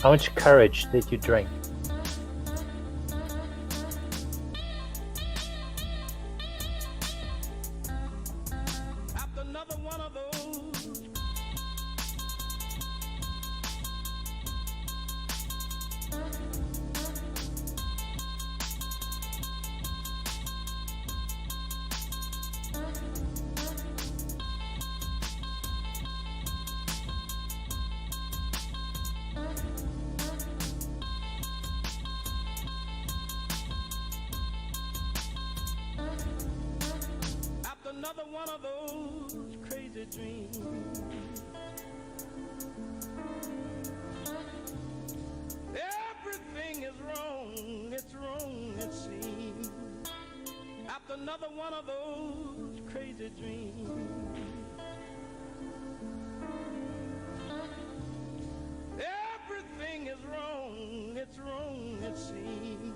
How much courage did you drink? After another one of those. After another one of those crazy dreams. Everything is wrong, it's wrong, it seems. After another one of those crazy dreams. Everything is wrong, it's wrong, it seems.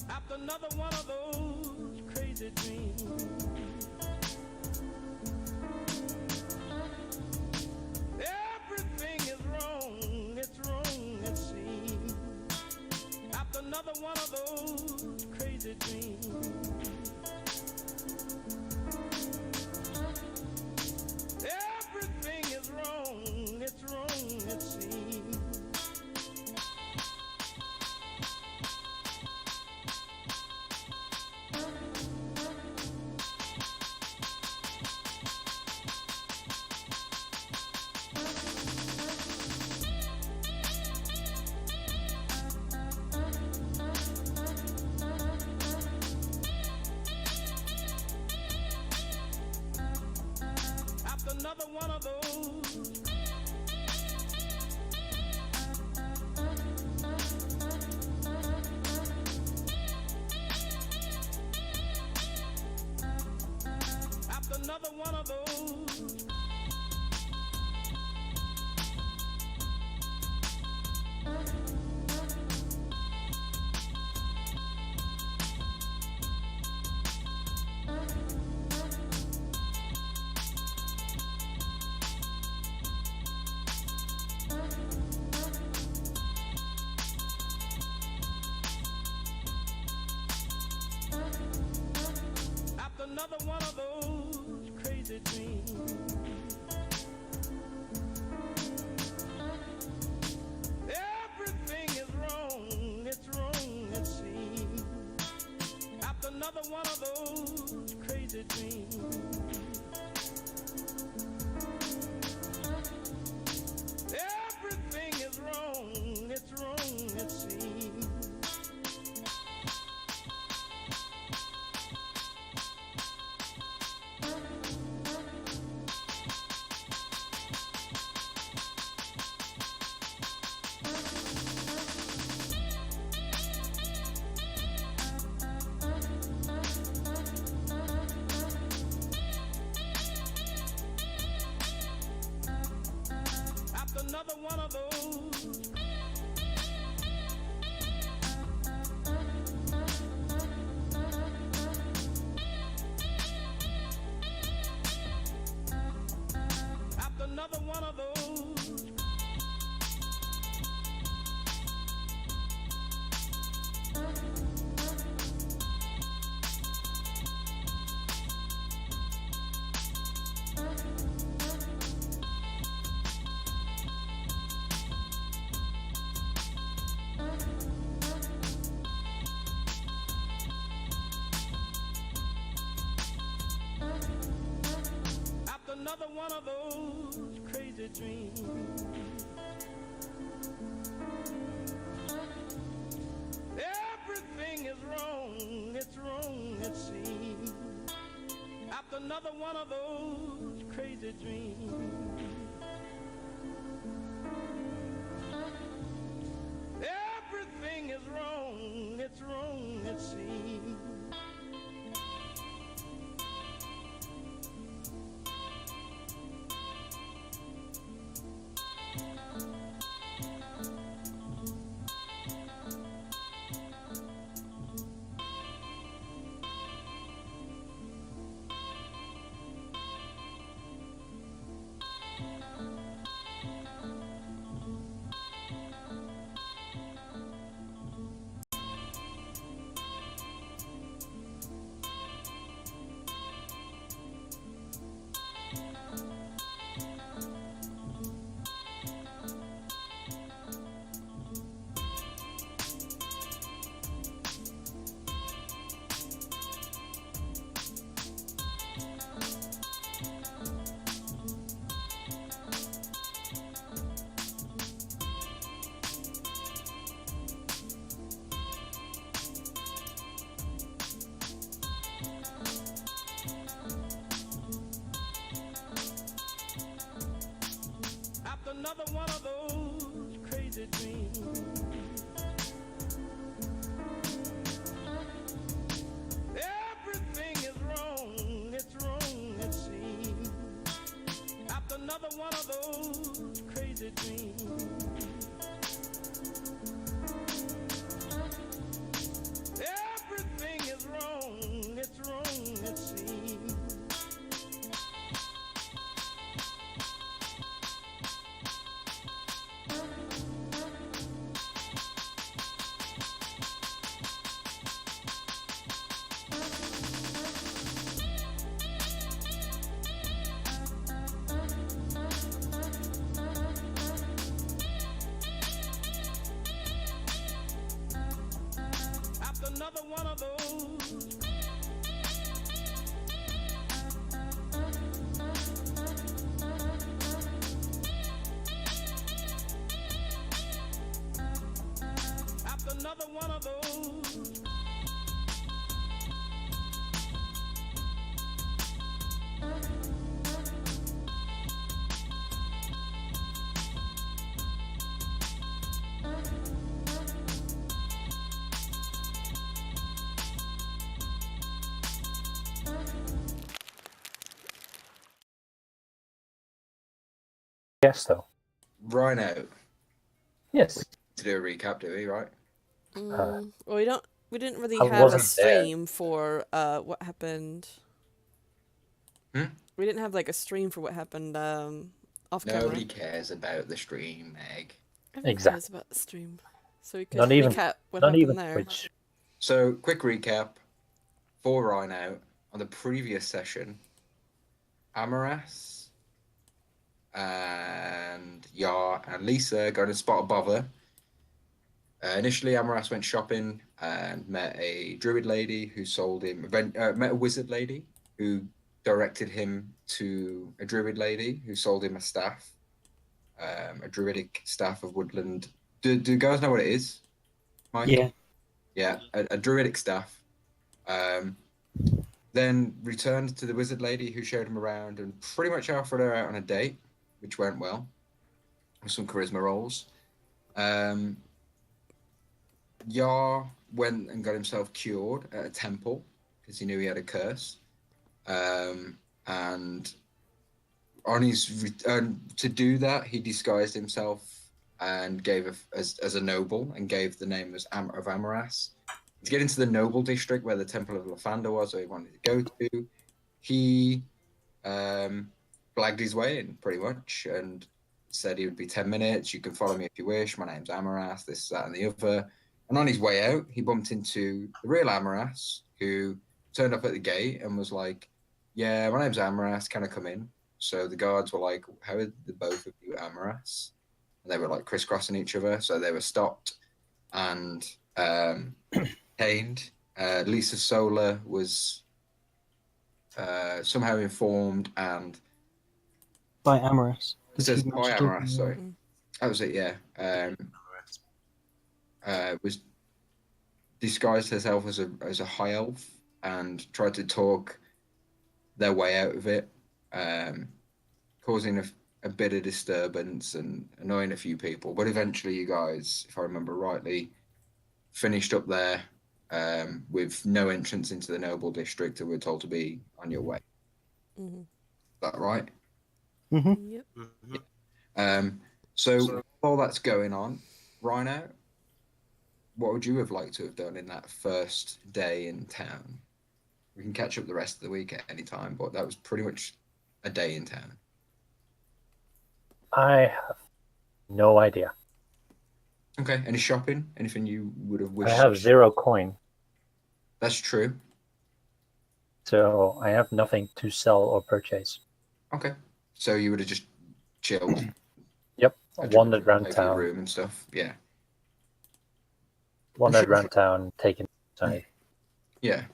After another one of those crazy dreams. Everything is wrong, it's wrong, it seems. After another one of those crazy dreams. Everything is wrong, it's wrong, it seems. After another one of those. After another one of those. After another one of those crazy dreams. Everything is wrong, it's wrong, it seems. After another one of those crazy dreams. Everything is wrong, it's wrong, it seems. After another one of those. After another one of those. another one of those crazy dreams. Everything is wrong, it seems. After another one of those crazy dreams. Everything is wrong, it seems. After another one of those crazy dreams. Everything is wrong, it seems. After another one of those crazy dreams. Everything is wrong, it seems. After another one of those. After another one of those. Yes, though. Rhino. Yes. To do a recap, do we? Right. Well, we didn't really I have a wasn't there. stream for what happened. Hmm? We didn't have like a stream for what happened off camera. Nobody cares about the stream, Meg. Everyone Exactly. cares about the stream, so we could Not even- recap what Not happened even there. Twitch. So, quick recap for Rhino. On the previous session, Amaras and Yar and Lisa got to spot a bother. Initially, Amaras went shopping and met a druid lady who sold him, met a wizard lady who directed him to a druid lady who sold him a staff, a druidic staff of woodland. Do you guys know what it is, Mike? Yeah. Yeah, a druidic staff. Then returned to the wizard lady who showed him around and pretty much offered her out on a date, which went well, with some charisma rolls. Yar went and got himself cured at a temple because he knew he had a curse. And on his return to do that, he disguised himself and gave as a noble and gave the name of Amaras. To get into the noble district where the Temple of Lathander was, where he wanted to go to, he blagged his way in pretty much and said he would be 10 minutes. You can follow me if you wish. My name's Amaras, this, that, and the other. And on his way out, he bumped into the real Amaras, who turned up at the gate and was like, yeah, my name's Amaras, can I come in? So the guards were like, how are the both of you Amaras? And they were like crisscrossing each other. So they were stopped and detained. Lisa Solar was somehow informed and by Amaras. It says He by managed to- Amaras, sorry. Mm. That was it, yeah. Was disguised herself as a high elf and tried to talk their way out of it, causing a bit of disturbance and annoying a few people. But eventually, you guys, if I remember rightly, finished up there with no entrance into the noble district, and were told to be on your way. Mhm. Is that right? Yep. So while that's going on, Rhino, what would you have liked to have done in that first day in town? We can catch up the rest of the week at any time, but that was pretty much a day in town. I have no idea. Okay. Any shopping? Anything you would have I wished? have 0 coin, That's true. so I have nothing to sell or purchase. Okay. So you would have just chilled, Yep, had your wandered around your town. room and stuff. Yeah. Wandered around town, taken inside. Yeah.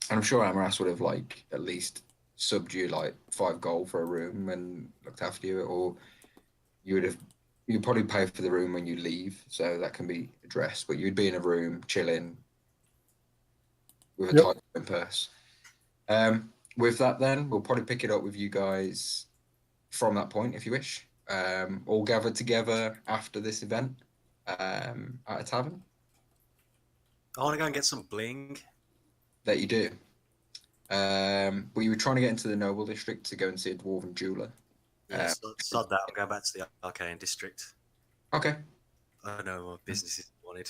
And I'm sure Amaras would have like at least subbed you like 5 gold for a room and looked after you, or you'd probably pay for the room when you leave, so that can be addressed. But you'd be in a room chilling with a Yep. tight coin purse. With that, then we'll probably pick it up with you guys from that point, if you wish. All gathered together after this event at a tavern I want to go and get some bling. that you do. But you were trying to get into the noble district to go and see a dwarven jeweler. Yeah, sod that. I'm going back to the Arcane District. Okay. I know what business is wanted.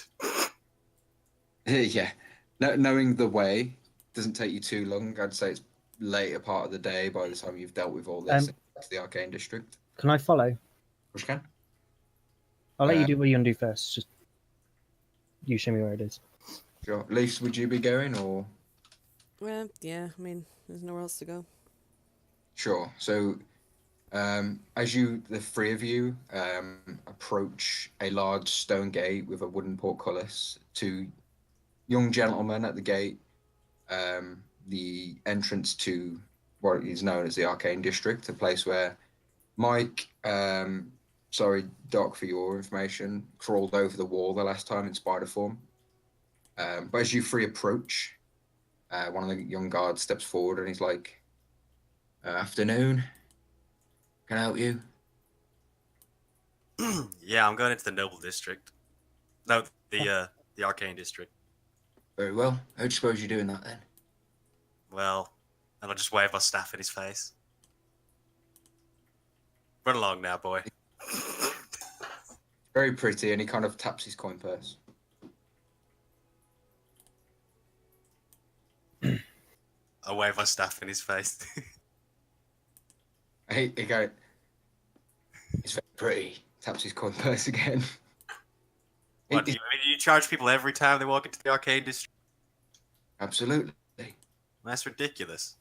Yeah. Knowing the way doesn't take you too long. I'd say it's later part of the day by the time you've dealt with all this to the Arcane District. Can I follow? Which can? I'll let you do what you want to do first. Just you show me where it is. Sure. Leafs, would you be going or? Well, yeah. I mean, there's nowhere else to go. Sure. So, as you, the 3 of you, approach a large stone gate with a wooden portcullis, 2 young gentlemen at the gate, the entrance to what is known as the Arcane District, a place where Mike, sorry, Doc, for your information, crawled over the wall the last time in spider form. But as you 3 approach, one of the young guards steps forward and he's like, afternoon. Can I help you? Yeah, I'm going into the Noble District. No, the Arcane District. Very well. How do you suppose you're doing that then? Well, and I'll just wave my staff in his face. Run along now, boy. Very pretty, and he kind of taps his coin purse. I wave my staff in his face. He go, it's very pretty. Taps his coin purse again. What, you charge people every time they walk into the Arcane District? Absolutely. That's ridiculous.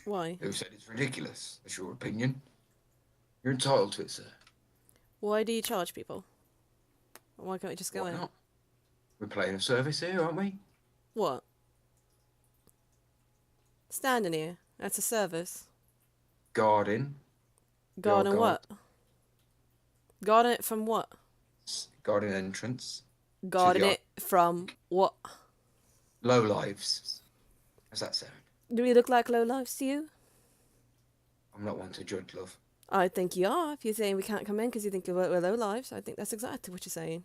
Why? Who said it's ridiculous? That's your opinion. You're entitled to it, sir. Why do you charge people? Why can't we just go Why in? not? We're playing a service here, aren't we? What? Standing here. That's a service. Guarding. Guarding guard. what? Guarding it from what? Guarding entrance. Guarding the- it from what? Low lives. How's that sound? Do we look like low lives to you? I'm not one to judge, love. I think you are. If you're saying we can't come in because you think we're low lives, I think that's exactly what you're saying.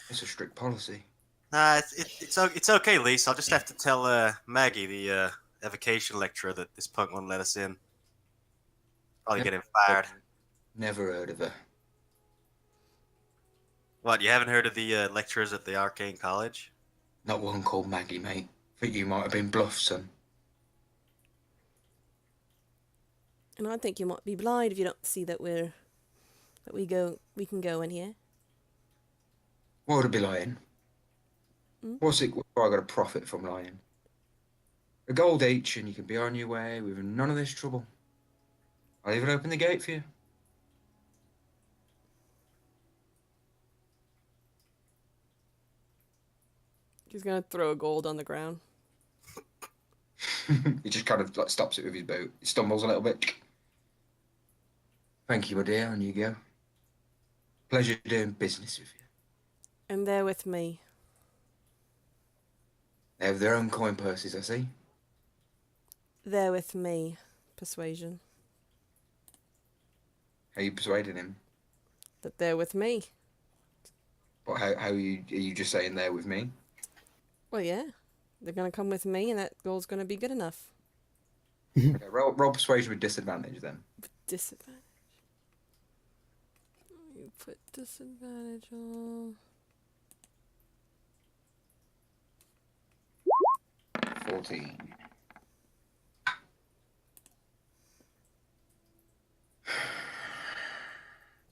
It's a strict policy. Nah, it's okay, Lise. I'll just have to tell Maggie, the evocation lecturer, that this punk won't let us in. Probably get him fired. Never heard of her. What, you haven't heard of the lecturers at the Arcane College? Not one called Maggie, mate. Think you might have been bluffed, son. And I think you might be blind if you don't see that we can go in here. Why would I be lying? What's it? What have I got to profit from lying? A gold each, and you can be on your way with none of this trouble. I'll even open the gate for you. He's gonna throw a gold on the ground. He just kind of like stops it with his boot. He stumbles a little bit. Thank you, my dear. On you go. Pleasure doing business with you. And they're with me. They have their own coin purses, I see. They're with me. Persuasion. How you persuading him? That they're with me. But how are you just saying they're with me? Well, yeah. They're going to come with me, and that goal's going to be good enough. Okay, roll persuasion with disadvantage then. Disadvantage. You put disadvantage on. 14.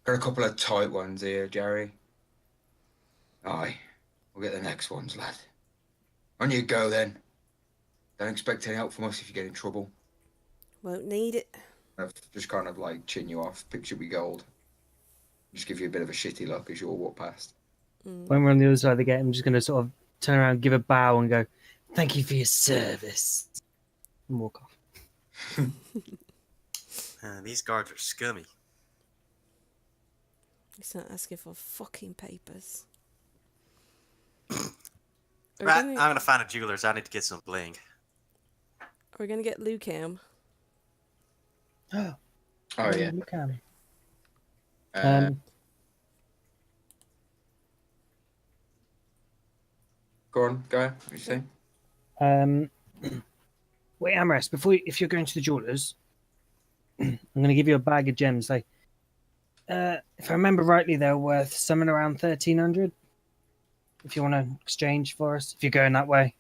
Got a couple of tight ones here, Jerry. Aye, we'll get the next ones, lad. On you go then. Don't expect any help from us if you get in trouble. Won't need it. I've just kind of like chin you off, picture we gold. Just give you a bit of a shitty look as you all walk past. When we're on the other side of the gate, I'm just going to sort of turn around, give a bow, and go, "Thank you for your service," and walk off. These guards are scummy. He's not asking for fucking papers. Right, I'm gonna find a jeweler's. I need to get some bling. We're going to get Lucam. Oh yeah. You can. Go on, go. What you say? Wait, Amras, if you're going to the jewelers, I'm going to give you a bag of gems. Like, if I remember rightly, they're worth something around 1,300. If you want to exchange for us, if you're going that way.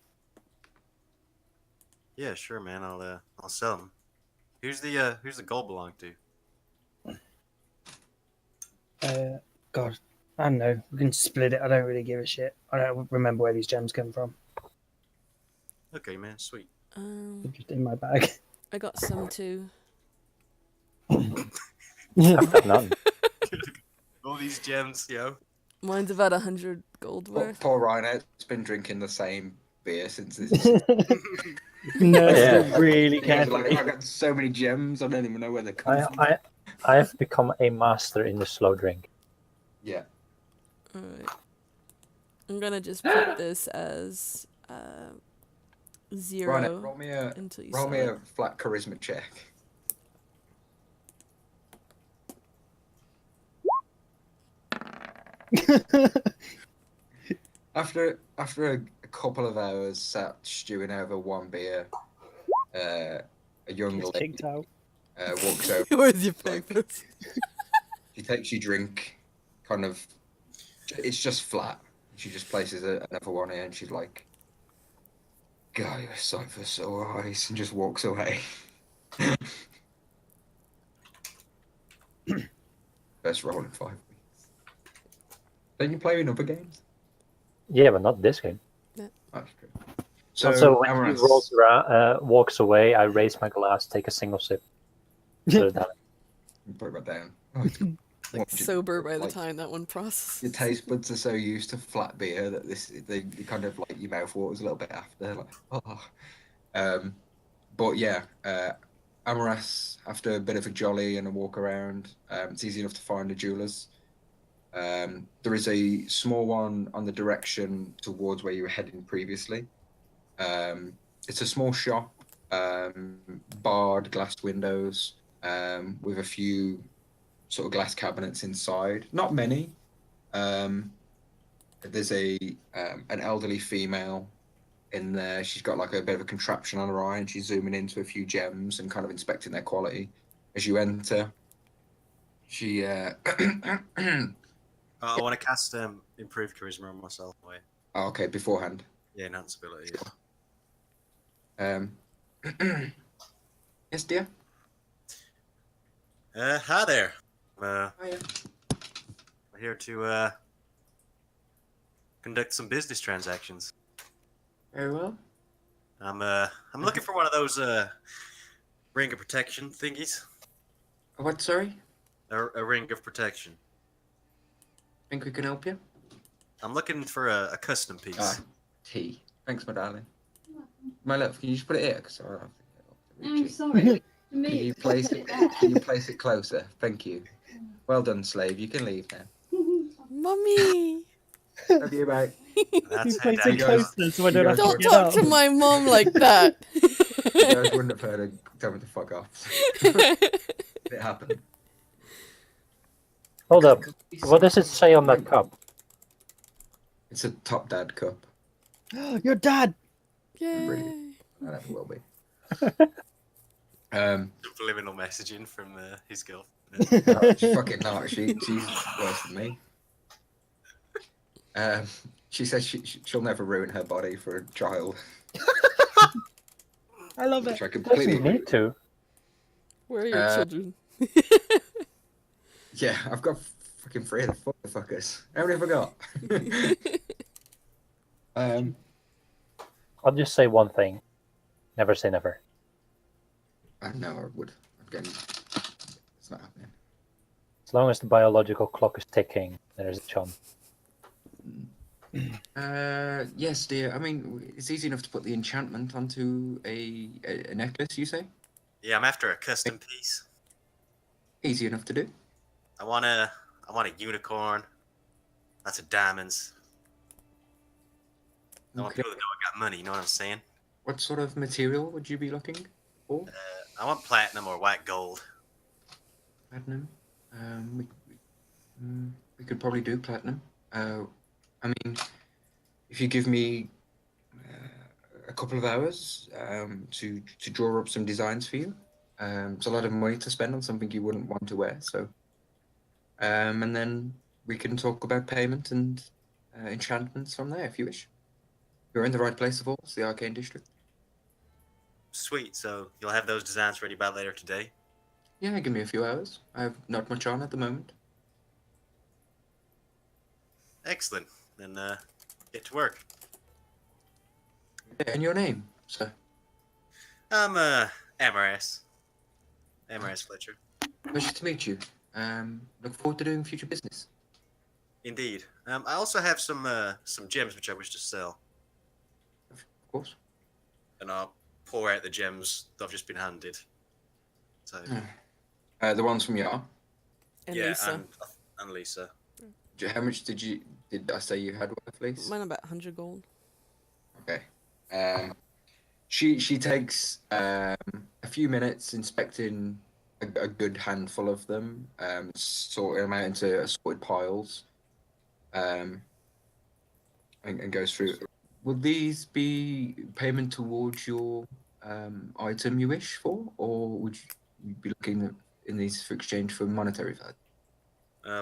Yeah, sure, man. I'll sell them. Who's the gold belong to? God, I don't know. We can split it. I don't really give a shit. I don't remember where these gems come from. Okay, man. Sweet. They're just in my bag. I got some too. I've got none. All these gems, yo. Mine's about 100 gold worth. Poor Rhino's been drinking the same beer since this. No, Yeah. really He was like, carefully. I got so many gems, I don't even know where they come from. I have become a master in the slow drink. Yeah. Alright. I'm gonna just put this as 0 Rhino, roll me a until you roll sell me it. a flat charisma check. After a couple of hours sat stewing over one beer, a young Gets lady kicked out. walks over. Where's your like- papers? She takes your drink, kind of. It's just flat. She just places another one in, and she's like, "God, you're a sight for sore eyes," and just walks away. Best roll in 5 weeks. Don't you play in other games? Yeah, but not this game. That's true. So, Also, when Amaranth, he rolls around, walks away, I raise my glass, take a single sip. So that put it down. Oh, it's- Like what, you- sober by the like, time that one processes. Your taste buds are so used to flat beer that they kind of like your mouth waters a little bit after. Like, oh. But yeah, Amaras, after a bit of a jolly and a walk around, it's easy enough to find a jeweler's. There is a small one on the direction towards where you were heading previously. It's a small shop, barred glass windows, with a few sort of glass cabinets inside. Not many. There's an elderly female in there. She's got like a bit of a contraption on her eye, and she's zooming into a few gems and kind of inspecting their quality. As you enter, she I want to cast improved charisma on myself. Wait. oh, okay, beforehand. Yeah, enhance ability. Yes, dear. Hi there. Hiya. We're here to conduct some business transactions. Very well. I'm looking for one of those ring of protection thingies. What? Sorry. A ring of protection. Think we can help you? I'm looking for a custom piece. Tea. Thanks, my darling. My love, can you just put it here? Cause I don't think it'll I'm reach it. sorry. To Can me, you it's place like it? that. Can you place it closer? Thank you. Well done, slave. You can leave now. Mummy! Love you, mate. That's You how place Dad it goes. closer so I You don't have guys to Don't get talk up. to my mom like that. You guys wouldn't have heard her tell me to fuck off. It happened. Hold up. What does it say on that cup? It's a Top Dad cup. Your dad. Yay. I never will be. Subliminal messaging from his girlfriend. No, she's fucking not. She's worse than me. She says she'll never ruin her body for a child, I love which it. I completely Doesn't agree. need to. Where are your Uh, children? Yeah, I've got fucking 3 of the fuckers. How many have I got? I'll just say one thing. Never say never. I know I would. Again, it's not happening. As long as the biological clock is ticking, there's a chance. Yes, dear. I mean, it's easy enough to put the enchantment onto a necklace. You say? Yeah, I'm after a custom piece. Easy enough to do. I want a unicorn. That's a diamonds. I want Okay. people to know I got money. You know what I'm saying? What sort of material would you be looking for? I want platinum or white gold. Platinum. We could probably do platinum. I mean, if you give me a couple of hours to draw up some designs for you, it's a lot of money to spend on something you wouldn't want to wear. So, and then we can talk about payment and enchantments from there if you wish. You're in the right place, of all. It's the Arcane District. Sweet. So you'll have those designs ready by later today. Yeah, give me a few hours. I have not much on at the moment. Excellent. Then get to work. And your name, sir? I'm MRS. MRS Fletcher. Pleasure to meet you. Look forward to doing future business. Indeed. I also have some gems which I wish to sell, Of course. and I'll pour out the gems that I've just been handed. So The ones from Yar. And yeah, Lisa. and Lisa. How much did I say you had worth, please? Mine about 100 gold. Okay. She takes a few minutes inspecting a good handful of them, sorting them out into assorted piles, and goes through. Will these be payment towards your item you wish for, or would you be looking in these for exchange for monetary value?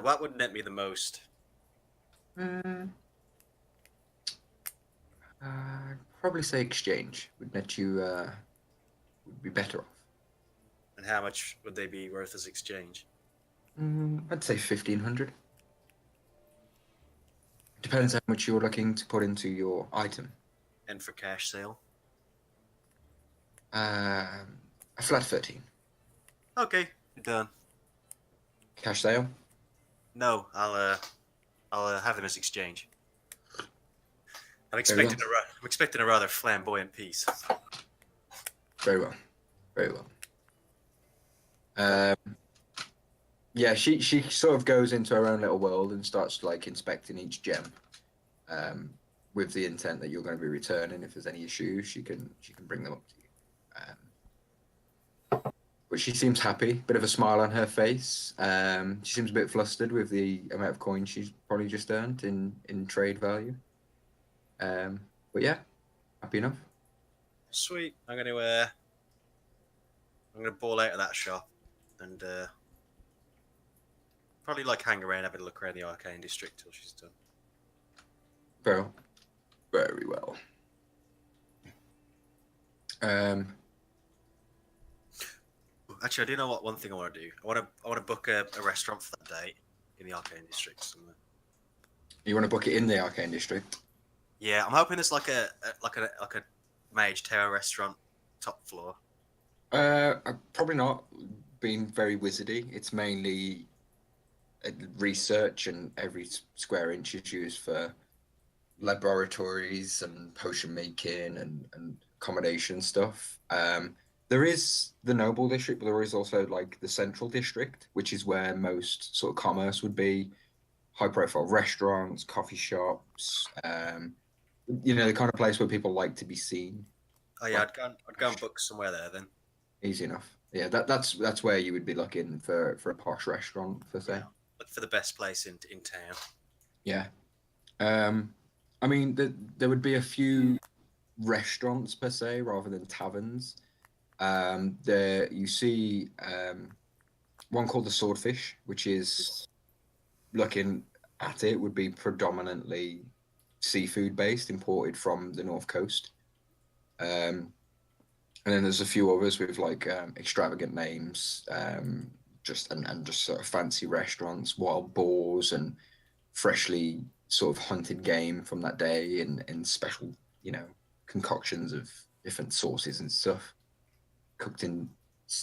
What would net me the most? I'd probably say exchange would net you would be better off. And how much would they be worth as exchange? I'd say 1,500. Depends how much you're looking to put into your item. And for cash sale? A flat 13. Okay, you're done. Cash sale. No, I'll have them as exchange. I'm Very expecting a rather flamboyant piece. Very well. Very well. Yeah, she sort of goes into her own little world and starts like inspecting each gem, with the intent that you're going to be returning. If there's any issues, she can bring them up to you. But she seems happy, bit of a smile on her face. She seems a bit flustered with the amount of coins she's probably just earned in trade value. But yeah, happy enough. Sweet. I'm gonna ball out of that shop and probably like hang around, have a look around the Arcane District till she's done. Very well. Actually, I do know what one thing I want to do. I want to book a restaurant for that day in the Arcane District somewhere. You want to book it in the Arcane District? Yeah, I'm hoping it's like a Mage Tower restaurant, top floor. Probably not. Being very wizardy, it's mainly research, and every square inch is used for laboratories and potion making and accommodation stuff. There is the Noble District, but there is also like the Central District, which is where most sort of commerce would be, high-profile restaurants, coffee shops. The kind of place where people like to be seen. Oh yeah, I'd go and book somewhere there then. Easy enough. Yeah, that's where you would be looking for a posh restaurant, per se. Yeah. Look for the best place in town. Yeah. I mean, there would be a few restaurants per se rather than taverns. There you see one called the Swordfish, which is, looking at it, would be predominantly seafood based, imported from the North Coast. And then there's a few others with like extravagant names, just sort of fancy restaurants, wild boars and freshly sort of hunted game from that day, and special, concoctions of different sauces and stuff, cooked in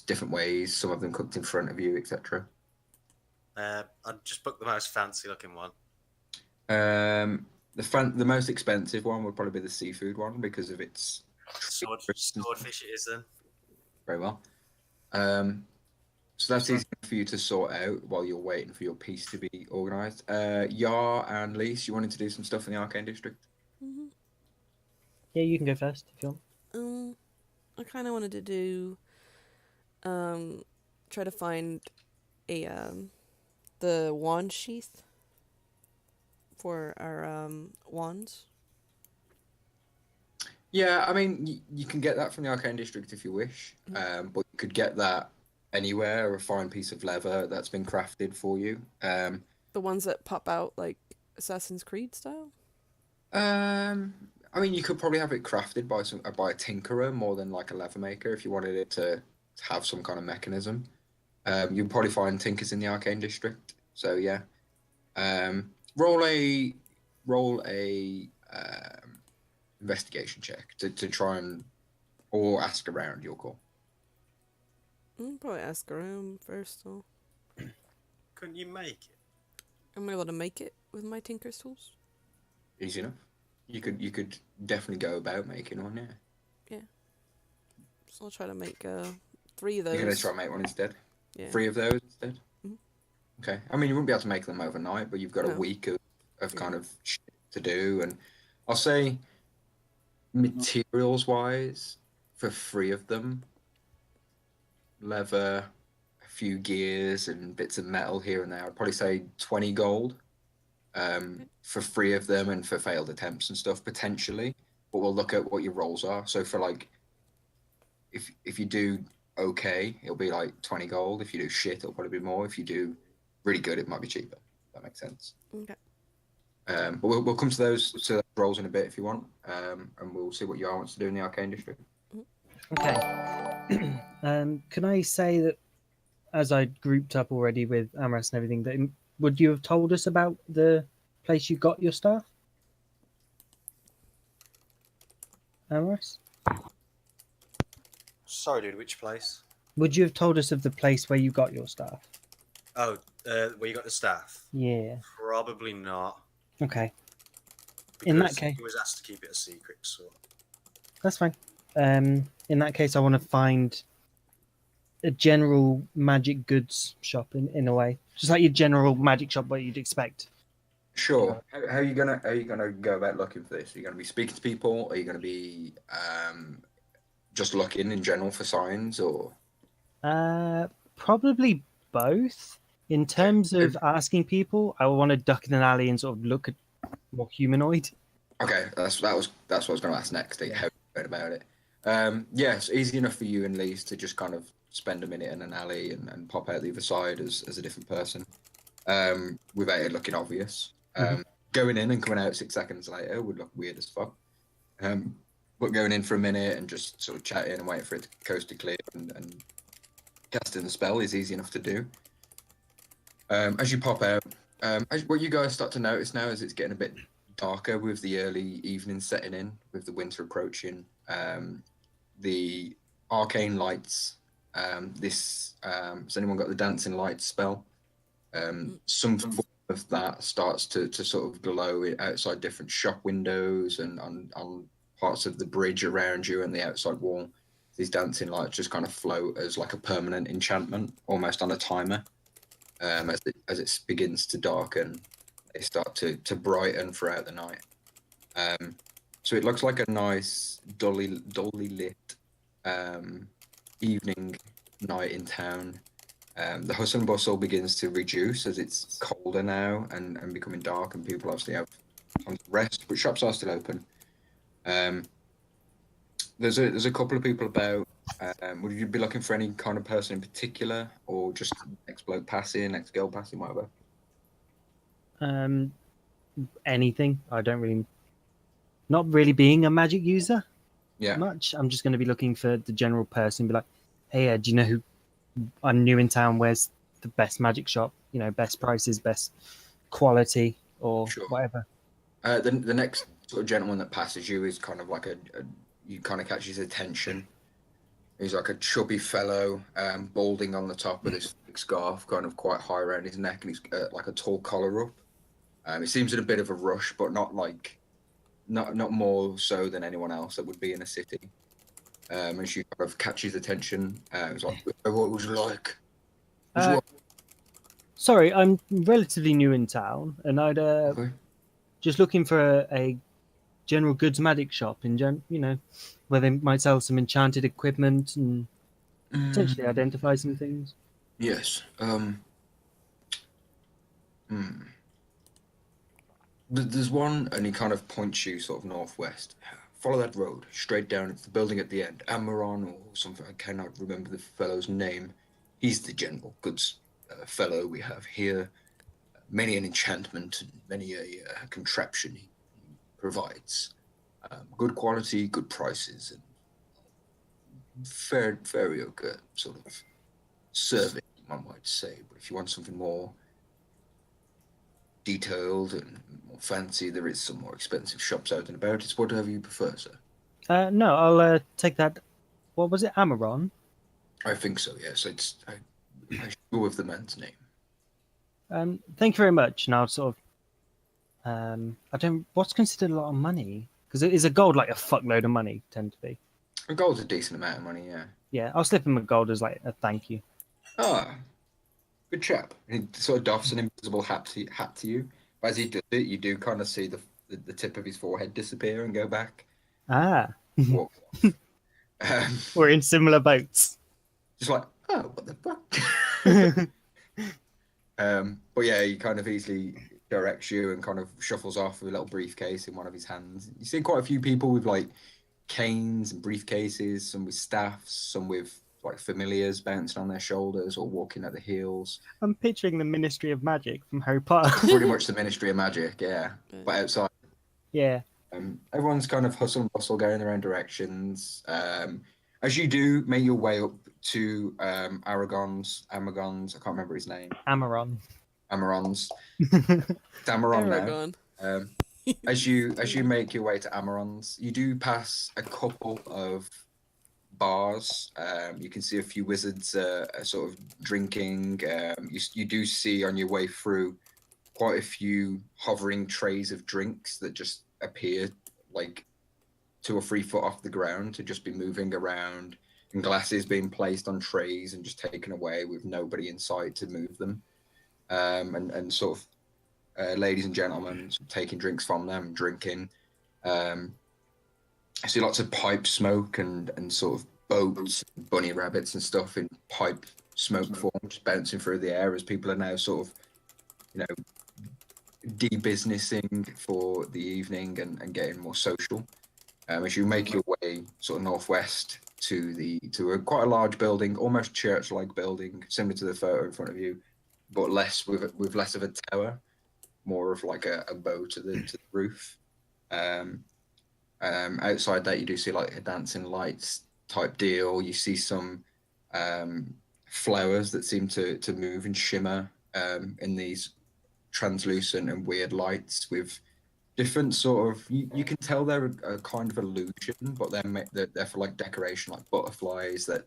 different ways. Some of them cooked in front of you, etc. I'd just book the most fancy looking one. The most expensive one would probably be the seafood one because of its Swordfish it is then. very well. So that's easy for you to sort out while you're waiting for your piece to be organised. Yar and Lise, you wanted to do some stuff in the Arcane District? Hmm. Yeah, you can go first if you want. I kind of wanted to do, try to find the wand sheath for our wands. Yeah, I mean, you can get that from the Arcane District if you wish, but you could get that anywhere, or a fine piece of leather that's been crafted for you. The ones that pop out like Assassin's Creed style. I mean, you could probably have it crafted by a tinkerer more than like a leather maker if you wanted it to have some kind of mechanism. You'd probably find tinkers in the Arcane District. So yeah, roll a investigation check to try and, or ask around, your call. Probably ask around first. Though. Couldn't you make it? Am I able to make it with my tinker's tools? Easy enough. You could definitely go about making one. Yeah. So I'll try to make 3 of those. You're gonna try and make one instead. Yeah. 3 of those instead. Mhm. Okay. I mean, you wouldn't be able to make them overnight, but you've got a No. week of Yeah. kind of shit to do, and I'll say, materials wise, for 3 of them, leather, a few gears, and bits of metal here and there, I'd probably say 20 gold. For 3 of them, and for failed attempts and stuff potentially, but we'll look at what your rolls are. So for like, if you do okay, it'll be like 20 gold. If you do shit, it'll probably be more. If you do really good, it might be cheaper. That makes sense. Okay. But we'll come to those rolls in a bit if you want, and we'll see what Yar wants to do in the Arcane District. Okay. Can I say that, as I grouped up already with Amaras and everything, that would you have told us about the place you got your staff? Amaras? Sorry, dude. Which place? Would you have told us of the place where you got your staff? Oh, where you got the staff? Yeah. Probably not. Okay. In that because case, he was asked to keep it a secret. So that's fine. In that case, I want to find a general magic goods shop in a way, just like your general magic shop, what you'd expect. Sure. How are you gonna go about looking for this? Are you gonna be speaking to people? Are you gonna be just looking in general for signs, or? Probably both. In terms of asking people, I want to duck in an alley and sort of look at more humanoid. Okay, that's what I was going to ask next. How you felt about it? Yeah, it's easy enough for you and Lise to just kind of spend a minute in an alley and pop out the other side as a different person, without it looking obvious. Going in and coming out 6 seconds later would look weird as fuck. But going in for a minute and just sort of chatting and waiting for it to coast to clear and casting the spell is easy enough to do. As you pop out, what you guys start to notice now is it's getting a bit darker with the early evening setting in, with the winter approaching. The arcane lights. Has anyone got the dancing lights spell? Some form of that starts to sort of glow outside different shop windows and on parts of the bridge around you and the outside wall. These dancing lights just kind of float as like a permanent enchantment, almost on a timer. As it begins to darken, they start to brighten throughout the night. So it looks like a nice, dully lit evening night in town. The hustle and bustle begins to reduce as it's colder now and becoming dark, and people obviously have time to rest, but shops are still open. There's a couple of people about. Would you be looking for any kind of person in particular, or just next bloke passing, next girl passing, whatever? Anything. I don't really, not really being a magic user Yeah. much. I'm just going to be looking for the general person. Be like, hey, do you know who? I'm new in town. Where's the best magic shop? You know, best prices, best quality, or Sure. whatever. The next sort of gentleman that passes you is kind of like you kind of catch his attention. He's like a chubby fellow, balding on the top with his thick scarf, kind of quite high around his neck, and he's like a tall collar up. He seems in a bit of a rush, but not more so than anyone else that would be in a city. And she kind of catches attention. It's like, what would you like? Would you Sorry, I'm relatively new in town, and I'd Okay. just looking for a general goods magic shop where they might sell some enchanted equipment and potentially identify some things. Yes. There's one, and he kind of points you sort of northwest. Follow that road, straight down. It's the building at the end. Amaron or something. I cannot remember the fellow's name. He's the general goods fellow we have here. Many an enchantment and many a contraption he provides. Good quality, good prices, and very okay sort of service, one might say. But if you want something more detailed and more fancy, there is some more expensive shops out and about. It's whatever you prefer, sir. No, I'll take that. What was it, Amaron? I think so, yes. I should go with the man's name. Thank you very much. And I'll sort of, what's considered a lot of money? Because is a gold like a fuckload of money? Tend to be. A gold's a decent amount of money, yeah. Yeah, I'll slip him a gold as like a thank you. Ah, good chap. And he sort of doffs an invisible hat to you. But as he does it, you do kind of see the tip of his forehead disappear and go back. Ah, Walk off. we're in similar boats. Just like, oh, what the fuck? But yeah, he kind of easily directs you and kind of shuffles off with a little briefcase in one of his hands. You see quite a few people with like canes and briefcases, some with staffs, some with like familiars bouncing on their shoulders or walking at the heels. I'm picturing the Ministry of Magic from Harry Potter. Pretty much the Ministry of Magic, yeah. But outside. Yeah. Everyone's kind of hustle and bustle going their own directions. As you do make your way up to Amagons, I can't remember his name. Amaron. Amaron's. It's Amaron now. Aragon. As you make your way to Amaron's, you do pass a couple of bars. You can see a few wizards sort of drinking. You do see on your way through quite a few hovering trays of drinks that just appear like 2 or 3 foot off the ground to just be moving around, and glasses being placed on trays and just taken away with nobody in sight to move them. And sort of ladies and gentlemen taking drinks from them, drinking. I see lots of pipe smoke and sort of boats, bunny rabbits and stuff in pipe smoke form, just bouncing through the air as people are now sort of, de-businessing for the evening and getting more social. As you make your way sort of northwest to quite a large building, almost church-like building, similar to the photo in front of you, but less with less of a tower, more of like a bow to the roof. Outside that, you do see like a dancing lights type deal. You see some flowers that seem to move and shimmer in these translucent and weird lights with different sort of. You can tell they're a kind of illusion, but they're for like decoration, like butterflies that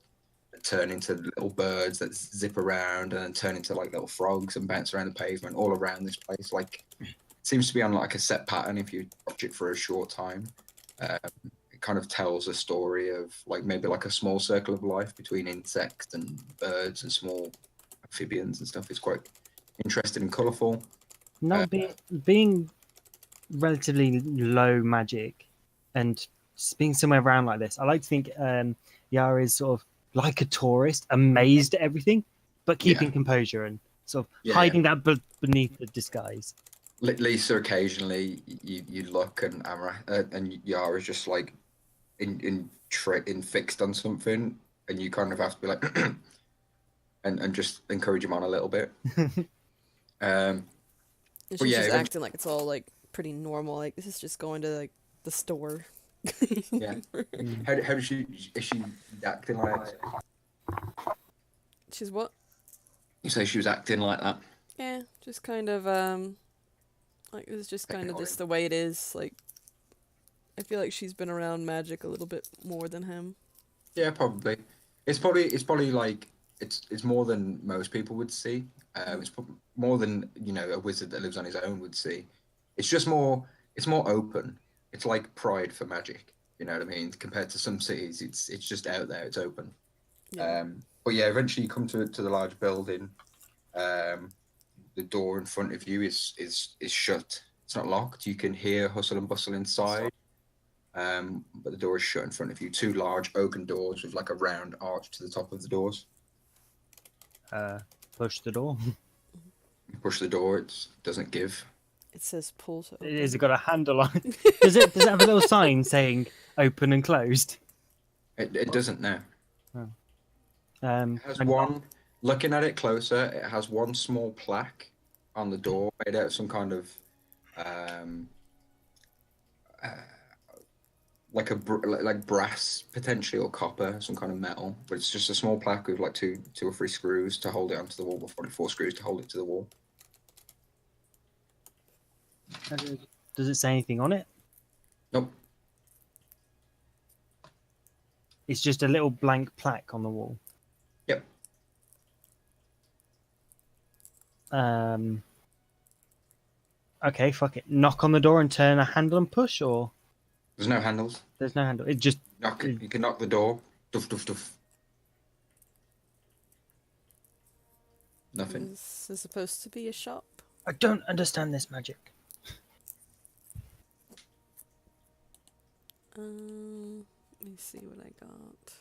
turn into little birds that zip around and then turn into like little frogs and bounce around the pavement all around this place. Like, it seems to be on like a set pattern if you watch it for a short time. kind of tells a story of like maybe like a small circle of life between insects and birds and small amphibians and stuff. It's quite interesting and colourful. Not being relatively low magic and being somewhere around like this, I like to think Yara is sort of like a tourist, amazed at everything, but keeping composure and sort of hiding that beneath the disguise. Lisa, occasionally you look and and Yara's just like in fixed on something, and you kind of have to be like and just encourage him on a little bit. And But she's yeah, just even- acting like it's all like pretty normal. Like this is just going to like the store. Yeah. How does she is she acting like? She's what? You say she was acting like that? Yeah, just kind of like it's just kind of just the way it is. Like I feel like she's been around magic a little bit more than him. Yeah, probably. It's probably like it's more than most people would see. It's more than a wizard that lives on his own would see. It's just more. It's more open. It's like Pride for magic. You know what I mean? Compared to some cities, it's just out there. It's open. Yeah. But yeah, eventually you come to the large building. The door in front of you is shut. It's not locked. You can hear hustle and bustle inside. But the door is shut in front of you. Two large oaken doors with like a round arch to the top of the doors. Push the door. You push the door, it doesn't give. It says pull to open. Has it got a handle on it? Does it have a little sign saying open and closed? It doesn't now. Um, It has and- one. Looking at it closer, it has one small plaque on the door made out of some kind of like brass potentially or copper, some kind of metal. But it's just a small plaque with like two or three screws to hold it onto the wall, or probably 4 screws to hold it to the wall. Does it say anything on it? Nope. It's just a little blank plaque on the wall. Yep. Okay, fuck it. Knock on the door and turn a handle and push, or There's no handles. there's no handle. It just Knock. You can knock the door. Duff duff duff. Nothing. This is supposed to be a shop. I don't understand this magic. Let me see what I got.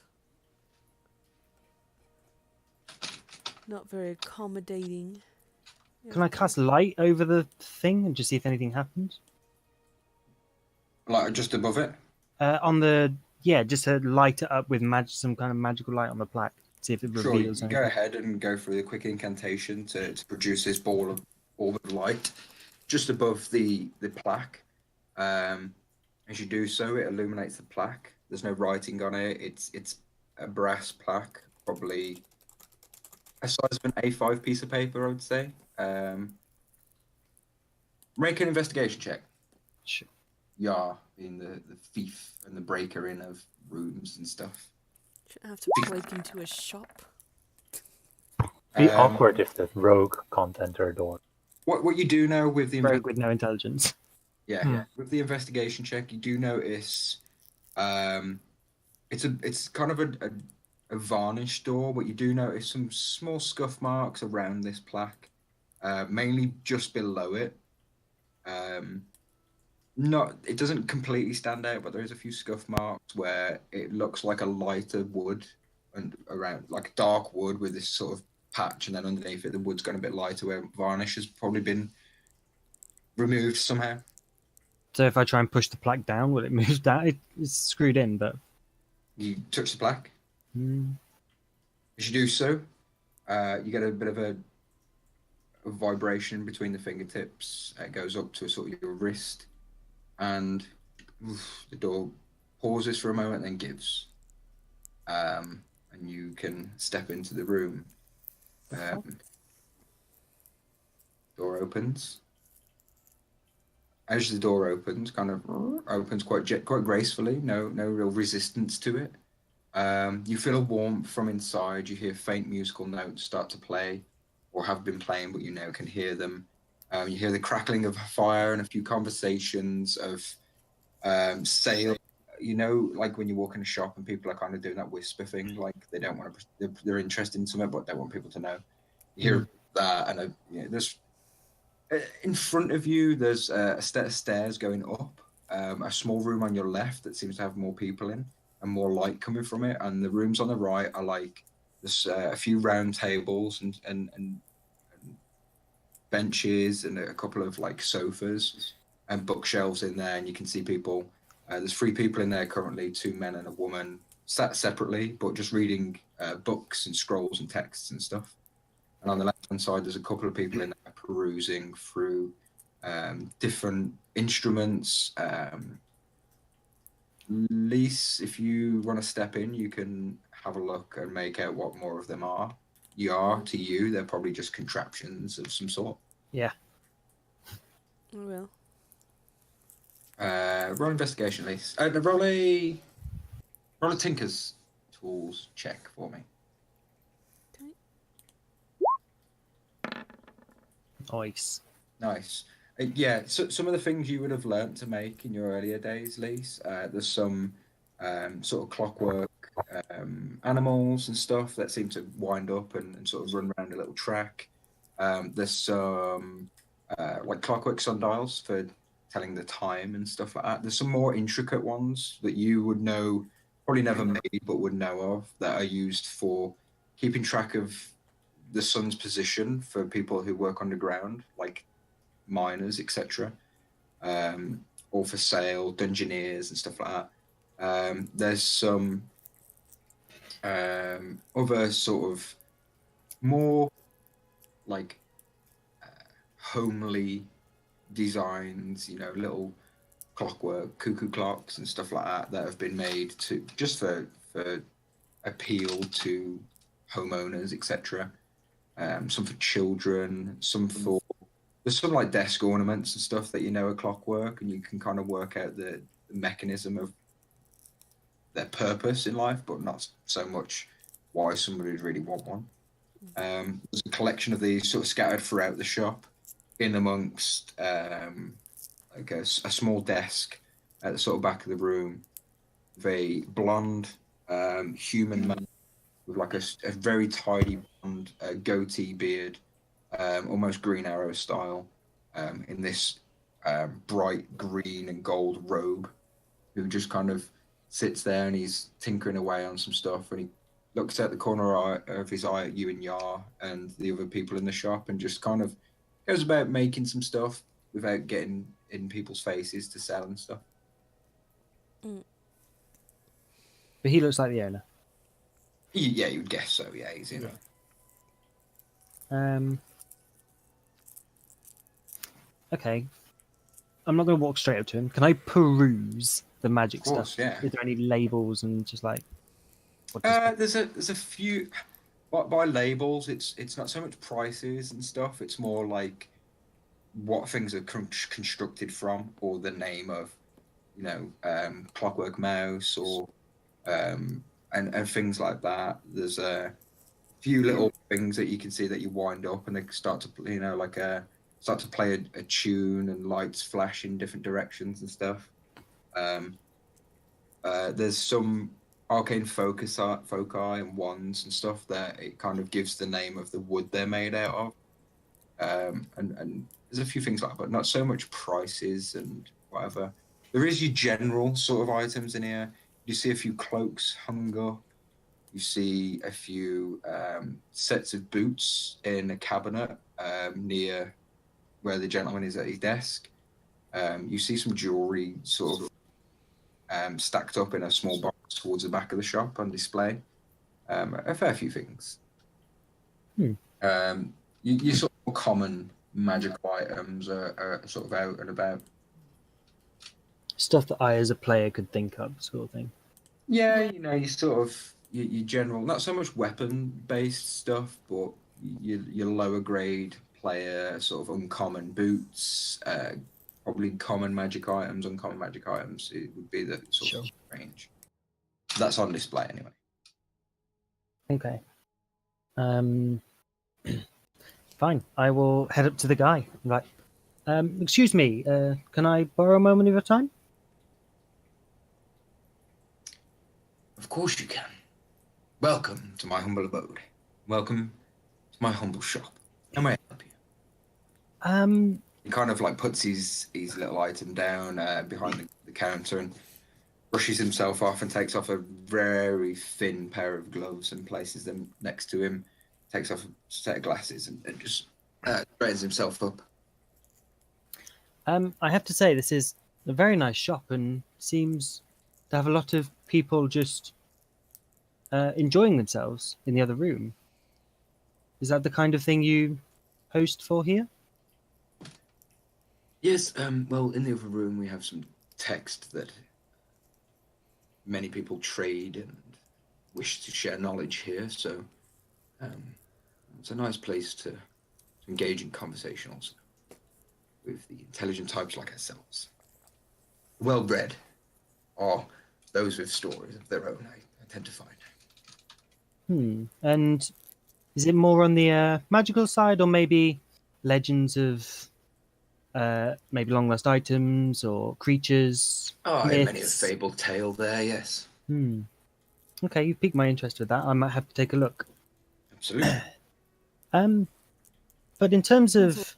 Not very accommodating. Can I cast light over the thing and just see if anything happens? Like just above it. On the just to light it up with some kind of magical light on the plaque. See if it Sure, you reveals can anything. go ahead and go through the quick incantation to produce this ball of light just above the plaque. As you do so, it illuminates the plaque. There's no writing on it. It's a brass plaque, probably a size of an A5 piece of paper, I would say. Make an investigation check. Sure. Yeah, being the thief and the breaker in of rooms and stuff. Should I have to break into a shop? Be Um, awkward if the rogue can't enter a door. What you do know with the Rogue with no intelligence. Yeah. With the investigation check, you do notice it's kind of a varnished door, but you do notice some small scuff marks around this plaque, mainly just below it. It doesn't completely stand out, but there is a few scuff marks where it looks like a lighter wood and around like dark wood with this sort of patch, and then underneath it the wood's gone a bit lighter where varnish has probably been removed somehow. So if I try and push the plaque down, will it move down? It's screwed in, but You touch the plaque. Hmm. As you do so, you get a bit of a vibration between the fingertips. It goes up to sort of your wrist, and the door pauses for a moment, then gives. And you can step into the room. Door opens. As the door opens, kind of opens quite gracefully. No real resistance to it. You feel a warmth from inside. You hear faint musical notes start to play, or have been playing, but you now can hear them. You hear the crackling of fire and a few conversations of sail. you know, like when you walk in a shop and people are kind of doing that whisper thing, like they don't want to, they're interested in something, but they want people to know. You hear that, and there's in front of you, there's a set of stairs going up, a small room on your left that seems to have more people in and more light coming from it, and the rooms on the right are like there's a few round tables and benches and a couple of like sofas and bookshelves in there, and you can see people. There's 3 people in there currently, 2 men and a woman, sat separately, but just reading books and scrolls and texts and stuff. And on the left-hand side, there's a couple of people in there perusing through different instruments. Lise, if you want to step in, you can have a look and make out what more of them are. To you, they're probably just contraptions of some sort. Yeah. I will. Roll investigation, Lise. Roll a Tinker's Tools check for me. Nice. Yeah, so some of the things you would have learnt to make in your earlier days, Lise. There's some sort of clockwork animals and stuff that seem to wind up and sort of run around a little track. There's some like clockwork sundials for telling the time and stuff like that. There's some more intricate ones that you would know, probably never made, but would know of, that are used for keeping track of the sun's position for people who work underground, like miners, etc. Or for sale, dungeoneers and stuff like that. There's some other sort of more like homely designs, little clockwork, cuckoo clocks and stuff like that have been made to just for appeal to homeowners, etc. Some for children, some for there's some like desk ornaments and stuff that are clockwork, and you can kind of work out the mechanism of their purpose in life, but not so much why somebody would really want one. There's a collection of these sort of scattered throughout the shop, in amongst like a small desk at the sort of back of the room, with a blonde human man with like a very tidy blonde goatee beard, almost Green Arrow style, in this bright green and gold robe, who just kind of sits there and he's tinkering away on some stuff, and he looks out the corner of his eye at you and Yar and the other people in the shop, and just kind of goes about making some stuff without getting in people's faces to sell and stuff. But he looks like the owner. Yeah, you'd guess so. Yeah, he's in it. Okay. I'm not going to walk straight up to him. Can I peruse the magic Of course, stuff? yeah. Is there any labels and just like? There's a few. By labels, it's not so much prices and stuff. It's more like what things are constructed from, or the name of, Clockwork Mouse, or and things like that. There's a few little things that you can see that you wind up, and they start to start to play a tune, and lights flash in different directions and stuff. There's some arcane foci and wands and stuff that it kind of gives the name of the wood they're made out of. And there's a few things like that, but not so much prices and whatever. There is your general sort of items in here. You see a few cloaks hung up. You see a few sets of boots in a cabinet near where the gentleman is at his desk. You see some jewelry sort of stacked up in a small box towards the back of the shop on display. A fair few things. You sort of common magical items are sort of out and about. Stuff that I, as a player, could think of, sort of thing. Yeah, you sort of your general, not so much weapon-based stuff, but your lower grade player sort of uncommon boots, probably common magic items, uncommon magic items. It would be the sort of range. That's on display anyway. Okay. Fine. I will head up to the guy. Right. Excuse me. Can I borrow a moment of your time? course you can. Welcome to my humble abode. Welcome to my humble shop. How may I help you? He kind of like puts his little item down behind the counter and brushes himself off and takes off a very thin pair of gloves and places them next to him. Takes off a set of glasses and just straightens himself up. I have to say, this is a very nice shop and seems to have a lot of people just enjoying themselves in the other room. Is that the kind of thing you host for here? Yes, well, in the other room we have some text that many people trade and wish to share knowledge here, so it's a nice place to engage in conversation also with the intelligent types like ourselves. Well-read are those with stories of their own, I tend to find. And is it more on the magical side, or maybe legends of maybe long lost items or creatures? Oh, many a myths? fabled tale there, yes. Okay, you piqued my interest with that. I might have to take a look. Absolutely. But in terms of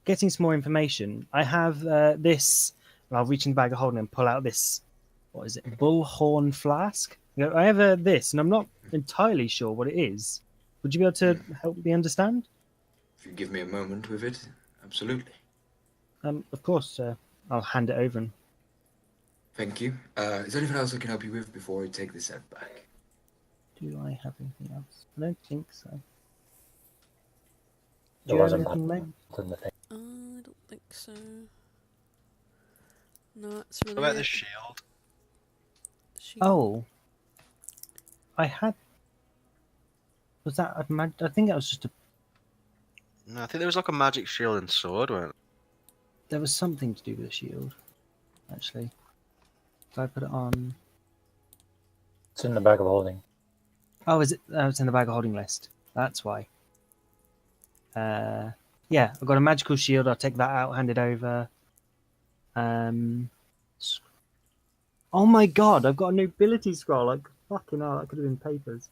getting some more information, I have this. I'll reach in the bag of holding and pull out this. What is it? Bullhorn flask. I have this, and I'm not entirely sure what it is. Would you be able to help me understand? If you give me a moment with it, absolutely. Of course. I'll hand it over. And... Thank you. Is there anything else I can help you with before I take this out back? Do I have anything else? I don't think so. Do There you have wasn't anything, Meg? much in the thing. I don't think so. No, it's really What about it. the shield? She- Oh, I had. Was that a I think that was just a. No, I think there was like a magic shield and sword, weren't There was something to do with the shield, actually. Did I put it on? It's in the bag of holding. Oh, is it? It's in the bag of holding list. That's why. Yeah, I've got a magical shield. I'll take that out, hand it over. Oh my god, I've got a nobility scroll. Like, fucking hell, that could have been papers.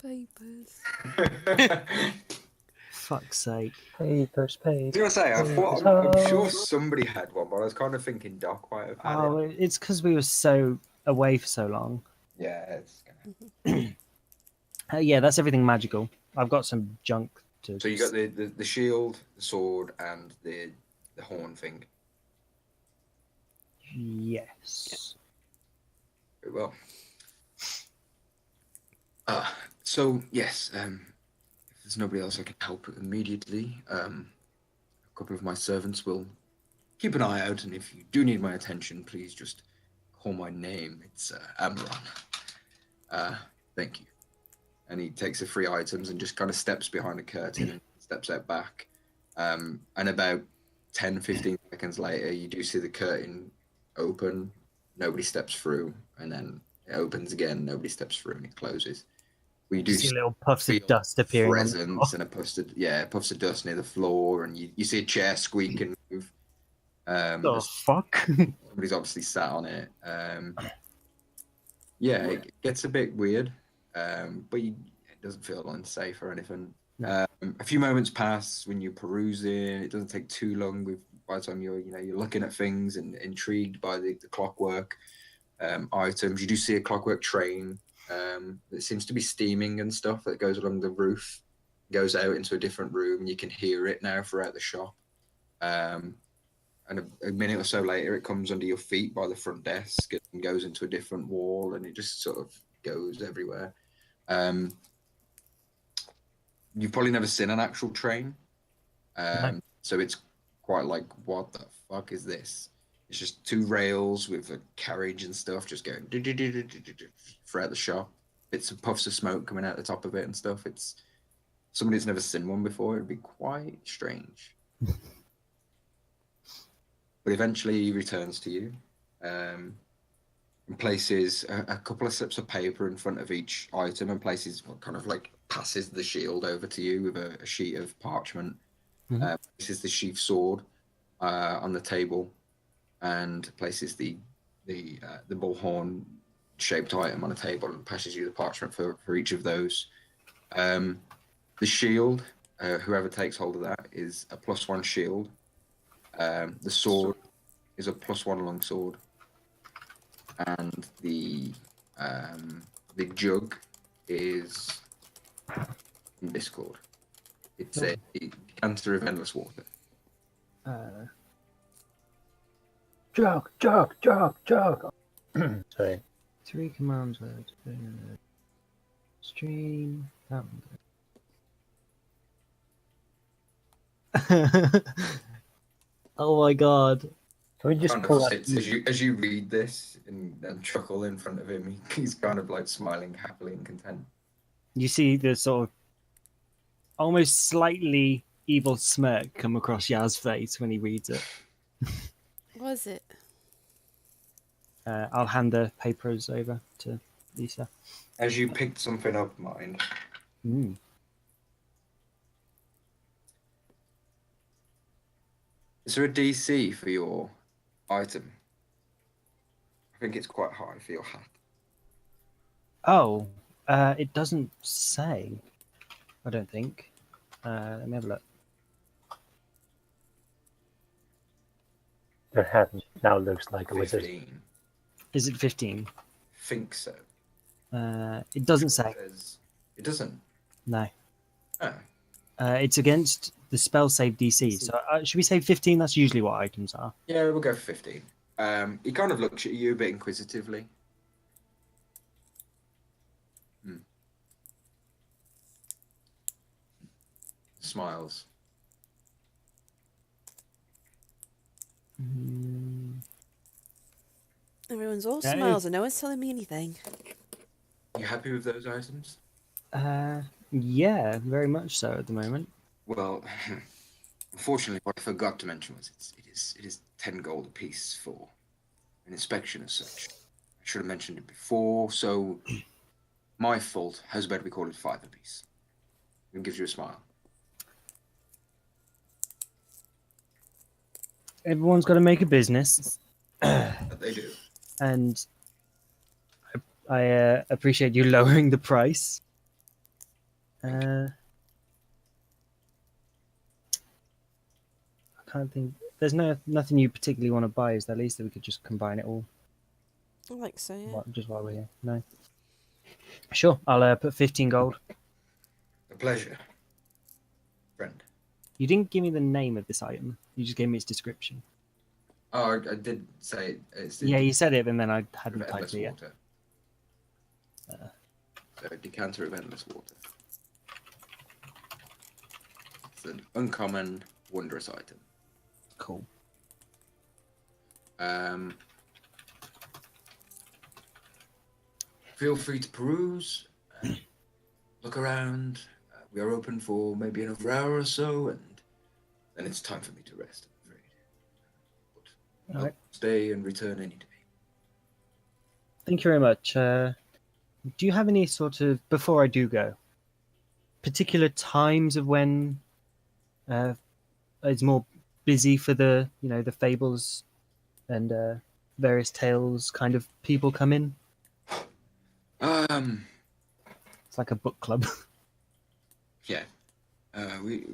Papers. Fuck's sake. Papers, I papers. was gonna say, I'm sure somebody had one, but I was kind of thinking Doc might have had Oh, it. it's because we were so away for so long. Yeah, it's gonna... Yeah, that's everything magical. I've got some junk to. So you got the shield, the sword, and the horn thing. Yes. Very well. So yes, if there's nobody else I can help immediately, a couple of my servants will keep an eye out, and if you do need my attention, please just call my name. It's Amaron. Thank you. And he takes the 3 items and just kind of steps behind a curtain and steps out back. And about 10-15 seconds later, you do see the curtain open. Nobody steps through, and then it opens again. Nobody steps through, and it closes. We do See little puffs feel of dust appearing. On the presence and a puffs of dust near the floor, and you see a chair squeak and move. Oh fuck! Somebody's obviously sat on it. Yeah, it gets a bit weird, but it doesn't feel unsafe or anything. No. A few moments pass when you're perusing. It doesn't take too long. By the time you're looking at things and intrigued by the clockwork items, you do see a clockwork train that seems to be steaming and stuff that goes along the roof, goes out into a different room, and you can hear it now throughout the shop. And a minute or so later, it comes under your feet by the front desk and goes into a different wall, and it just sort of goes everywhere. You've probably never seen an actual train, so it's quite like, what the fuck is this? It's just 2 rails with a carriage and stuff just going throughout the shop. Bits of puffs of smoke coming out the top of it and stuff. It's somebody that's never seen one before. It'd be quite strange. But eventually he returns to you and places a couple of slips of paper in front of each item and places passes the shield over to you with a sheet of parchment. Mhm. Places the sheath sword on the table and places the bullhorn shaped item on a table and passes you the parchment for each of those. The shield, whoever takes hold of that, is a +1 shield. The sword is a +1 long sword, and the jug is in Discord. It's a decanter of endless water. Jug. Sorry. 3 command words. Stream. That one. Oh my god. Can we just Kind of pull that? sits as you read this and chuckle in front of him. He's kind of like smiling happily and content. You see the sort of almost slightly evil smirk come across Yaz's face when he reads it. Was it? I'll hand the papers over to Lisa. As you picked something up, mind. Mm. Is there a DC for your item? I think it's quite high for your hat. Oh, it doesn't say. I don't think. Let me have a look. Your hat now looks like a wizard. 15. Is it 15? Think so. It doesn't say. It doesn't. No. Oh. It's against the spell save DC. So should we say 15? That's usually what items are. Yeah, we'll go for 15. He kind of looks at you a bit inquisitively. Smiles. Everyone's all Yeah, smiles and no one's telling me anything. You happy with those items? Yeah, very much so at the moment. Well, unfortunately, what I forgot to mention was it is 10 gold apiece for an inspection as such. I should have mentioned it before, so my fault. How's about we call it 5 apiece? It gives you a smile. Everyone's got to make a business, But they do. and I appreciate you lowering the price. I can't think. There's nothing you particularly want to buy, is there? At least that we could just combine it all. I like so, yeah. Just while we're here. No. Sure, I'll put 15 gold. A pleasure, friend. You didn't give me the name of this item. You just gave me its description. Oh, I did say it's Yeah, you said it, and then I hadn't of typed endless it yet. water. So decanter of endless water. It's an uncommon, wondrous item. Cool. Feel free to peruse, look around. We are open for maybe another hour or so, and then it's time for me to rest, I'm afraid. But I'll Alright. stay and return any day. Thank you very much. Do you have any sort of, before I do go, particular times of when it's more busy for the fables and various tales kind of people come in? It's like a book club. Yeah. We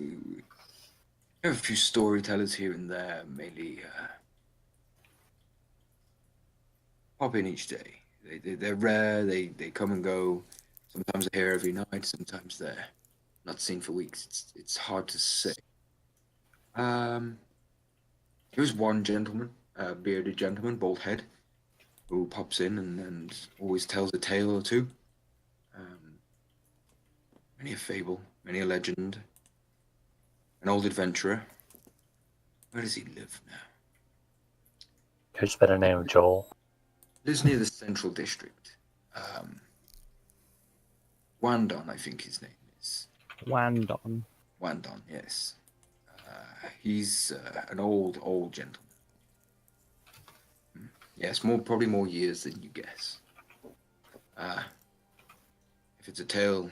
have a few storytellers here and there, mainly pop in each day. They're rare, they come and go. Sometimes they're here every night, sometimes they're not seen for weeks. It's hard to say. There's one gentleman, a bearded gentleman, bald head, who pops in and always tells a tale or two. Many a fable, many a legend. An old adventurer. Where does he live now? Who's better name, Joel? Lives near the central district. Wandon, I think his name is. Wandon. Wandon, yes. He's an old gentleman. Yes, probably more years than you guess. If it's a tale,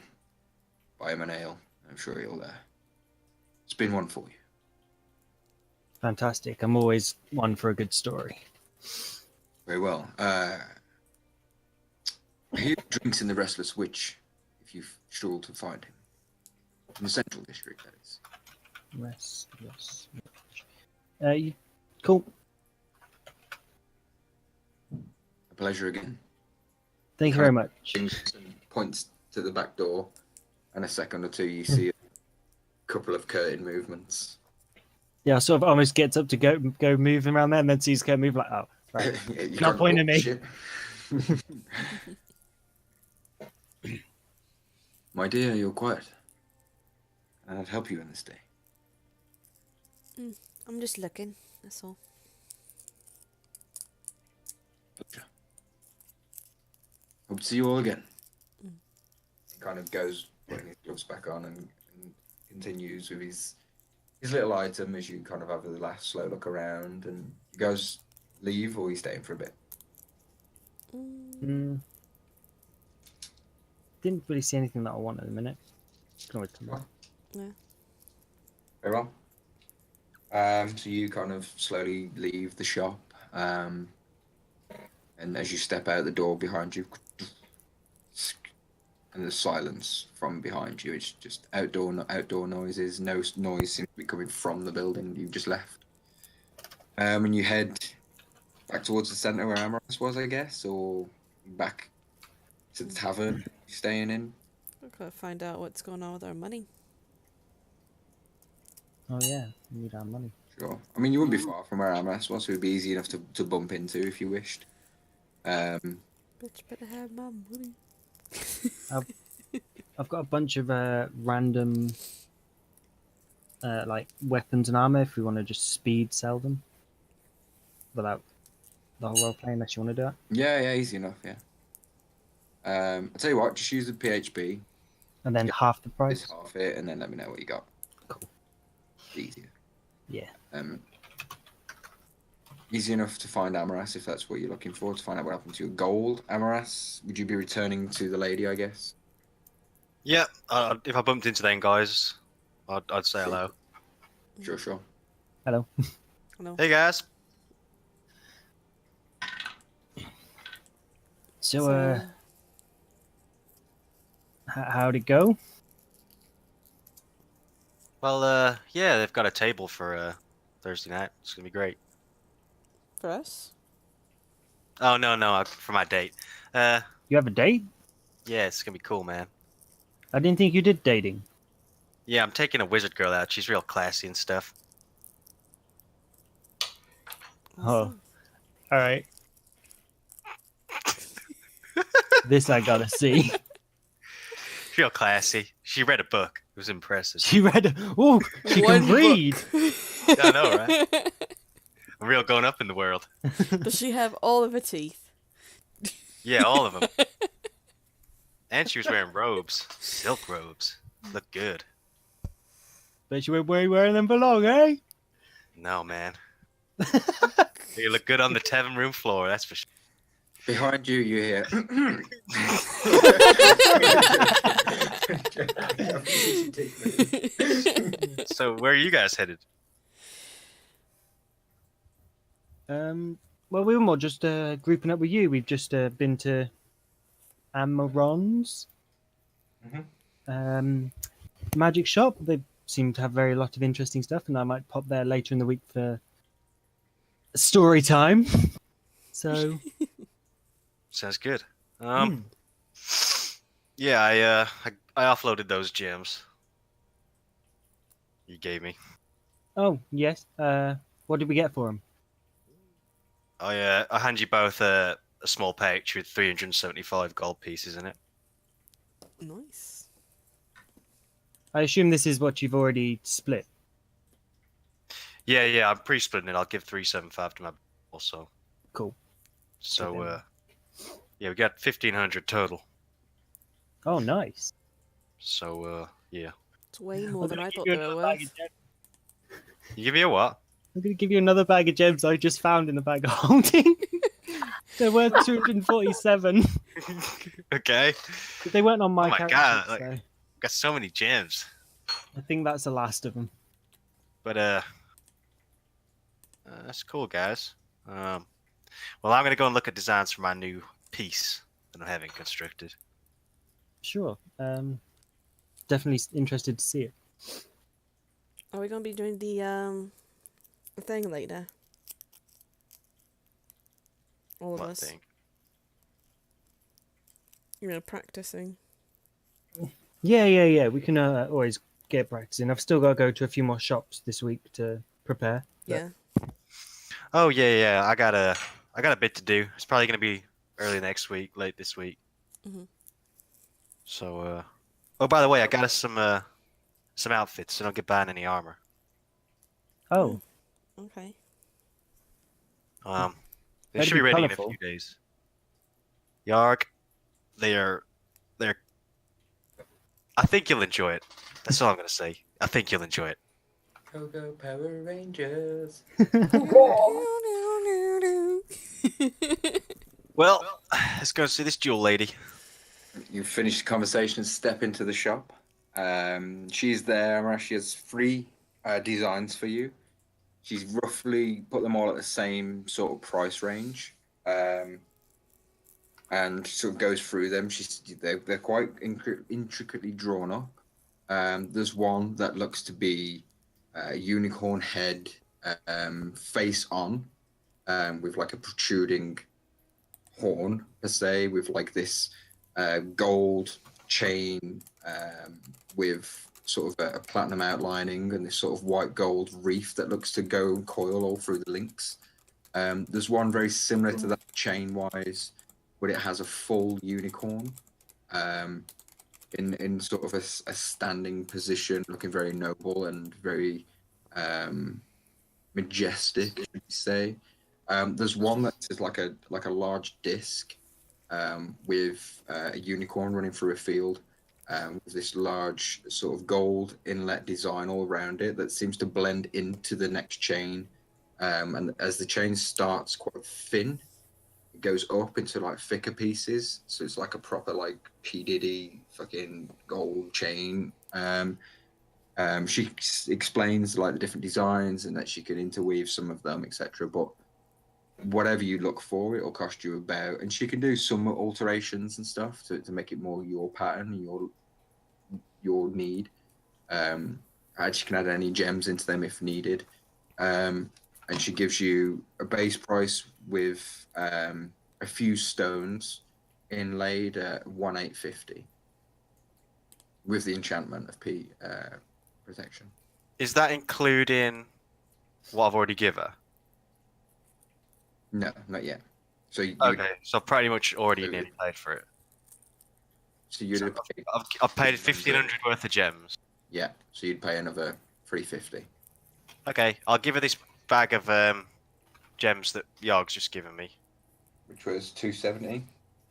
buy him an ale. I'm sure he'll spin one for you. Fantastic. I'm always one for a good story. Very well. He drinks in the Restless Witch, if you struggle to find him. In the Central District, that is. Restless. Cool. A pleasure again. Thank you very much. Kingston points to the back door, and a second or two you see a couple of curtain movements. Yeah, sort of almost gets up to go moving around there, and then sees Kurt move like, oh, right. Yeah, you Not can't- pointing at me. shit. My dear, you're quiet. I'd help you in this day. I'm just looking. That's all. Pleasure. Hope to see you all again. He kind of goes putting his gloves back on and continues with his little item as you kind of have the last slow look around, and he goes, leave or you staying for a bit? Didn't really see anything that I want at the minute. Can always come back. Yeah. Very well. So you kind of slowly leave the shop, and as you step out the door behind you, and the silence from behind you, it's just outdoor noises. No noise seems to be coming from the building you've just left. And you head back towards the centre where Amaras was, I guess, or back to the tavern you're staying in. We've got to find out what's going on with our money. Oh yeah, we need our money. Sure. I mean, you wouldn't be far from where Amaras was, so it'd be easy enough to bump into if you wished. Bitch, better have my money. I've got a bunch of random like weapons and armor if we want to just speed sell them without the whole role play, unless you want to do it. Yeah, easy enough, yeah. I'll tell you what, just use the PHB. And then half the It's price. half it, and then let me know what you got. Cool. Easier. Yeah. Easy enough to find Amaras if that's what you're looking for, to find out what happened to your gold. Amaras, would you be returning to the lady, I guess? Yeah, if I bumped into them guys, I'd say hello. Sure. Hello. No. Hey guys. So, how'd it go? Well, yeah, they've got a table for Thursday night. It's gonna be great. For us? Oh no, for my date. You have a date? Yeah, it's gonna be cool, man. I didn't think you did dating. Yeah, I'm taking a wizard girl out. She's real classy and stuff. Oh. All right. This I gotta see. She's real classy. She read a book. It was impressive. She read. Oh, she One can book. read. I know, right? I'm real going up in the world. Does she have all of her teeth? Yeah, all of them. And she was wearing robes. Silk robes. Look good. Bet you wearing them for long, eh? No, man. You look good on the tavern room floor, that's for sure. Behind you, you hear. So, where are you guys headed? Well, we were more just grouping up with you. We've just been to Amaron's magic shop. They seem to have very lot of interesting stuff, and I might pop there later in the week for story time. So, Sounds good. Yeah, I offloaded those gems you gave me. oh yes. What did we get for them? I hand you both a small pouch with 375 gold pieces in it. Nice. I assume this is what you've already split. Yeah, I'm pre-splitting it. I'll give 375 to my also. Cool. So, yeah, we got 1,500 total. Oh, nice. So, yeah. It's way more than I thought you they were another bag worth. of gems. You give me a what? I'm going to give you another bag of gems I just found in the bag of holding. They're worth 247. Okay. But they weren't on my Oh my character God, sheet, like- so Got so many gems. I think that's the last of them. But, That's cool, guys. Well, I'm gonna go and look at designs for my new piece that I'm having constructed. Sure. Definitely interested to see it. Are we gonna be doing the thing later? All of What us. thing? You know, practicing. Yeah. We can always get practicing. I've still got to go to a few more shops this week to prepare. but- Yeah. Oh yeah. I got a bit to do. It's probably gonna be early next week, late this week. Mhm. So, oh, by the way, I got us some outfits, so don't get buying any armor. Oh, Okay. They Better should be be ready in a colourful. few days. Yarg, they're. I think you'll enjoy it. That's all I'm gonna say. I think you'll enjoy it. Go Power Rangers. Well, let's go see this jewel lady. You finish the conversation and step into the shop. She's there. She has 3 designs for you. She's roughly put them all at the same sort of price range, and sort of goes through them. They're quite intricately drawn up. There's one that looks to be a unicorn head, face on, with like a protruding horn per se, with like this gold chain with sort of a platinum outlining and this sort of white gold reef that looks to go and coil all through the links. There's one very similar to that chain wise, but it has a full unicorn in sort of a standing position, looking very noble and very majestic, should we say. There's one that's like a large disc with a unicorn running through a field, with this large sort of gold inlet design all around it that seems to blend into the next chain. And as the chain starts quite thin, it goes up into like thicker pieces. So it's like a proper like P. Diddy fucking gold chain. She explains like the different designs and that she can interweave some of them, etc. But whatever you look for, it'll cost you about, and she can do some alterations and stuff to make it more your pattern, your need. She can add any gems into them if needed. And she gives you a base price with a few stones inlaid at 1,850 with the enchantment of P protection. Is that including what I've already given her? No, not yet. So you Okay, so I've pretty much already Okay. nearly paid for it. so you'd So have paid, I've paid 1,500 worth of gems. yeah. So you'd pay another 350. Okay, I'll give her this bag of gems that Yarg's just given me. Which was 270.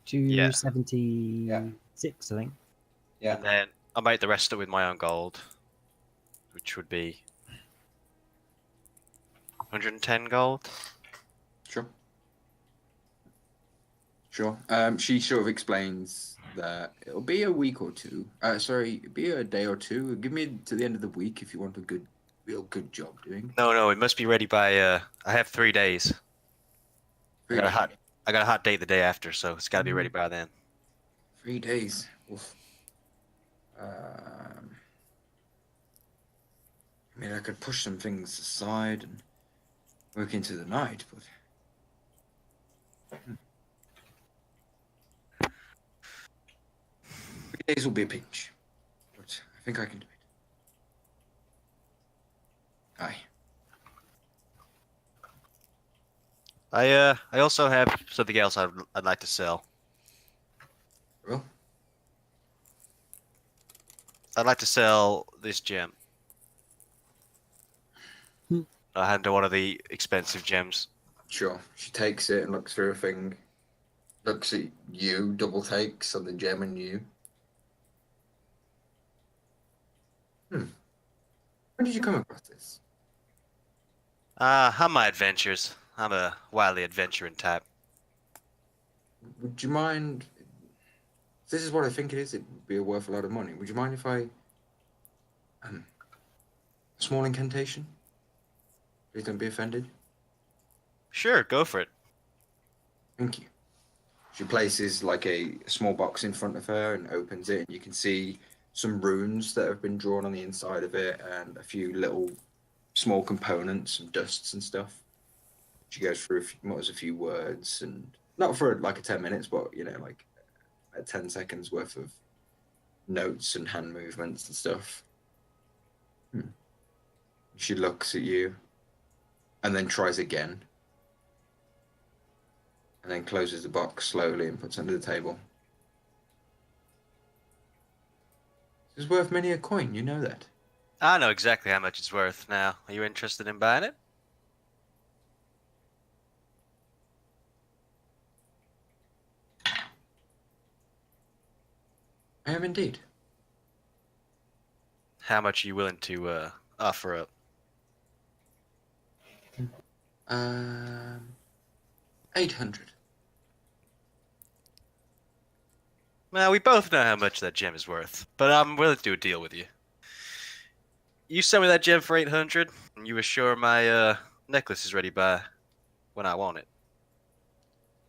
276, I think. Yeah. And then I'll make the rest of it with my own gold, which would be 110 gold. Sure. Sure. She sort of explains that it'll be a week or two. It'll be a day or two. Give me to the end of the week if you want a real good job doing. No, it must be ready by. I have 3 days. I got a hot date the day after, so it's got to be ready by then. 3 days. Oof. I mean, I could push some things aside and work into the night, but 3 days will be a pinch. But I think I can do it. Aye. I also have something else I'd like to sell. Well, I'd like to sell this gem. I hand her one of the expensive gems. sure. She takes it and looks through a thing. Looks at you, double takes on the gem and you. When did you come across this? I'm my adventures. I'm a wildly adventuring type. Would you mind? This is what I think it is. It would be worth a lot of money. Would you mind if I, small incantation? Please don't be offended. Sure, go for it. Thank you. She places like a small box in front of her and opens it, and you can see some runes that have been drawn on the inside of it, and a few little small components and dusts and stuff. She goes through mutters a few words, and not for like 10 minutes, but like 10 seconds worth of notes and hand movements and stuff. She looks at you, and then tries again. And then closes the box slowly and puts it under the table. It's worth many a coin, you know that. I know exactly how much it's worth now. Are you interested in buying it? I am indeed. How much are you willing to offer up? 800. Well, we both know how much that gem is worth, but I'm willing to do a deal with you. You sell me that gem for 800, and you assure my necklace is ready by when I want it.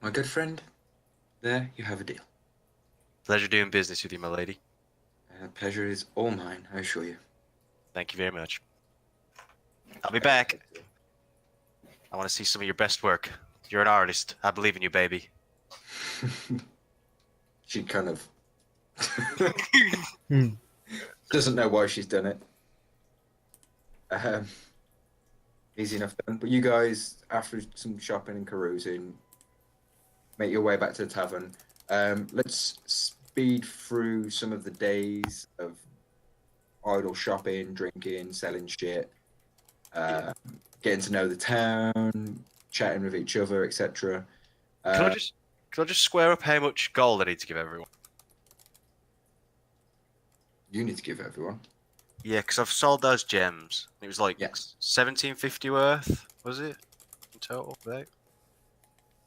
My good friend, there you have a deal. Pleasure doing business with you, my lady. Pleasure is all mine, I assure you. Thank you very much. I'll be back. I want to see some of your best work. You're an artist. I believe in you, baby. She kind of doesn't know why she's done it. Easy enough done. But you guys, after some shopping and carousing, make your way back to the tavern. Let's speed through some of the days of idle shopping, drinking, selling shit, getting to know the town, chatting with each other, etc. Can I just square up how much gold I need to give everyone? You need to give everyone. Yeah, because I've sold those gems. It was like Yes. 1750 worth, was it? In total, right?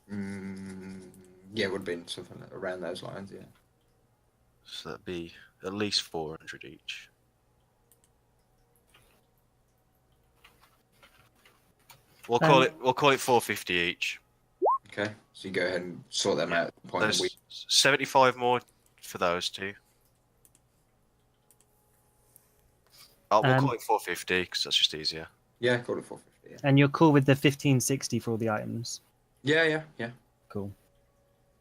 Yeah, it would have been something around those lines, yeah. So that'd be at least 400 each. We'll call it 450 each. Okay, so you go ahead and sort them out at the point of the There's week. 75 more for those two. Oh, we'll call it 450 because that's just easier. Yeah, call it 450, yeah. And you're cool with the 1560 for all the items. Yeah. Cool.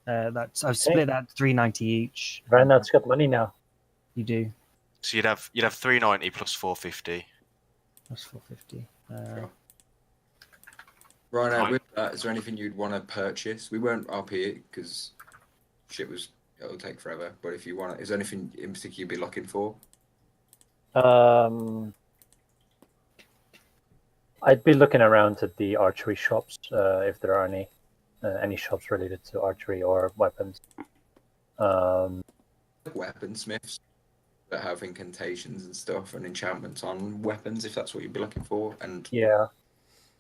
I've split that 390 each. Randall's got money now. You do. So you'd have 390 plus 450. That's 450. Sure. Right, with that, is there anything you'd want to purchase? We won't RP it because it'll take forever. But if you want it, is there anything in particular you'd be looking for? I'd be looking around at the archery shops if there are any shops related to archery or weapons. Weaponsmiths that have incantations and stuff and enchantments on weapons, if that's what you'd be looking for, and Yeah,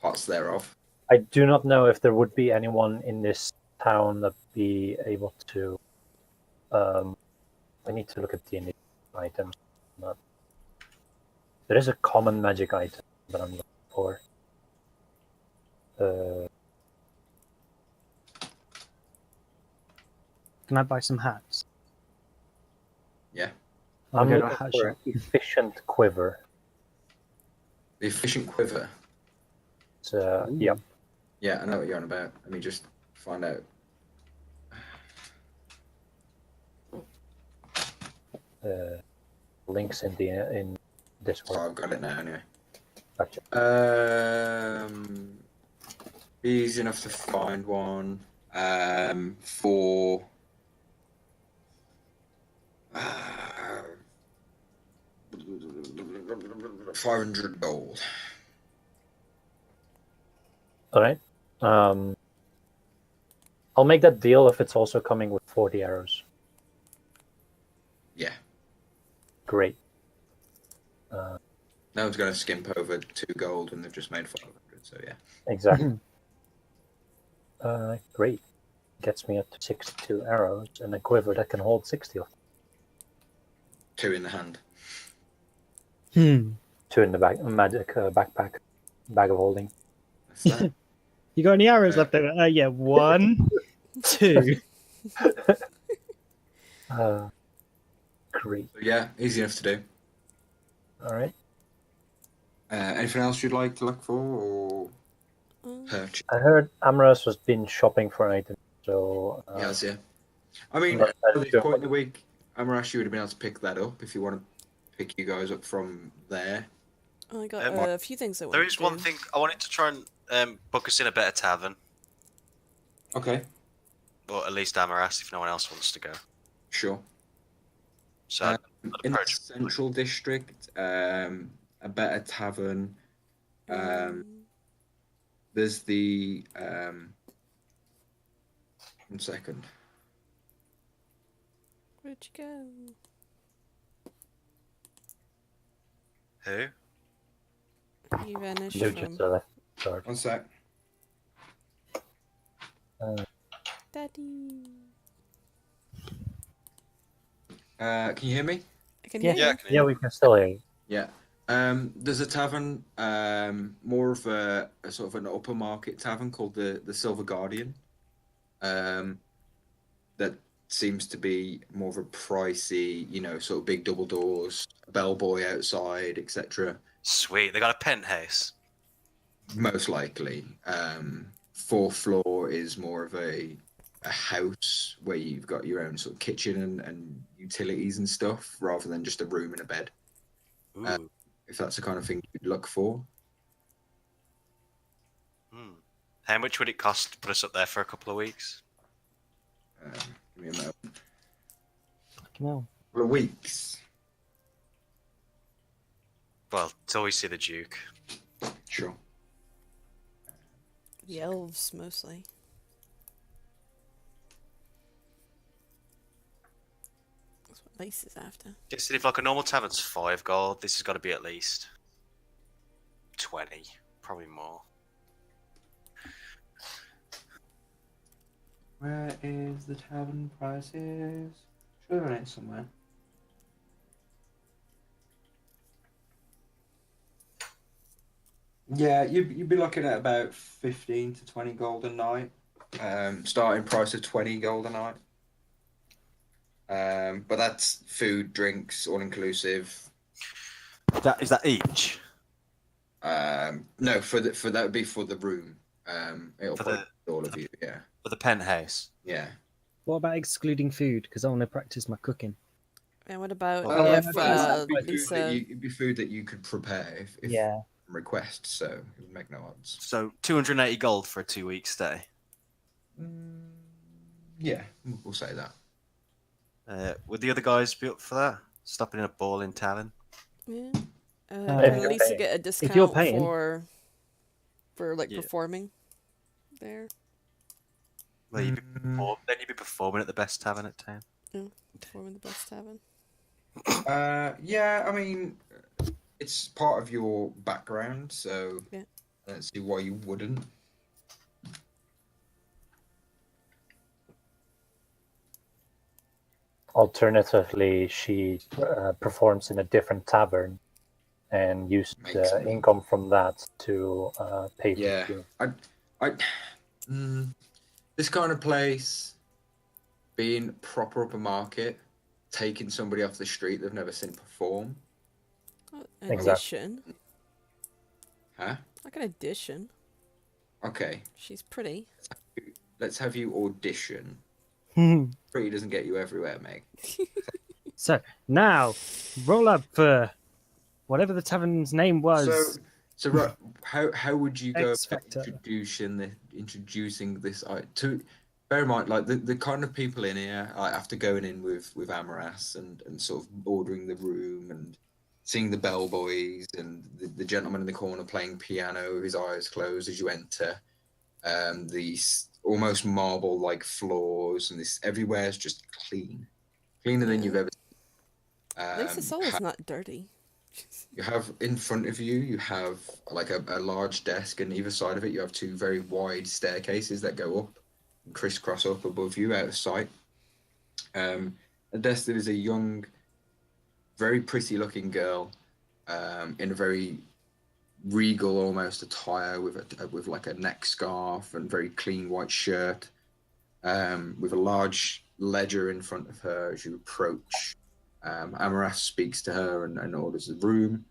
parts thereof. I do not know if there would be anyone in this town that be able to. I need to look at the items. There is a common magic item that I'm looking for. Can I buy some hats? Yeah. I'll I'm go to a looking hat for shop. efficient quiver. The efficient quiver. So, yeah. Yeah, I know what you're on about. Let me just find out. Links in Discord. Oh, I've got it now anyway. Gotcha. Easy enough to find one. For $500 gold. All right. I'll make that deal if it's also coming with 40 arrows. Yeah. Great. No one's going to skimp over 2 gold when they've just made 500. So yeah. Exactly. Great. Gets me up to 62 arrows and a quiver that can hold 60 of them. 2 in the hand. 2 in the backpack, bag of holding. That's that. You got any arrows left over? Yeah, 1, 2. Great. So yeah, easy enough to do. All right. Anything else you'd like to look for or Um, purchase? I heard Amras has been shopping for an item, so Yes, yeah. I mean, Not at bad, this sure. point in the week, Amarash, you would have been able to pick that up if you want to pick you guys up from there. I got Um, a few things I want There to is do. one thing I wanted to try and book us in a better tavern, Okay, or at least Amaras if no one else wants to go. sure. So Uh, I'd In the approach. central district, a better tavern. There's the 1 second. Where'd you go? Who? You vanished you from just left. Sorry. 1 sec. Daddy. Can you hear me? I can Yeah. hear Yeah, you. can Yeah, we can still hear you. Yeah. There's a tavern, more of a sort of an upper market tavern called the Silver Guardian. That seems to be more of a pricey, sort of big double doors, bellboy outside, etc. Sweet, they got a penthouse. Most likely. 4th floor is more of a house where you've got your own sort of kitchen and utilities and stuff, rather than just a room and a bed. Ooh. If that's the kind of thing you'd look for. How much would it cost to put us up there for a couple of weeks? Give me a moment. No. Couple of weeks. Well, till we see the Duke. Sure. The elves mostly. That's what Lace is after. Guess if like a normal tavern's 5 gold, this has got to be at least 20, probably more. Where is the tavern prices? Sure, they're on it somewhere. Yeah, you'd be looking at about 15 to 20 gold a night. Starting price of 20 gold a night. But that's food, drinks, all inclusive. Is that each? No, for that would be for the room. It'll For probably be all of you. Yeah, For the penthouse. yeah. What about excluding food? Because I want to practice my cooking. And what about Well, if it'd be food Lisa? that it'd be food that you could prepare if Yeah. request. So it would make no odds. So 280 gold for a 2-week stay. Yeah, we'll say that. Would the other guys be up for that? Stopping in a ball-in tavern? Yeah. If Can you're Lisa paying. get a discount you're paying. for like Yeah. performing there? Well, then you'd be performing at the best tavern at town. Performing the best tavern. Yeah, I mean, it's part of your background, so Yeah. I don't see why you wouldn't. Alternatively, she performs in a different tavern and use Makes the sense. income from that to pay for Yeah, fuel. this kind of place, being proper upper market, taking somebody off the street they've never seen perform. An Exactly. addition. Huh? Like an addition. Okay, She's pretty. let's have you audition. Pretty doesn't get you everywhere, mate. So now, roll up for whatever the tavern's name was. So right, how would you go X about Factor. introducing this to? Bear in mind, like the kind of people in here, like, after going in with Amaras and sort of ordering the room and seeing the bellboys and the gentleman in the corner playing piano, his eyes closed as you enter. These almost marble-like floors, and this everywhere is just cleaner than you've ever. Lisa's soul is not dirty. You have in front of you, you have like a large desk, and either side of it, you have 2 very wide staircases that go up and crisscross up above you out of sight. A desk that is a young, very pretty looking girl in a very regal almost attire with with like a neck scarf and very clean white shirt, with a large ledger in front of her as you approach. Amaras speaks to her and orders a room.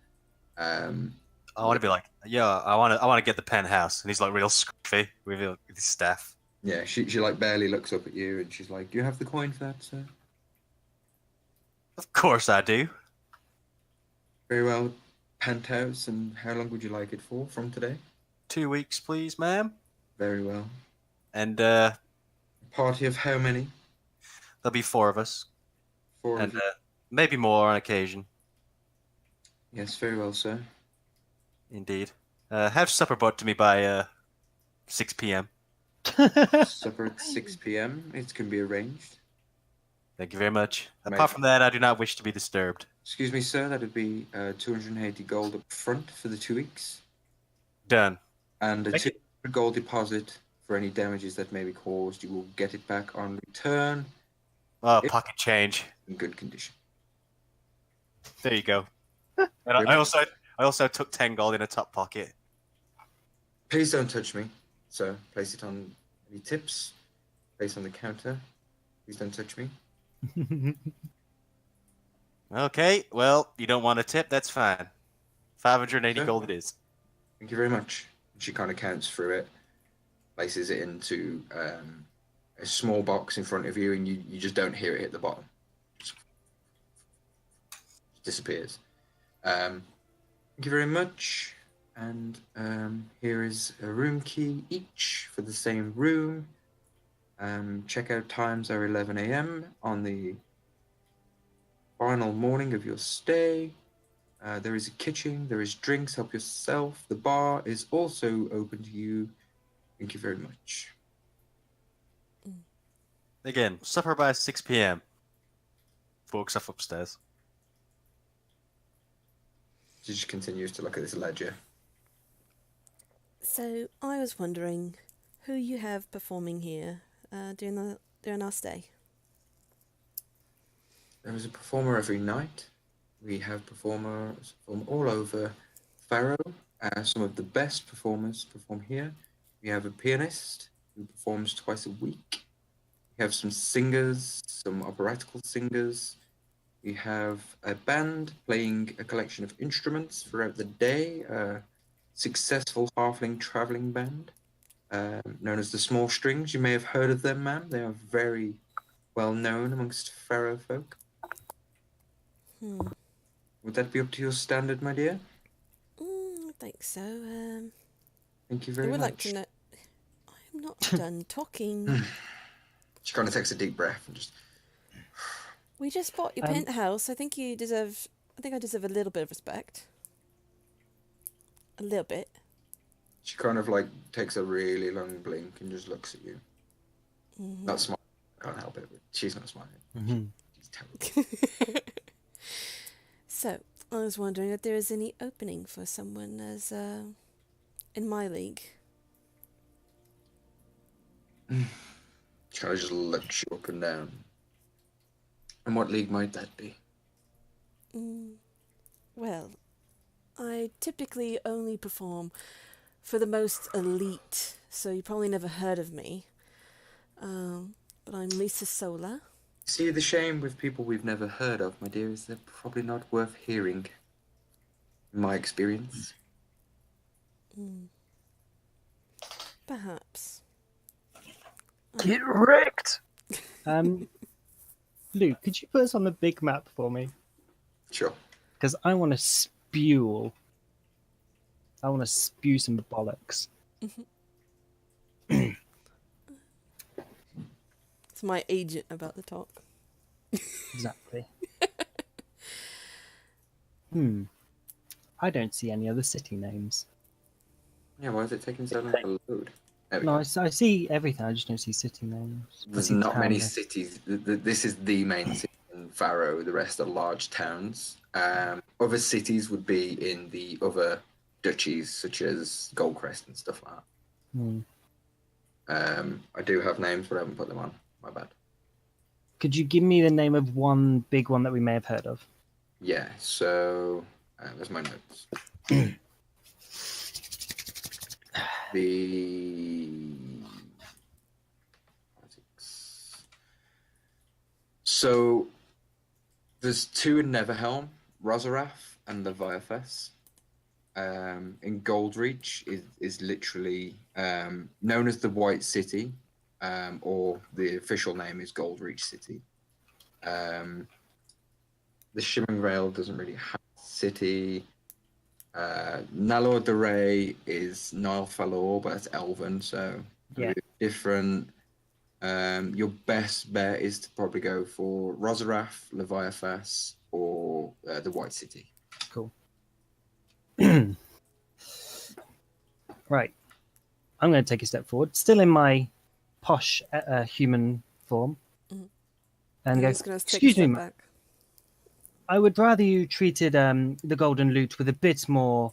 I want to be like, yeah, I want to get the penthouse, and he's like real scruffy with his staff. Yeah, she like barely looks up at you and she's like, "Do you have the coin for that, sir?" Of course I do. Very well. Penthouse, and how long would you like it for from today? 2 weeks, please, ma'am. Very well. And A party of how many? there'll be 4 of us, Four and of you. maybe more on occasion. Yes, very well, sir. Indeed. Have supper brought to me by 6 p.m. Supper at 6 p.m. It can be arranged. Thank you very much. Amazing. Apart from that, I do not wish to be disturbed. Excuse me, sir. That'd be 280 gold up front for the 2 weeks, Done. and a Thank you. 200 gold deposit for any damages that may be caused. You will get it back on return Oh, Yep. pocket change. in good condition. There you go. And I also took 10 gold in a top pocket. Please don't touch me, sir. Place it on any tips. Place on the counter. Please don't touch me. Okay, well, you don't want a tip, that's fine. 580 Sure. gold it is. Thank you very much. She kind of counts through it, places it into a small box in front of you, and you just don't hear it hit the bottom. Just disappears. Thank you very much. And here is a room key each for the same room. Checkout times are 11 a.m. on the final morning of your stay. There is a kitchen, there is drinks, help yourself. The bar is also open to you. Thank you very much. Again, supper by 6 p.m. Walks off upstairs. She just continues to look at this ledger. So I was wondering who you have performing here during our stay. There is a performer every night. We have performers from all over Faro. Some of the best performers perform here. We have a pianist who performs twice a week. We have some singers, some operatical singers. We have a band playing a collection of instruments throughout the day. A successful halfling traveling band known as the Small Strings. You may have heard of them, ma'am. They are very well known amongst Faro folk. Would that be up to your standard, my dear? I think so. Thank you I very would much. like to know. I'm not done talking. She kind of takes a deep breath and just. We just bought your penthouse. I think you deserve. I think I deserve a little bit of respect. A little bit. She kind of like takes a really long blink and just looks at you. Not smiling. I can't help it. But she's not smiling. She's terrible. So I was wondering if there is any opening for someone as in my league. She kind of just looks you up and down. And what league might that be? Well, I typically only perform for the most elite, so you probably never heard of me. But I'm Lisa Sola. See, the shame with people we've never heard of, my dear, is they're probably not worth hearing. In my experience. Perhaps. Get wrecked. Luke, could you put us on the big map for me? Sure. Because I want to spew. I want to spew some bollocks. It's my agent about to talk. Exactly. I don't see any other city names. Yeah, why is it taking so long to load? There we No, go. I see everything. I just don't see city names. I There's see not many town cities. This is the main city in Faro. The rest are large towns. Other cities would be in the other duchies, such as Goldcrest and stuff like names. that. I do have names, but I haven't put them on. My bad. Could you give me the name of one big one that we may have heard of? Yeah, so there's my notes. the so there's two in Neverhelm, Rosarath and Leviathas. In Goldreach is literally known as the White City, or the official name is Goldreach City. The Shimmering Vale doesn't really have a city. Nalor de Rey is Nile Falor, but it's Elven, so Yeah. a bit different. Your best bet is to probably go for Rosarath, Leviathas, or the White City. Cool. Right. I'm going to take a step forward, still in my posh human form, Mhm. and I'm go, just going to take a excuse me, step ma- back. I would rather you treated the Golden Lute with a bit more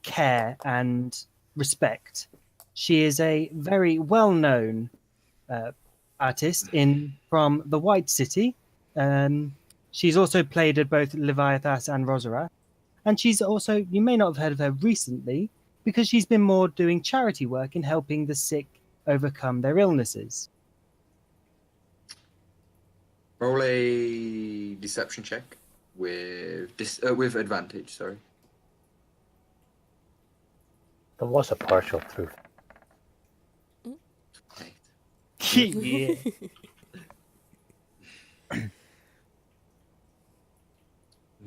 care and respect. She is a very well-known artist from the White City. She's also played at both Leviathas and Rosarath. And she's also, you may not have heard of her recently, because she's been more doing charity work in helping the sick overcome their illnesses. Roll a deception check with advantage. Sorry. There was a partial truth. Eight. Yeah.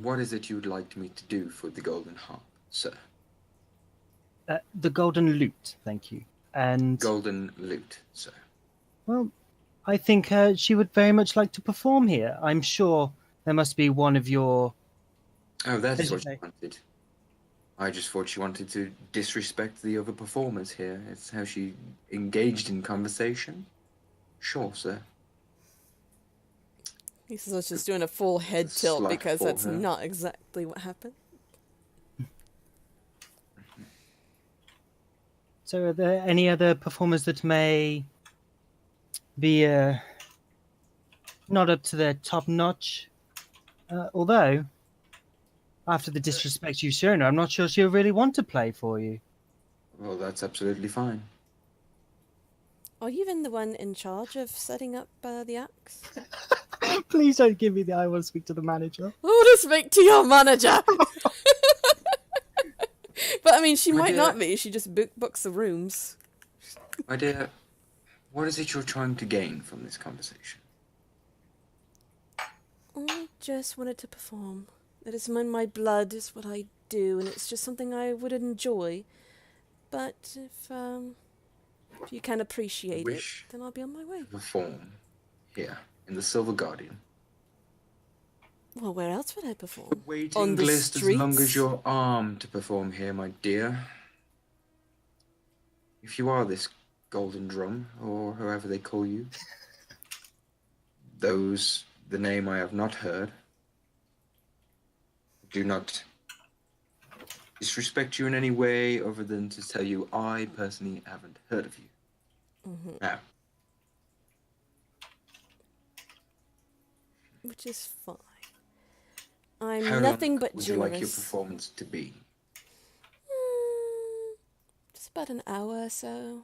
What is it you would like me to do for the Golden Harp, sir? The Golden Lute, thank you. And, Golden Lute, sir. well, I think she would very much like to perform here. I'm sure there must be one of your... Oh, that is what Okay. she wanted. I just thought she wanted to disrespect the other performers here. It's how she engaged in conversation. Sure, sir. He says I was just doing a full head tilt Slut because for that's her. not exactly what happened. So are there any other performers that may be not up to their top notch? Although, after the disrespect you've shown her, I'm not sure she'll really want to play for you. Well, that's absolutely fine. Are you even the one in charge of setting up the acts? Please don't give me the I want to speak to the manager. I want to speak to your manager! But I mean, she My might dear- not be. She just books the rooms. My dear, what is it you're trying to gain from this conversation? I just wanted to perform. It is in my blood, is what I do, and it's just something I would enjoy. But if you can appreciate it, Wish. then I'll be on my way. Perform here in the Silver Guardian. Well, where else would I perform? Waiting On the list as long streets? as your arm to perform here, my dear. If you are this Golden Drum, or however they call you, the name I have not heard, do not disrespect you in any way other than to tell you I personally haven't heard of you. Mhm. Now, Which is fine. I'm how nothing long but would you generous. like your performance to be? Just about an hour or so.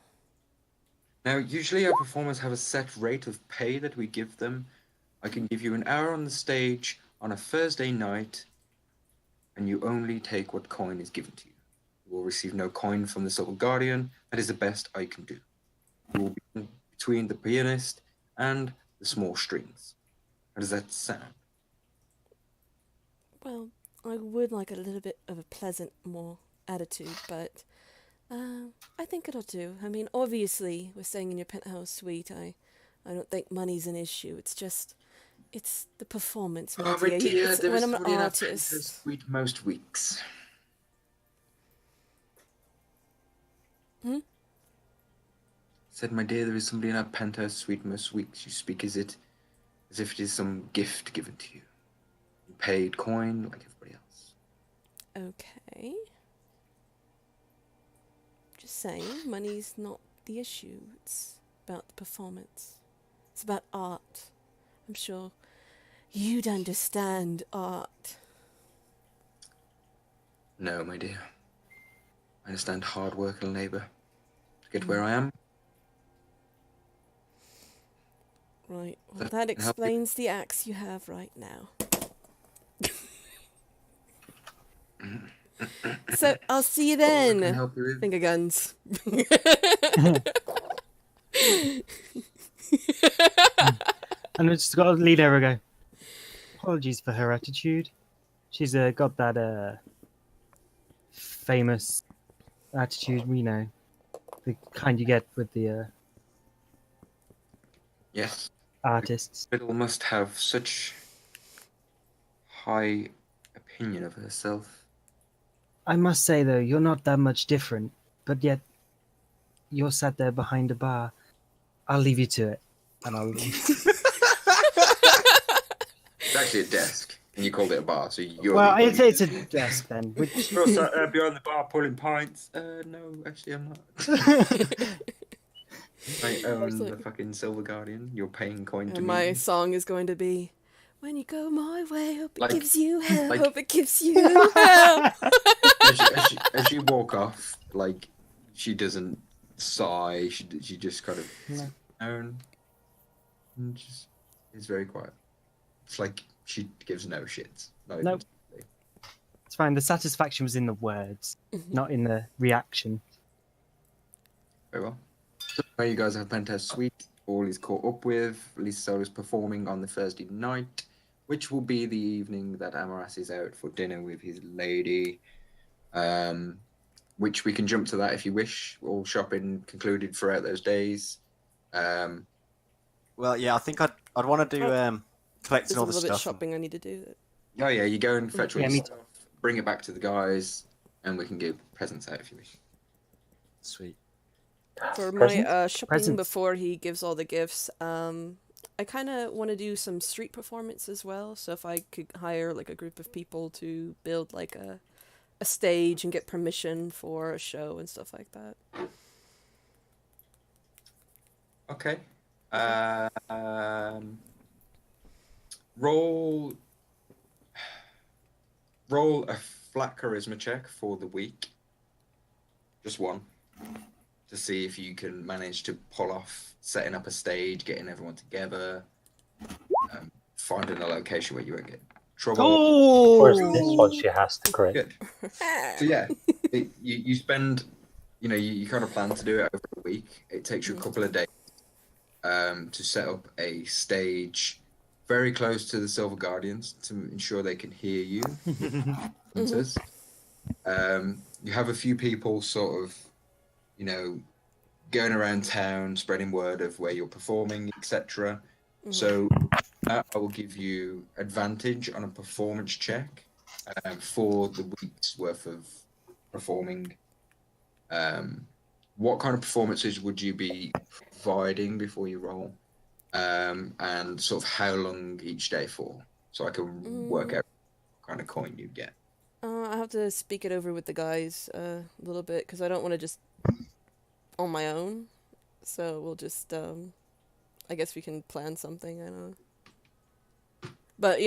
Now, usually our performers have a set rate of pay that we give them. I can give you an hour on the stage on a Thursday night, and you only take what coin is given to you. You will receive no coin from the Silver Guardian. That is the best I can do. You will be between the pianist and the small strings. How does that sound? Well, I would like a little bit of a pleasant, more attitude, but I think it'll do. I mean, obviously, we're staying in your penthouse suite. I don't think money's an issue. It's just, it's the performance. Oh, my my dear. dear, It's there when is I'm an somebody in our artist. penthouse suite most weeks. Hmm? Said, my dear, there is somebody in our penthouse suite most weeks. You speak as if it is some gift given to you. Paid coin like everybody else. Okay. Just saying, money's not the issue. It's about the performance. It's about art. I'm sure you'd understand art. No, my dear. I understand hard work and labor to get where I am. Right. Well, That that can help you. explains the axe you have right now. So I'll see you All I can then. help you with. Finger guns. And I just got to lead her and go, apologies for her attitude. She's got that famous attitude, we know. The kind you get with the Yes. artists. Riddle must have such high opinion of herself. I must say, though, you're not that much different, but yet you're sat there behind a bar. I'll leave you to it. And I'll leave. It's actually a desk, and you called it a bar, so you're. Well, I'd say it's a desk then. Which... You're sat there behind the bar pulling pints. No, actually, I'm not. I own the fucking Silver Guardian. You're paying coin to And me. my song is going to be, when you go my way, hope it Like- gives you hell, like- hope it gives you hell. As you walk off, like she doesn't sigh. She just kind of No. and just is very quiet. It's like she gives no shits. Not Nope. even- It's fine. The satisfaction was in the words, not in the reaction. Very well. So now you guys have Penthouse Suite. All is caught up with. Lisa Soul is performing on the Thursday night, which will be the evening that Amaras is out for dinner with his lady. Which we can jump to that if you wish. All shopping concluded throughout those days. Well, yeah, I think I'd want to do There's collecting a all the little bit of stuff. shopping I need to do. Oh yeah, you go and fetch all Yeah, your me stuff, bring it back to the guys, and we can give presents out if you wish. Sweet. For my Presents? shopping Presents. before he gives all the gifts, I kind of want to do some street performance as well. So if I could hire like a group of people to build like a stage and get permission for a show and stuff like that. Okay. Roll a flat charisma check for the week. Just one. To see if you can manage to pull off setting up a stage, getting everyone together, finding a location where you won't get trouble. Of course, Oh! this one she has to correct. Good. So yeah, you spend, you kind of plan to do it over a week. It takes you a couple of days to set up a stage very close to the Silver Guardians to ensure they can hear you. Hunters. You have a few people sort of, going around town, spreading word of where you're performing, etc. So I will give you advantage on a performance check for the week's worth of performing. What kind of performances would you be providing before you roll? And sort of how long each day for? So I can work out what kind of coin you get. I have to speak it over with the guys a little bit because I don't want to just on my own. So we'll just, I guess we can plan something. I don't know. But,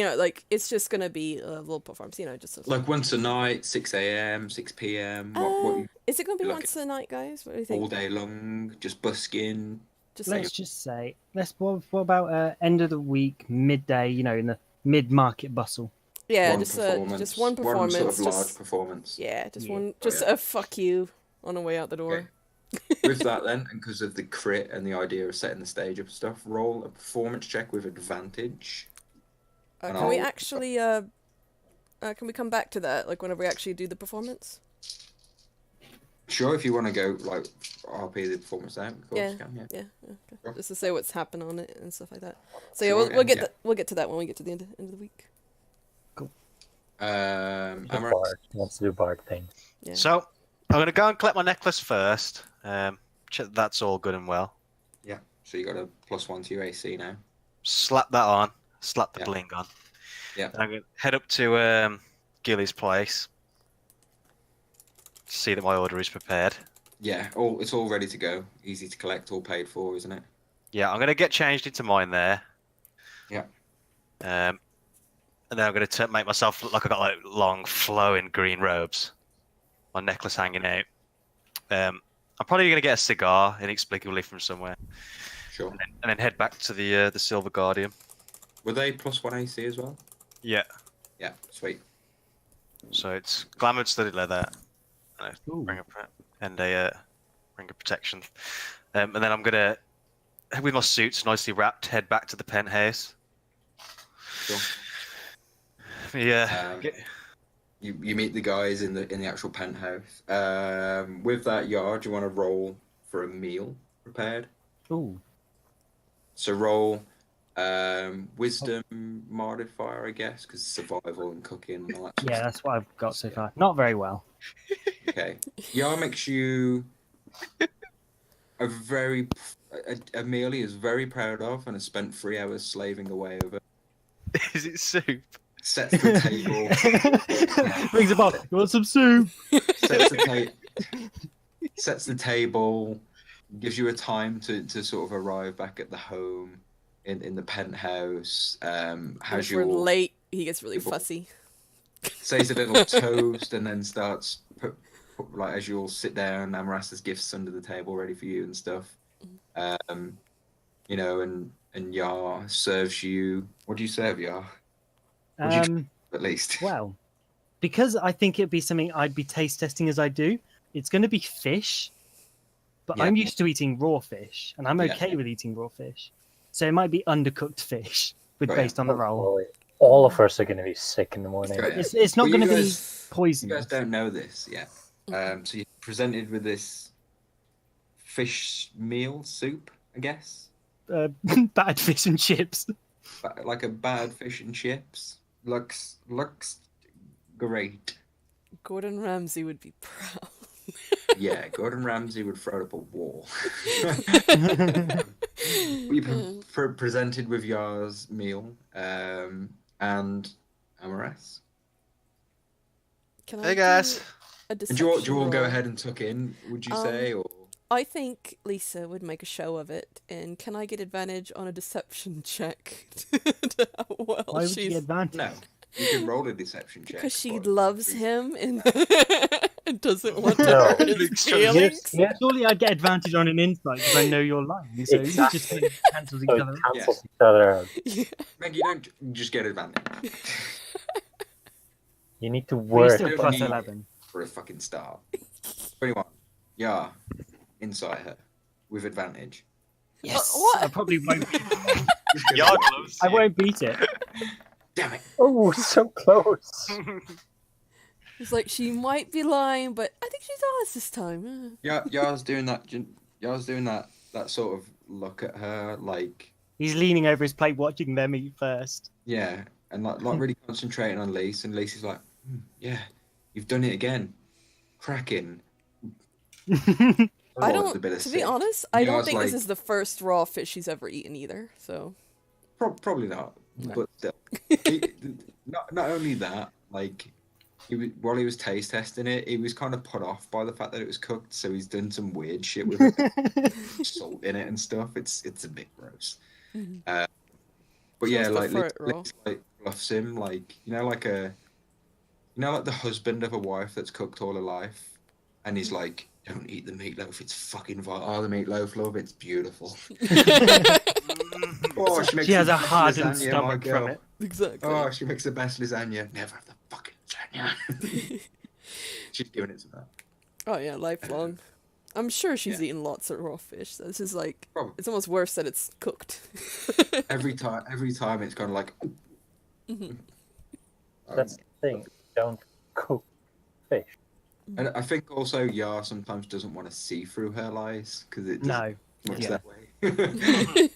it's just going to be a little performance, just a, Like once a night, 6 a.m., 6 p.m. What is it going to be like once a night, guys? What do you think? all day long, just busking. Just Let's just say, what about end of the week, midday, in the mid-market bustle? yeah, one just performance, one performance. One sort of large just, performance. yeah, just Yeah. one, just yeah. a fuck you on the way out the door. Okay. With that then, and because of the crit and the idea of setting the stage up and stuff, roll a performance check with advantage. And Can we I'll- actually, can we come back to that, like whenever we actually do the performance? Sure, if you want to go like RP the performance out, of course Yeah. you can, yeah. Yeah, okay. Sure. Just to say what's happened on it and stuff like that. So yeah, Sure, we'll get yeah. we'll get to that when we get to the end of the week. The Amaranth, bard wants to do bard thing. Yeah. So I'm gonna go and collect my necklace first. Check that that's all good and well. yeah. So you got a +1 to your AC now. Slap that on. Slap the Yeah. bling on. Yeah. And I'm gonna head up to Gilly's place. See that my order is prepared. Yeah, it's all ready to go. Easy to collect, all paid for, isn't it? Yeah, I'm gonna get changed into mine there. Yeah. And then I'm gonna make myself look like I got like long flowing green robes. My necklace hanging out. I'm probably gonna get a cigar inexplicably from somewhere, Sure. and then head back to the Silver Guardian. Were they +1 AC as well? Yeah. Yeah, sweet. So it's glamored studded leather, and a Ooh. ring of protection. And then I'm gonna, with my suits nicely wrapped, head back to the penthouse. Sure. Yeah. You meet the guys in the actual penthouse. With that yard, you want to roll for a meal prepared. Ooh. So roll wisdom modifier, I guess, because survival and cooking and all that. Sort of Yeah, stuff. that's what I've got so far. Not very well. Okay. Yar makes you a meal he is very proud of and has spent 3 hours slaving away over. Is it soup? Sets the table. Rings a bell. You want some soup? Sets the table. Gives you a time to sort of arrive back at the home in the penthouse. Has If we're your late, he gets really people- fussy. says a little toast and then starts put, like as you all sit down, Amaras has gifts under the table ready for you and stuff. You know, and Yar serves you. What do you serve, Yar? What do you at least? Well, because I think it'd be something I'd be taste testing as I do, it's going to be fish. But Yeah. I'm used to eating raw fish, and I'm Yeah. okay with eating raw fish. So it might be undercooked fish, with Oh, yeah. based on the roll. Boy, all of us are going to be sick in the morning. Okay. It's not Well, going you to be guys- You poisonous. guys don't know this yet. So you're presented with this fish meal soup, I guess. Bad fish and chips. Like a bad fish and chips. Looks great. Gordon Ramsay would be proud. Yeah, Gordon Ramsay would throw up a wall. We presented with Yar's meal and Amaras. Can Hey do guys. a And do you all deception go roll? ahead and tuck in, would you Um, say? Or I think Lisa would make a show of it, and can I get advantage on a deception check? to how well Why would you she's get advantage? no? You can roll a deception check. because she but- loves him and and doesn't want to No. hurt his feelings. Yeah, Surely I'd get advantage on an insight because I know you're lying. So Exactly. it's just cancels each so it other. cancels each other out. Yeah. Meg, you don't just get advantage You need to But you're work. still Don't plus need- 11. for a fucking start. 21. Yeah, inside her with advantage. Yes. what? I probably won't. Yar gloves. I won't beat it. Damn it! Oh, so close. It's like she might be lying, but I think she's honest this time. Yeah, Yar's doing that. Yar's doing that sort of look at her, like He's leaning over his plate, watching them eat first. yeah, and like really concentrating on Lise, and Lisa's like, yeah, you've done it again, cracking. I Oh, it's a don't. bit of To be sick. honest, I Yeah, don't it's think this like- is the first raw fish she's ever eaten either. So Probably not, No. but still. Not only that, like while he was taste testing it, he was kind of put off by the fact that it was cooked. So he's done some weird shit with it, salt in it and stuff. It's a bit gross. Mhm. But So yeah, let's like prefer it raw. Liz, like bluffs him, like like the husband of a wife that's cooked all her life, and he's like, "Don't eat the meatloaf. It's fucking vile. Oh, the meatloaf, love, it's beautiful." Oh, she makes She has the a best hardened lasagna, my stomach girl. from it. exactly. Oh, she makes the best lasagna. Never have the fucking lasagna. She's giving it to that. Oh yeah, lifelong. I'm sure she's Yeah. eaten lots of raw fish. So this is like Probably. it's almost worse that it's cooked. Every time it's kind of like. Mhm. That's the thing. Don't cook fish. And I think also Yar sometimes doesn't want to see through her lies because it doesn't No. work Yeah. that way.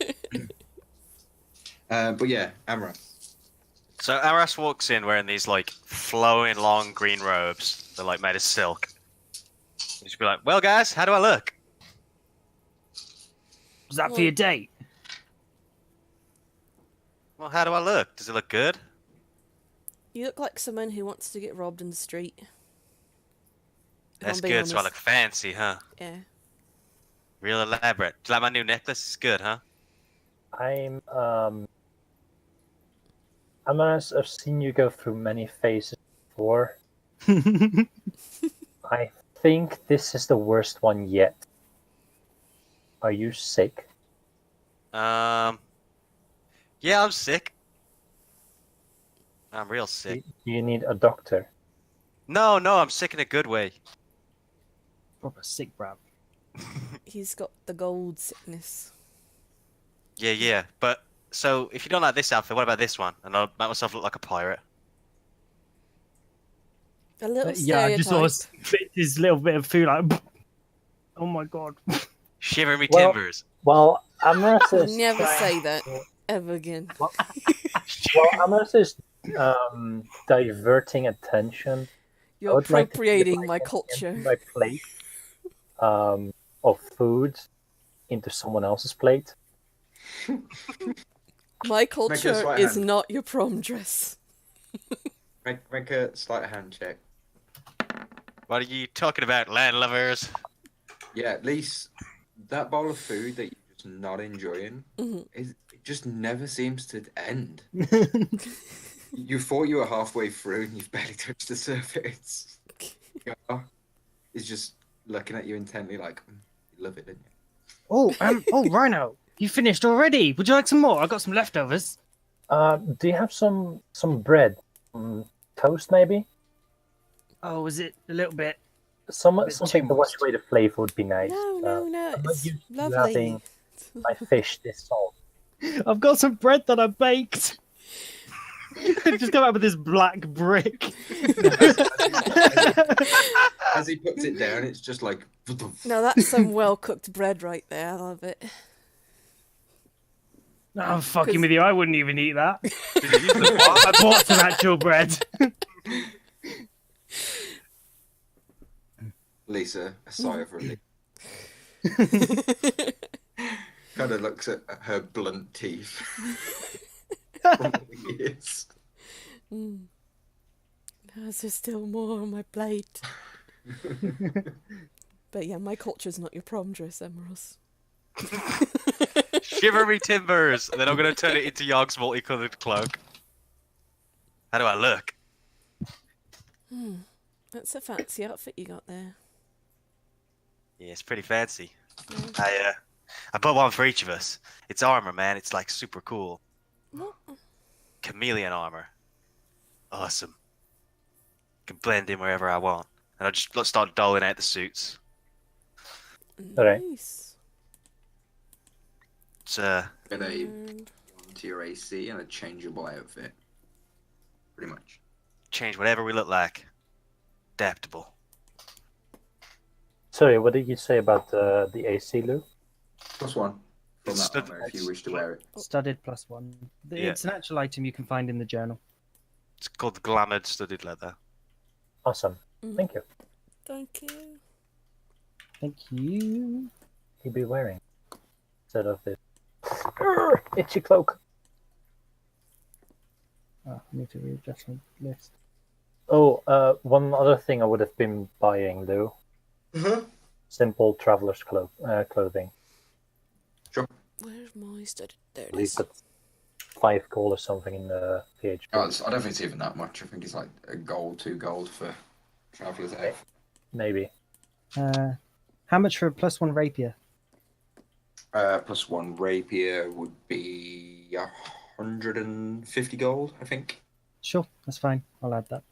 But yeah, Amra. So Aras walks in wearing these like flowing long green robes. They're like made of silk. She'd be like, "Well, guys, how do I look?" Was that for your date? Well, how do I look? Does it look good? You look like someone who wants to get robbed in the street. If That's I'm being good. So I honest. look fancy, huh? Yeah. Real elaborate. Do you like my new necklace? It's good, huh? I've seen you go through many phases before. I think this is the worst one yet. Are you sick? Yeah, I'm sick. I'm real Do sick. you need a doctor? No, I'm sick in a good way. Proper sick, bruv. He's got the gold sickness. Yeah. But so if you don't like this outfit, what about this one? And I'll make myself look like a pirate. A little Yeah, I just stereotype. sort of spit this little bit of food like. Oh my god. Shiver me Well- timbers. Well, Amorous is Never trying say that to- ever again. Well, Amorous is diverting attention. You're I would like to see if appropriating I my can culture. empty my plate of food into someone else's plate. My culture sleight is hand. not your prom dress. Make a sleight of hand check. What are you talking about, landlubbers? Yeah, at least that bowl of food that you're just not enjoying Mhm. it just never seems to end. You thought you were halfway through and you've barely touched the surface. He's just looking at you intently like, you love it, didn't you? Oh, Rhino, you finished already. Would you like some more? I got some leftovers. Do you have some bread? Toast, maybe? Oh, is it a little bit? Bit Something too to wash moist. away the flavor would be nice. No, I'm not it's used to lovely. having my fish this salt. I've got some bread that I baked. Just come out with this black brick. As he puts it down, it's just like. No, that's some well-cooked bread right there. I love it. No, I'm fucking with you. I wouldn't even eat that. Did you use the what? I bought some actual bread. Lisa, a sigh of relief. Kind of looks at her blunt teeth. From the years. There's still more on my plate. But yeah, my culture's not your prom dress, Emerald. Shiver me timbers! And then I'm going to turn it into Yogg's multicolored cloak. How do I look? That's a fancy outfit you got there. Yeah, it's pretty fancy. I bought one for each of us. It's armor, man. It's like super cool. What? Chameleon armor. Awesome. Can blend in wherever I want. And I just start doling out the suits. Alright. Nice. It's Get a And to your AC and a changeable outfit. Pretty much. change whatever we look like. Adaptable. Sorry, what did you say about the AC, Lou? +1 from It's that the- armor if you wish to wear it. Studded +1. Yeah. It's an actual item you can find in the journal. It's called Glamoured Studded Leather. Awesome. Thank you. thank you. Thank you. He'd be wearing instead of this itchy cloak. Oh, I need to readjust my list. Oh, one other thing I would have been buying, Lou. Simple traveler's clothing. Where's my study? There I it believe is. that's 5 gold or something in the PHP. Oh, I don't think it's even that much. I think it's like a gold, 2 gold for Traveller's Edge. Maybe. How much for a +1 rapier? +1 rapier would be 150 gold, I think. Sure, that's fine. I'll add that.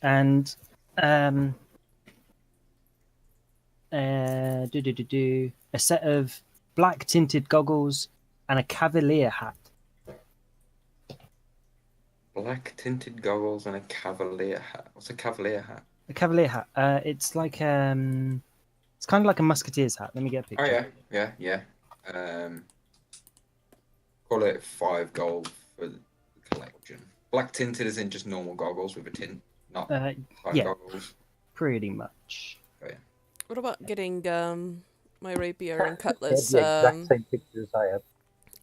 And a set of black tinted goggles and a cavalier hat. Black tinted goggles and a cavalier hat. What's a cavalier hat? A cavalier hat. It's like it's kind of like a musketeer's hat. Let me get a picture. Oh yeah. Call it 5 gold for the collection. Black tinted is in just normal goggles with a tint, not 5 yeah. goggles. Pretty much. What about getting my rapier and They cutlass had the exact same pictures I have.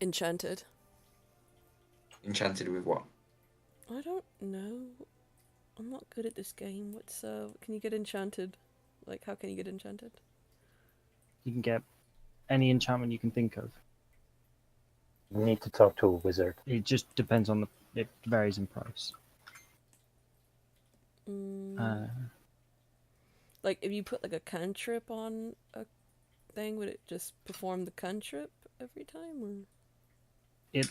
enchanted? Enchanted with what? I don't know. I'm not good at this game. What's can you get enchanted? Like, how can you get enchanted? You can get any enchantment you can think of. You need to talk to a wizard. It just depends on it varies in price. Like, if you put like a cantrip on a thing, would it just perform the cantrip every time, or? It,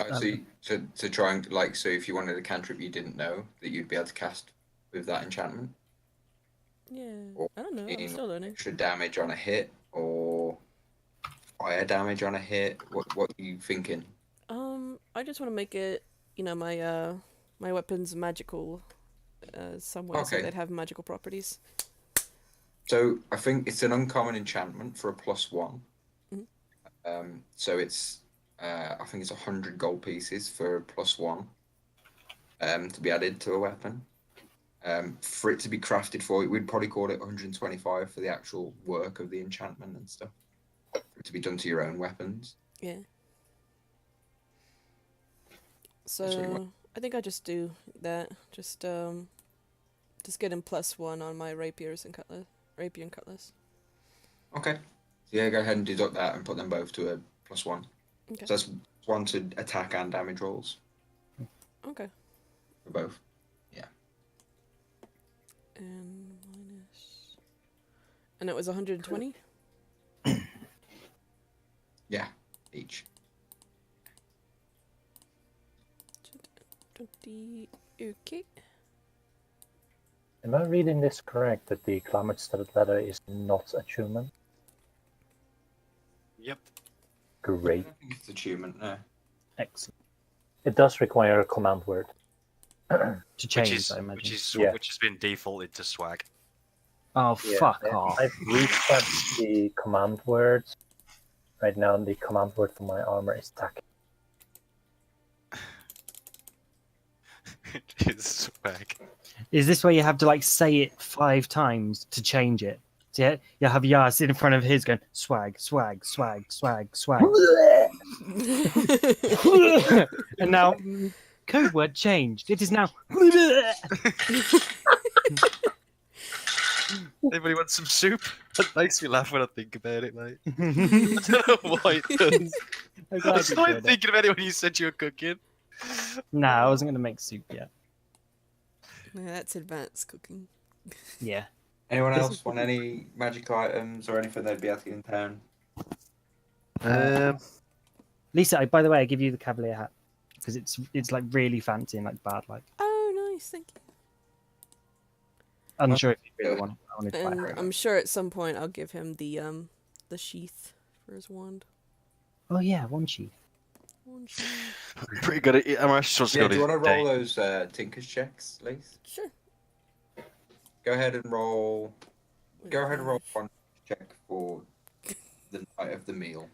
To try and like, so if you wanted a cantrip you didn't know that you'd be able to cast with that enchantment, Yeah, or I don't know. I'm gain still learning. extra damage on a hit, or fire damage on a hit. What are you thinking? I just want to make it, my my weapons magical, some way, so Okay. they'd have magical properties. So I think it's an uncommon enchantment for a +1. Mhm. So it's I think it's 100 gold pieces for a +1 to be added to a weapon. For it to be crafted for it, we'd probably call it 125 for the actual work of the enchantment and stuff. For it to be done to your own weapons. Yeah. That's what you So I think I just do that. Just get him +1 on my rapier and cutlass. Okay. So yeah, go ahead and deduct that and put them both to a +1. Okay. So that's 1 to attack and damage rolls Okay. for both. And minus. And it was 120. Yeah, each. 20. Okay. Am I reading this correct that the climate studded leather is not attunement? Yep. I Great. don't think it's achievement, no. excellent. It does require a command word. To change, Which is I imagine. Yeah. which has been defaulted to swag. Oh, Yeah, fuck off. I've reset the command words. Right now, the command word for my armor is tack. It is swag. Is this where you have to like say it 5 times to change it? So yeah, you have Yas in front of his going swag, swag, swag, swag, swag. And now code word changed. It is now. Anybody want some soup? That makes me laugh when I think about it, mate. I don't know why it does. I'm I glad you started did it. thinking of anyone you said you were cooking. Nah, I wasn't going to make soup yet. Yeah, that's advanced cooking. Yeah. Anyone else want any magic items or anything they'd be able to get in town? Lisa, by the way, I give you the Cavalier hat because it's like really fancy and like bad. Like, Oh, nice. Thank you. I'm sure if you really want it, I wanted to buy And it. I'm sure at some point I'll give him the sheath for his wand. Oh yeah, one sheath. One sheath. Pretty good at it. I'm actually supposed to Yeah, go do you want to to roll those Tinker's checks, Lise? Sure. Go ahead and roll. With Go ahead and roll five. one check for the night of the meal.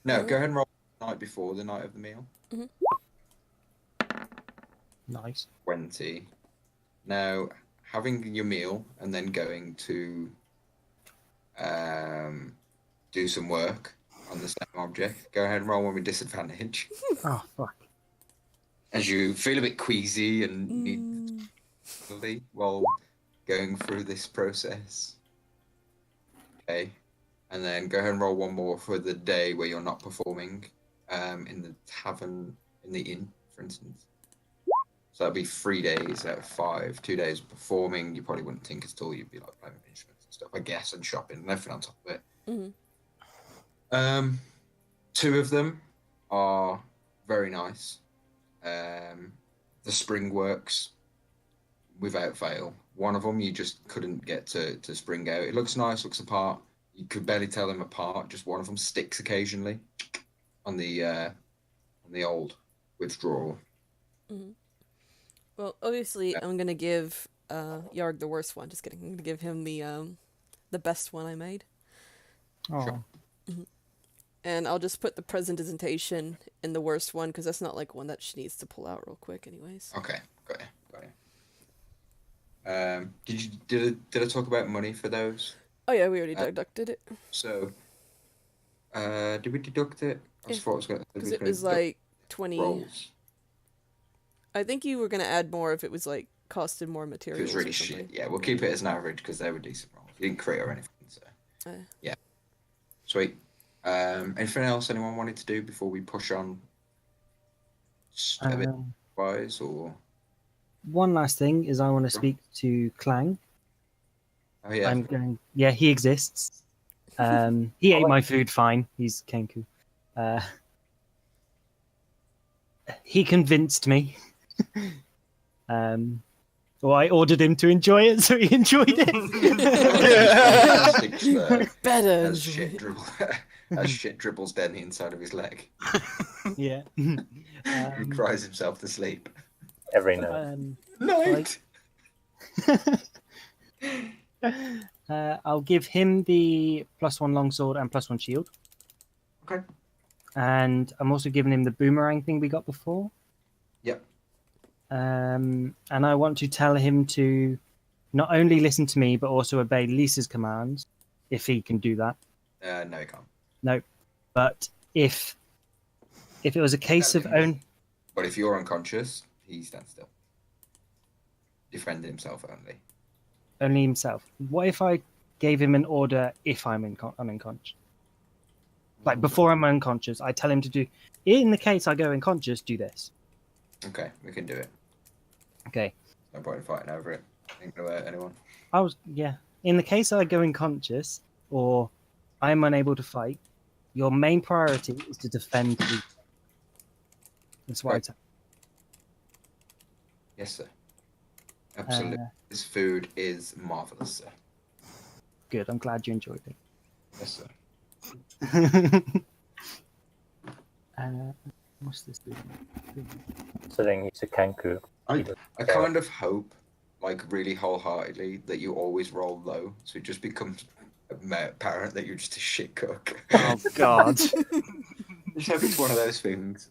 No, go ahead and roll the night before the night of the meal. Nice. 20. Now, having your meal and then going to do some work on the same object, go ahead and roll one with disadvantage. Oh fuck. As you feel a bit queasy and need Mm, while going through this process. Okay. And then go ahead and roll one more for the day where you're not performing in the tavern, in the inn, for instance. So that'd be 3 days out of 5. 2 days of performing, you probably wouldn't tinker at all. You'd be like playing with instruments and stuff, I guess, and shopping and everything on top of it. mhm. 2 of them are very nice. The spring works without fail. One of them you just couldn't get to spring out. It looks nice, looks apart. You could barely tell them apart. Just one of them sticks occasionally on the old withdrawal. Well, obviously, I'm gonna give Yarg the worst one. Just kidding. I'm gonna give him the best one I made, Oh. and I'll just put the presentation in the worst one because that's not like one that she needs to pull out real quick, anyways. Okay, got you. Did I talk about money for those? Oh yeah, we already deducted it So, did we deduct it? I Yeah, thought it was going because it was like 20. rolls. I think you were gonna add more if it was like costed more If it materials. was really or something. shit, yeah, we'll keep it as an average because they were decent rolls. You didn't crit or anything, so yeah, sweet. Anything else anyone wanted to do before we push on? A bit wise or One last thing is I want to Sure. speak to Clang. Oh yeah. I'm going. Yeah, he exists. He ate my food fine. He's Kenku. He convinced me. Well, I ordered him to enjoy it, so he enjoyed it. Better. As shit, as shit dribbles down the inside of his leg. Yeah. He cries himself to sleep. Every night. Night. I'll give him the +1 longsword and +1 shield. Okay. And I'm also giving him the boomerang thing we got before. Yep. And I want to tell him to not only listen to me, but also obey Lisa's commands, if he can do that. No, he can't. No. But if it was a case of own... But if you're unconscious, he stands still. Defending himself only. Only himself. What if I gave him an order if I'm unconscious? Like, before I'm unconscious, I tell him to do... In the case I go unconscious, do this. Okay, we can do it. Okay. No point in fighting over it. Ain't gonna hurt anyone. Yeah. In the case I go unconscious, or I'm unable to fight, your main priority is to defend the... That's what I Right. tell. Yes, sir. Absolutely. This food is marvelous, sir. Good, I'm glad you enjoyed it. Yes, sir. What's this doing? Considering he's a Kenku. I kind of hope, like, really wholeheartedly, that you always roll low, so it just becomes apparent that you're just a shit cook. Oh, God. Just hope it's one of those things.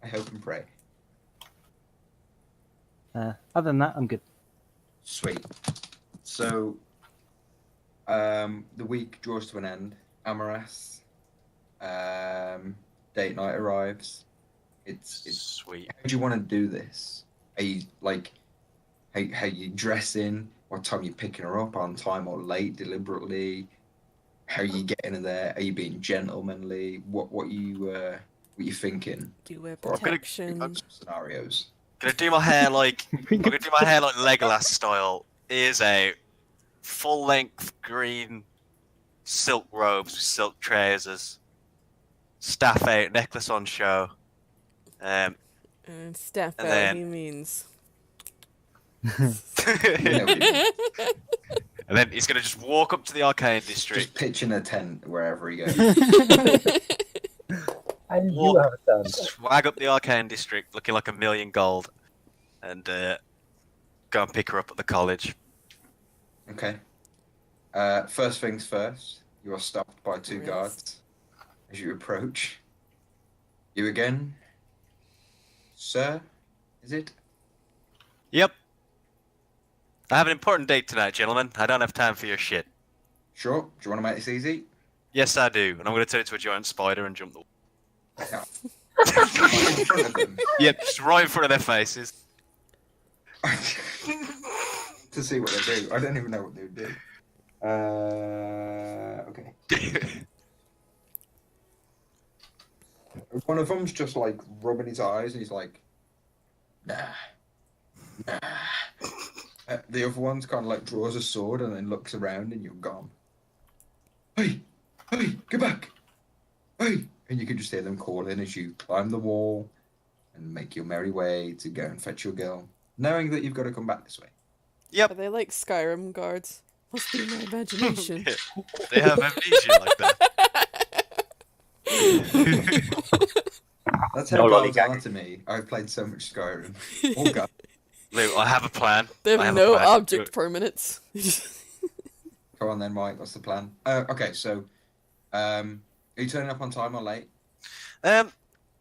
I hope and pray. Other than that, I'm good. Sweet. So, the week draws to an end. Amaras, date night arrives. It's Sweet. How do you want to do this? Are you like, how you dressing? What time you picking her up? On time or late? Deliberately? How you getting in there? Are you being gentlemanly? What you thinking? Do you wear Or I'm gonna protection? some scenarios. Gonna do my hair like I'm gonna do my hair like Legolas style. Ears out, full length green silk robes with silk trousers, staff out, necklace on show. And staff And out, then- he means. And then he's gonna just walk up to the arcane Just district, pitching a tent wherever he goes. And you Walk- have a done. swag up the arcane district, looking like 1,000,000 gold, and go and pick her up at the college. Okay. First things first, you are stopped by two Yes. guards as you approach. You again? Sir? Is it? Yep. I have an important date tonight, gentlemen. I don't have time for your shit. Sure. Do you want to make this easy? Yes, I do, and I'm gonna turn into a giant spider and jump the. Yeah. Right in front of them. Yep, just right in front of their faces. To see what they do. I don't even know what they would do. Okay. One of them's just like rubbing his eyes and he's like, nah. The other one's kind of like draws a sword and then looks around and you're gone. Hey, get back. Hey. And you can just hear them calling as you climb the wall and make your merry way to go and fetch your girl, knowing that you've got to come back this way. Are they like Skyrim guards? Must be my imagination. They have amnesia like that. That's No how gods lollygagging. are to me. I've played so much Skyrim. Oh god. Lou, I have a plan. They I have a no plan. object permanence. Go on then, Mike. What's the plan? Okay, so, are you turning up on time or late?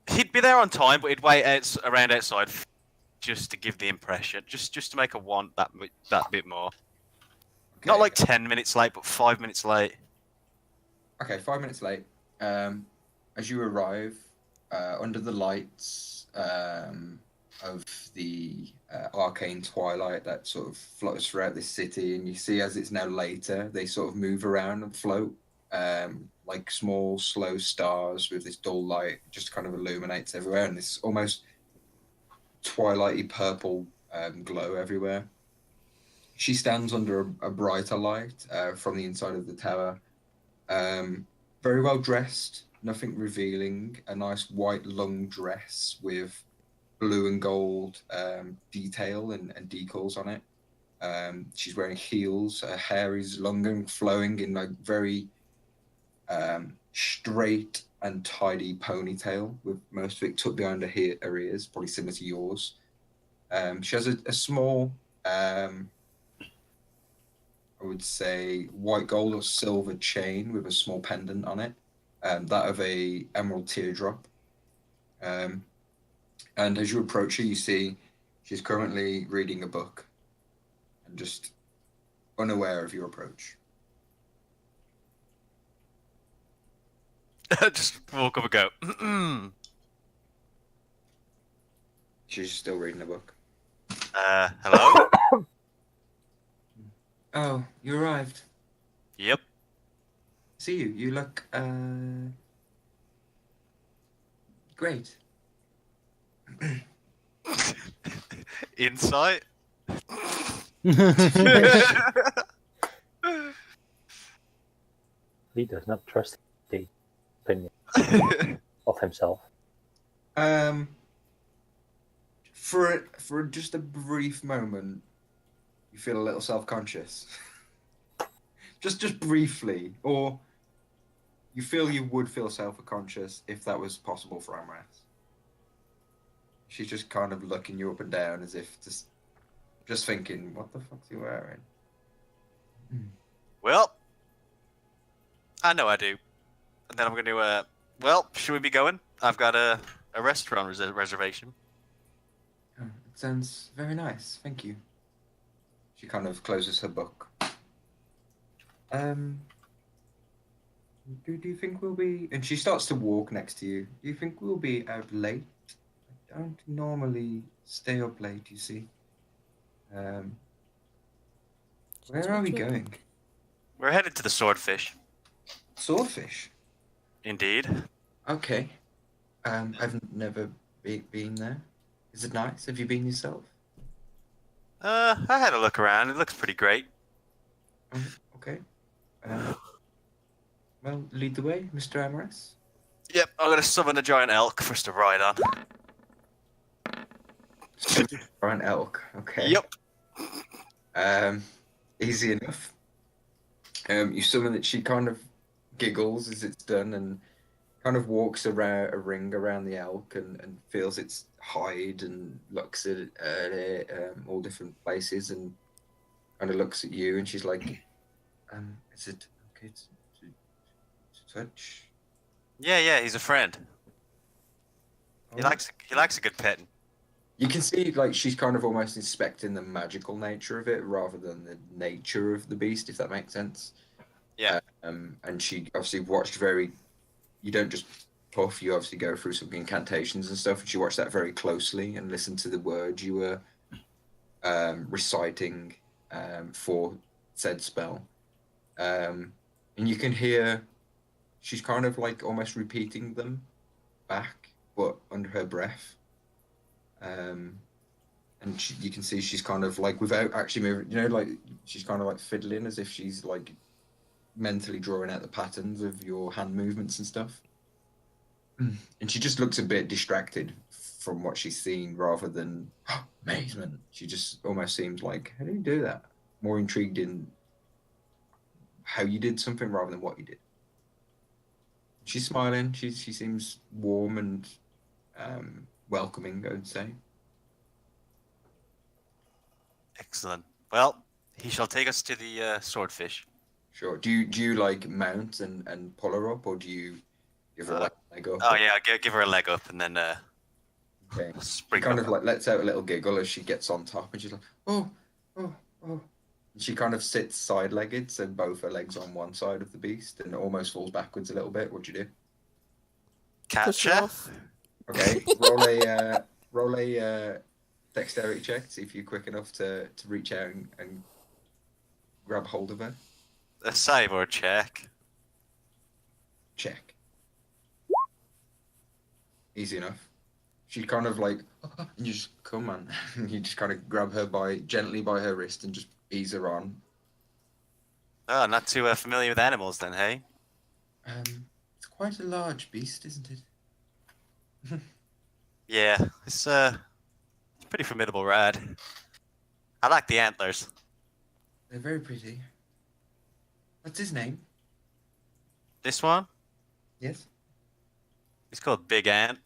He'd be there on time, but he'd wait around outside just to give the impression, just to make her want that bit more. Okay. Not like 10 minutes late, but 5 minutes late. Okay, 5 minutes late. As you arrive, under the lights of the arcane twilight that sort of flutters throughout this city, and you see as it's now later, they sort of move around and float like small, slow stars with this dull light, just kind of illuminates everywhere, and this almost twilighty purple glow everywhere. She stands under a brighter light from the inside of the tower. Very well dressed, nothing revealing. A nice white long dress with blue and gold detail and decals on it. She's wearing heels. Her hair is long and flowing in like very straight and tidy ponytail, with most of it tucked behind her ears, probably similar to yours. She has a small, I would say, white gold or silver chain with a small pendant on it, that of a emerald teardrop. And as you approach her, you see she's currently reading a book and just unaware of your approach. Just walk up and go. She's still reading a book. Hello? Oh, you arrived. Yep. See you. You look great. Insight? He does not trust the opinion of himself. For just a brief moment, you feel a little self-conscious. just briefly, or you feel you would feel self-conscious if that was possible for Amaras. She's just kind of looking you up and down as if just thinking, what the fuck's he wearing? Well, I know I do. And then I'm going to, well, should we be going? I've got a restaurant reservation. Oh, it sounds very nice, thank you. She kind of closes her book. Do you think we'll be... And she starts to walk next to you. Do you think we'll be out late? I don't normally stay up late, you see. Where are we going? We're headed to the Swordfish. Swordfish? Indeed. Okay. I've never been there. Is it nice? Have you been yourself? I had a look around. It looks pretty great. Okay. Well, lead the way, Mr. Amaras. Yep, I'm going to summon a giant elk for us to ride on. Or an elk, okay. Yep. Easy enough. You summon it, she kind of giggles as it's done and kind of walks around a ring around the elk and feels its hide and looks at it, all different places and kind of looks at you and she's like, is it okay to touch? Yeah, he's a friend. He likes a good petting. You can see, like, she's kind of almost inspecting the magical nature of it rather than the nature of the beast, if that makes sense. Yeah. And she obviously watched you don't just puff, you obviously go through some incantations and stuff, and she watched that very closely and listened to the words you were reciting for said spell. And you can hear she's kind of like almost repeating them back, but under her breath. And you can see she's kind of like, without actually moving, like she's kind of like fiddling as if she's like mentally drawing out the patterns of your hand movements and stuff. And she just looks a bit distracted from what she's seen rather than amazement. She just almost seems like, how do you do that? More intrigued in how you did something rather than what you did. She's smiling. She seems warm and welcoming, I would say. Excellent. Well, he shall take us to the Swordfish. Sure. Do you like mount and pull her up, or do you give her like a leg up? Oh yeah, give her a leg up and then Okay. She spring kind up. of like lets out a little giggle as she gets on top, and she's like, oh. And she kind of sits side-legged, so both her legs on one side of the beast, and almost falls backwards a little bit. What do you do? Push her Catcher. off. Okay, roll a dexterity check. See if you're quick enough to reach out and grab hold of her. A save or a check. Check. Easy enough. She kind of like, and you just come on. You just kind of grab her gently by her wrist and just Iseron. Oh, not too familiar with animals then, hey? It's quite a large beast, isn't it? Yeah, it's pretty formidable ride. I like the antlers. They're very pretty. What's his name? This one, Yes? it's called Big Ant.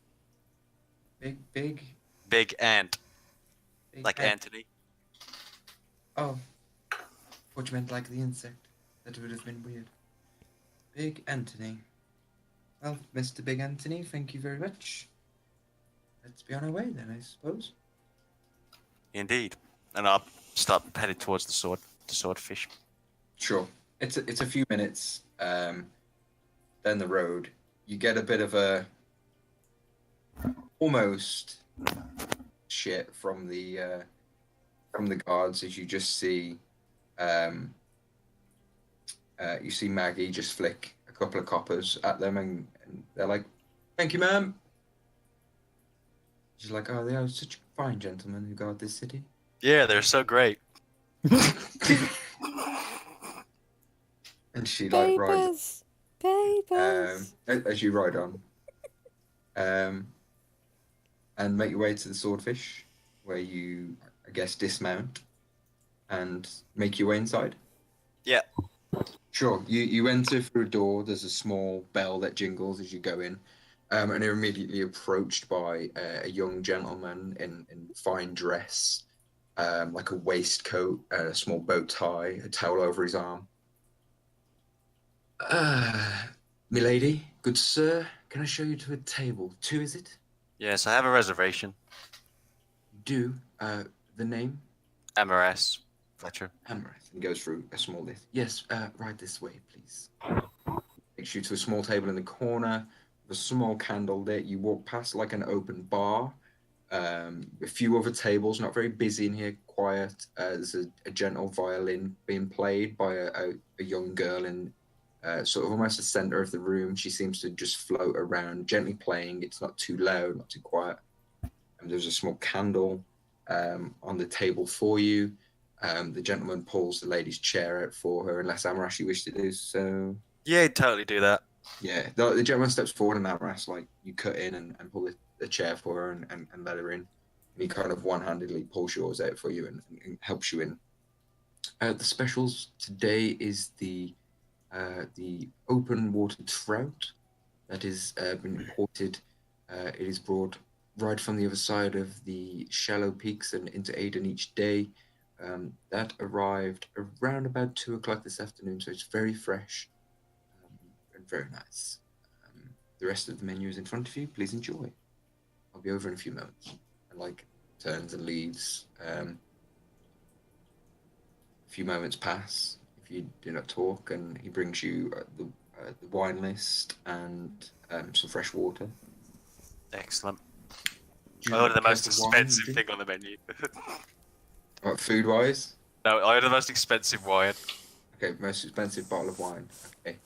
Big, Big Ant, like ant. Anthony. Oh. What you meant like the insect. That would have been weird. Big Anthony. Well, Mr. Big Anthony, thank you very much. Let's be on our way then, I suppose. Indeed. And I'll start heading towards the swordfish. Sure. It's a few minutes down the road. You get a bit of a almost shit from the guards as you just see you see Maggie just flick a couple of coppers at them and they're like, "Thank you, ma'am." She's like, "Oh, they are such fine gentlemen who guard this city." Yeah, they're so great. And she like rides Papers! as you ride on, and make your way to the swordfish, where you, I guess, dismount and make your way inside. Yeah. Sure. You enter through a door. There's a small bell that jingles as you go in, and you're immediately approached by a young gentleman in fine dress, like a waistcoat, a small bow tie, a towel over his arm. Milady, good sir, can I show you to a table? 2, is it? Yes, I have a reservation. Do. The name? MRS. Fletcher. Hammereth. And goes through a small list. Yes, right this way, please. Takes you to a small table in the corner, with a small candle lit. You walk past like an open bar. A few other tables, not very busy in here, quiet. There's a gentle violin being played by a young girl in sort of almost the center of the room. She seems to just float around, gently playing. It's not too loud, not too quiet. And there's a small candle on the table for you. The gentleman pulls the lady's chair out for her, unless Amarashi wishes to do so. Yeah, he'd totally do that. Yeah, the gentleman steps forward, and Amarash, like, you cut in and pull the chair for her and let her in. And he kind of one-handedly pulls yours out for you and helps you in. The specials today is the open water trout that has been imported. It is brought right from the other side of the shallow peaks and into Aden each day. That arrived around about 2 o'clock this afternoon, so it's very fresh and very nice. The rest of the menu is in front of you. Please enjoy. I'll be over in a few moments. And like turns and leaves. A few moments pass if you do not talk, and he brings you the wine list and some fresh water. Excellent. Do you I ordered the like most the wine, expensive do you? thing on the menu. What, food-wise? No, I ordered the most expensive wine. Okay, most expensive bottle of wine. Okay.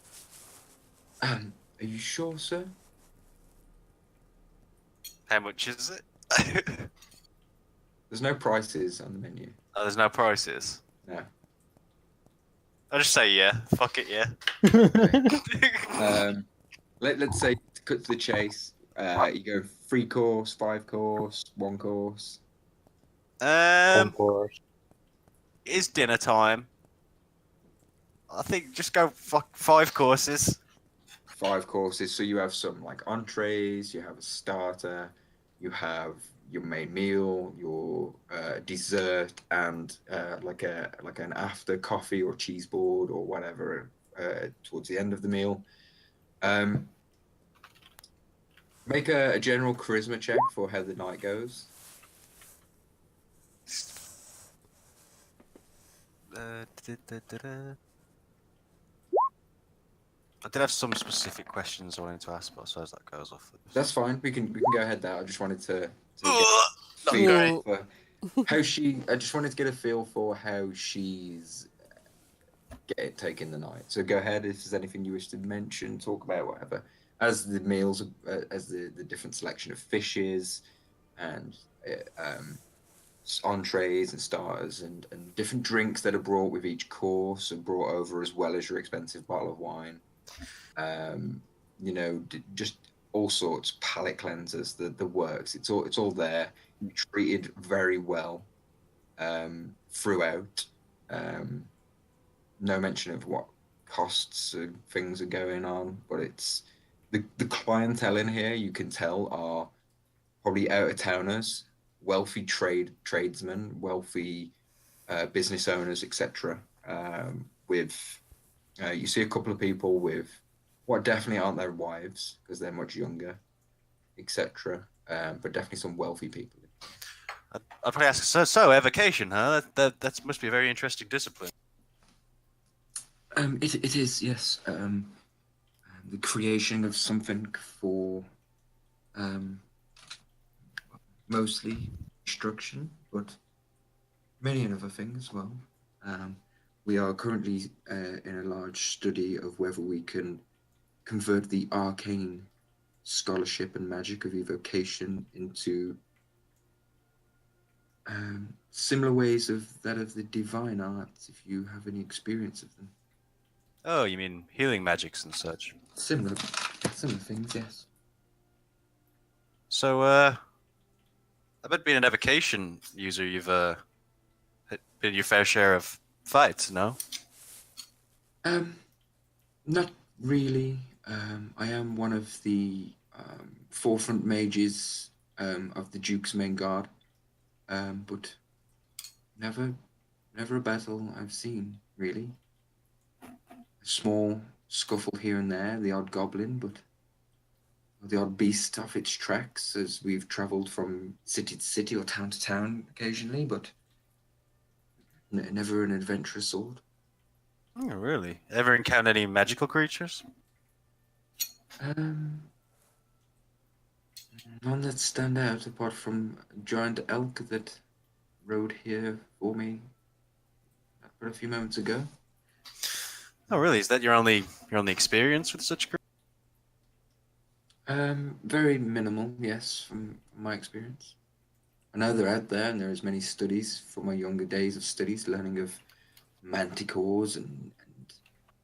Are you sure, sir? How much is it? There's no prices on the menu. Oh, there's no prices. No. I'll just say yeah. Fuck it, yeah. Let's say, to cut to the chase, you go 3 course, 5 course, 1 course. It's dinner time. I think just go 5 courses. 5 courses, so you have some like entrees, you have a starter, you have your main meal, your dessert, and like an after coffee or cheese board or whatever towards the end of the meal. Make a general charisma check for how the night goes. I did have some specific questions I wanted to ask, but I suppose that goes off. That's fine. We can go ahead there. I just wanted to Not feel great. for how she. I just wanted to get a feel for how she's taking the night. So go ahead if there's anything you wish to mention, talk about, whatever. As the meals, as the different selection of fishes, and entrees and starters and different drinks that are brought with each course are brought over, as well as your expensive bottle of wine. You know, just all sorts, palate cleansers, the works. It's all there. You're treated very well throughout. No mention of what costs and things are going on, but it's the clientele in here, you can tell, are probably out of towners, wealthy tradesmen, wealthy business owners, etc. With you see a couple of people with what definitely aren't their wives because they're much younger, etc. But definitely some wealthy people. I'd probably ask, so evocation, huh? That must be a very interesting discipline. It is, yes. The creation of something for mostly destruction, but many other things as well. We are currently in a large study of whether we can convert the arcane scholarship and magic of evocation into similar ways of that of the divine arts, if you have any experience of them. Oh, you mean healing magics and such? Similar things, yes. So, I bet being an evocation user, you've been your fair share of fights, no? Not really. I am one of the forefront mages of the Duke's main guard, but never a battle I've seen, really. A small scuffle here and there, the odd goblin, but the odd beast off its tracks as we've travelled from city to city or town to town occasionally, but never an adventurous sort. Oh, really? Ever encounter any magical creatures? None that stand out apart from a giant elk that rode here for me a few moments ago. Oh, really? Is that your only experience with such creatures? Very minimal, yes, from my experience. I know they're out there, and there's many studies from my younger days of studies, learning of manticores and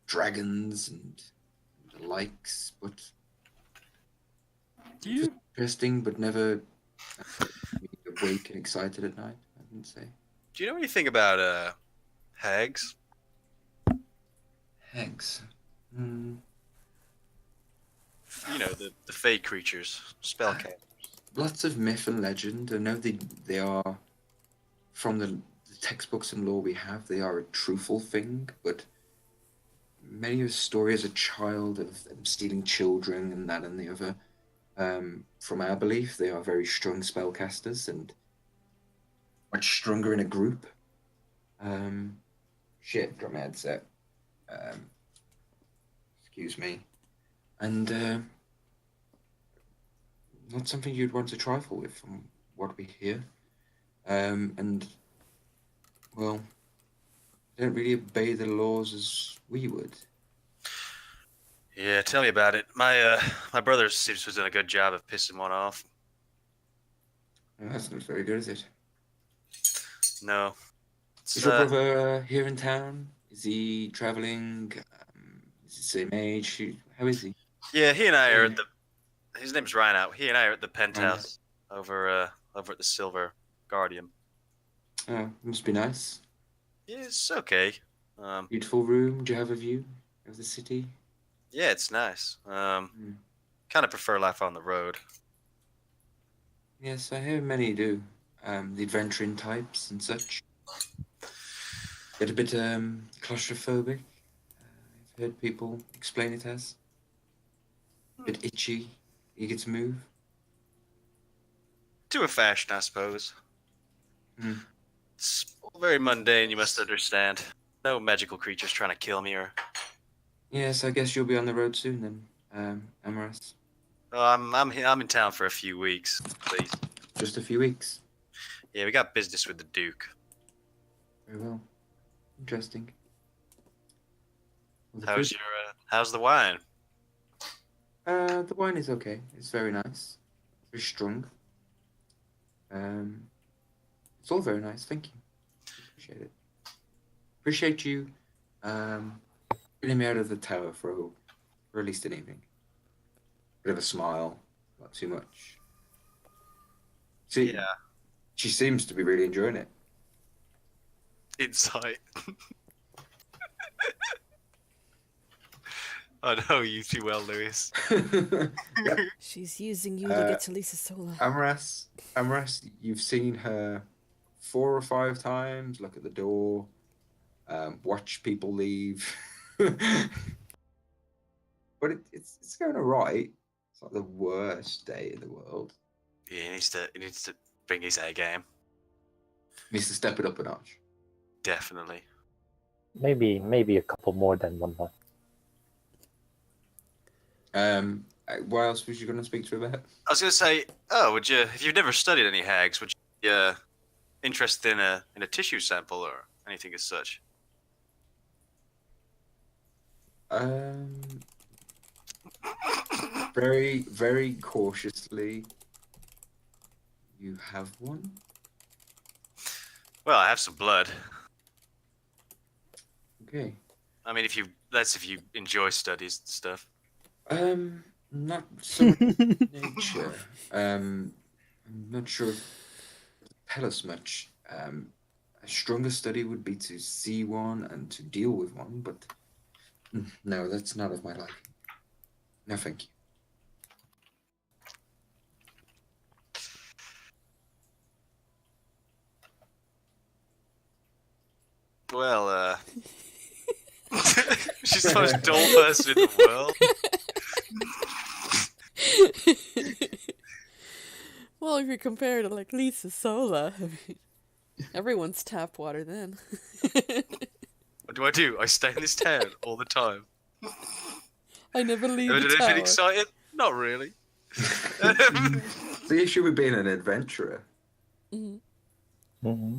dragons and the likes, but interesting, but never awake and excited at night, I wouldn't say. Do you know anything about hags? Hags? You know, the fey creatures, spellcasters. Lots of myth and legend. I know they are, from the textbooks and lore we have, they are a truthful thing, but many of the story as a child of them stealing children and that and the other, from our belief, they are very strong spellcasters and much stronger in a group. Drop my headset. Excuse me. And not something you'd want to trifle with, from what we hear. And, well, they don't really obey the laws as we would. Yeah, tell me about it. My brother seems to have done a good job of pissing one off. Well, that's not very good, is it? No. Is your brother here in town? Is he traveling? Is he the same age? How is he? Yeah, he and I are at the... His name's Rhino. He and I are at the penthouse over at the Silver Guardian. Oh, must be nice. Yeah, it's okay. Beautiful room. Do you have a view of the city? Yeah, it's nice. Kind of prefer life on the road. Yes, I hear many do. The adventuring types and such. Get a bit claustrophobic. I've heard people explain it as. A bit itchy, eager to move. To a fashion, I suppose. It's all very mundane, you must understand. No magical creatures trying to kill me or... Yes, I guess you'll be on the road soon then, Amaras. Oh, I'm in town for a few weeks, please. Just a few weeks. Yeah, we got business with the Duke. Very well. Interesting. Well, How's the wine? The wine is okay. It's very nice. Very strong. It's It's all very nice. Thank you. Appreciate it. Appreciate you getting me out of the tower for at least an evening. Bit of a smile, not too much. See, Yeah. she seems to be really enjoying it. Insight. I know you too well, Lewis. She's using you to get to Lisa Sola. Amaras, you've seen her 4 or 5 times. Look at the door. Watch people leave. But it's going alright. It's not the worst day in the world. Yeah, he needs to bring his A game. Needs to step it up a notch. Definitely. Maybe a couple more than 1 month. What else was you going to speak to her about? I was gonna say, if you've never studied any hags, would you be interested in a tissue sample or anything as such? Very, very cautiously. You have one? Well, I have some blood. Okay. I mean, if you enjoy studies and stuff. Not so much nature. I'm not sure if tell us much. A stronger study would be to see one and to deal with one, but no, that's not of my liking. No, thank you. Well, she's the most dull person in the world. Well, if you compare it to like Lisa Sola, I mean, everyone's tap water then. What do? I stay in this town all the time. I never leave Ever the done tower. anything exciting? Not really. The issue with being an adventurer. Mm-hmm.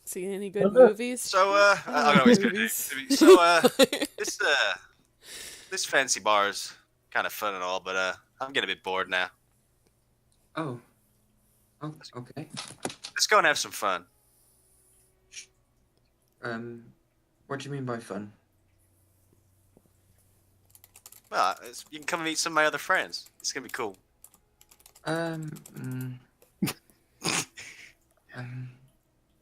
Seen any good movies? So, I know it's good. Movies. So, this fancy bar's kind of fun and all, but I'm getting a bit bored now. Oh, okay. Let's go and have some fun. What do you mean by fun? Well, you can come and meet some of my other friends. It's gonna be cool. Oh